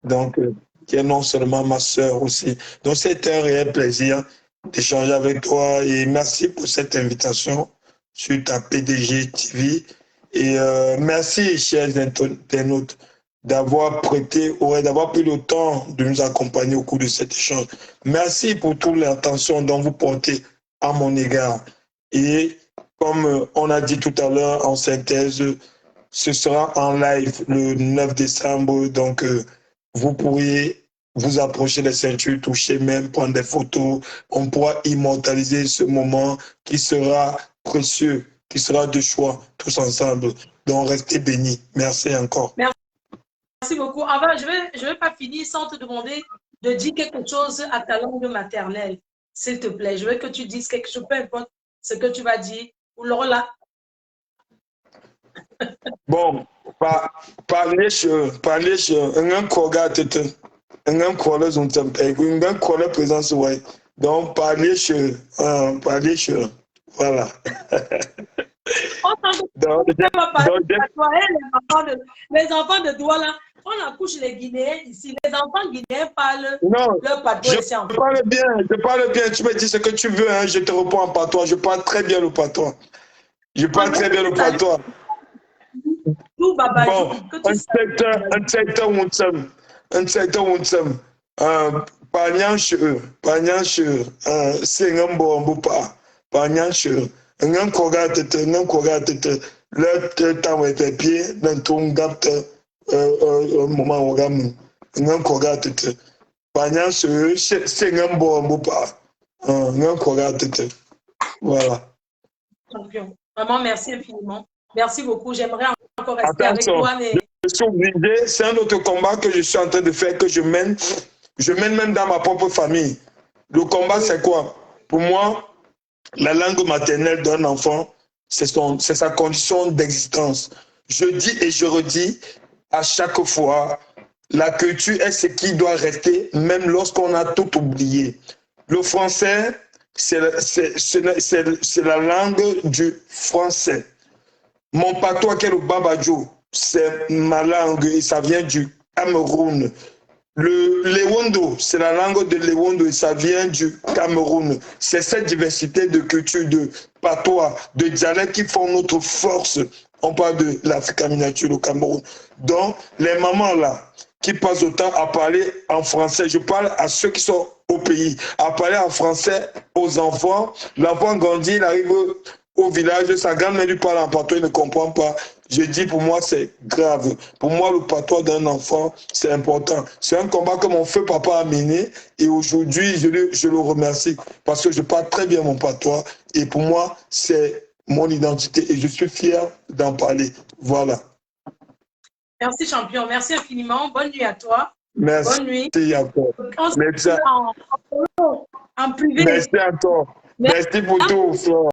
Donc, qui est non seulement ma sœur aussi. Donc, c'est un réel plaisir d'échanger avec toi et merci pour cette invitation sur ta PDG TV. Et merci, chers internautes, d'avoir prêté, d'avoir pris le temps de nous accompagner au cours de cet échange. Merci pour toute l'attention dont vous portez à mon égard. Et comme on a dit tout à l'heure en synthèse, ce sera en live le 9 décembre, donc vous pourriez vous approcher des ceintures, toucher même, prendre des photos. On pourra immortaliser ce moment qui sera précieux, qui sera de choix, tous ensemble. Donc restez bénis. Merci encore. Merci beaucoup. Avant, je vais pas finir sans te demander de dire quelque chose à ta langue maternelle, s'il te plaît. Je veux que tu dises quelque chose, peu importe ce que tu vas dire. Ou là. Bon, parler sur un koga tete, un kola zontam, un kola présence ouais. Donc parler sur, voilà. Les enfants de Douala, on accouche les Guinéens ici. Les enfants guinéens parlent leur patois ici en France. Je parle bien. Tu me dis ce que tu veux, hein, je te réponds en patois. Je parle très bien le patois. Je parle très bien le patois. Bon, un secteur Wounsam, Panyanche, Singambo Mbupa, Panyanche, un koga tete, le temps était pied, d'un ton gapte, moment au gamin, un koga tete, Panyanche, Singambo Mbupa, un koga tete. Voilà. Champion. Vraiment, merci infiniment. Merci beaucoup. J'aimerais encore rester avec toi. Mais... Je suis obligé, c'est un autre combat que je suis en train de faire, que je mène même dans ma propre famille. Le combat, c'est quoi? Pour moi, la langue maternelle d'un enfant, c'est sa condition d'existence. Je dis et je redis à chaque fois, la culture est ce qui doit rester, même lorsqu'on a tout oublié. Le français, c'est la langue du français. Mon patois qui est le Babadjo, c'est ma langue et ça vient du Cameroun. Le Lewondo, c'est la langue de Lewondo et ça vient du Cameroun. C'est cette diversité de culture, de patois, de dialectes qui font notre force. On parle de l'Afrique miniature, au Cameroun. Donc, les mamans là, qui passent autant à parler en français, je parle à ceux qui sont au pays, à parler en français aux enfants. L'enfant grandit, il arrive au village, sa grand-mère lui parle en patois, il ne comprend pas. Je dis, pour moi, c'est grave. Pour moi, le patois d'un enfant, c'est important. C'est un combat que mon feu papa a mené et aujourd'hui, je le remercie parce que je parle très bien mon patois et pour moi, c'est mon identité et je suis fier d'en parler. Voilà. Merci, champion. Merci infiniment. Bonne nuit à toi. Merci. Bonne nuit. Merci. En privé. Merci à toi. Merci pour tout, Flore.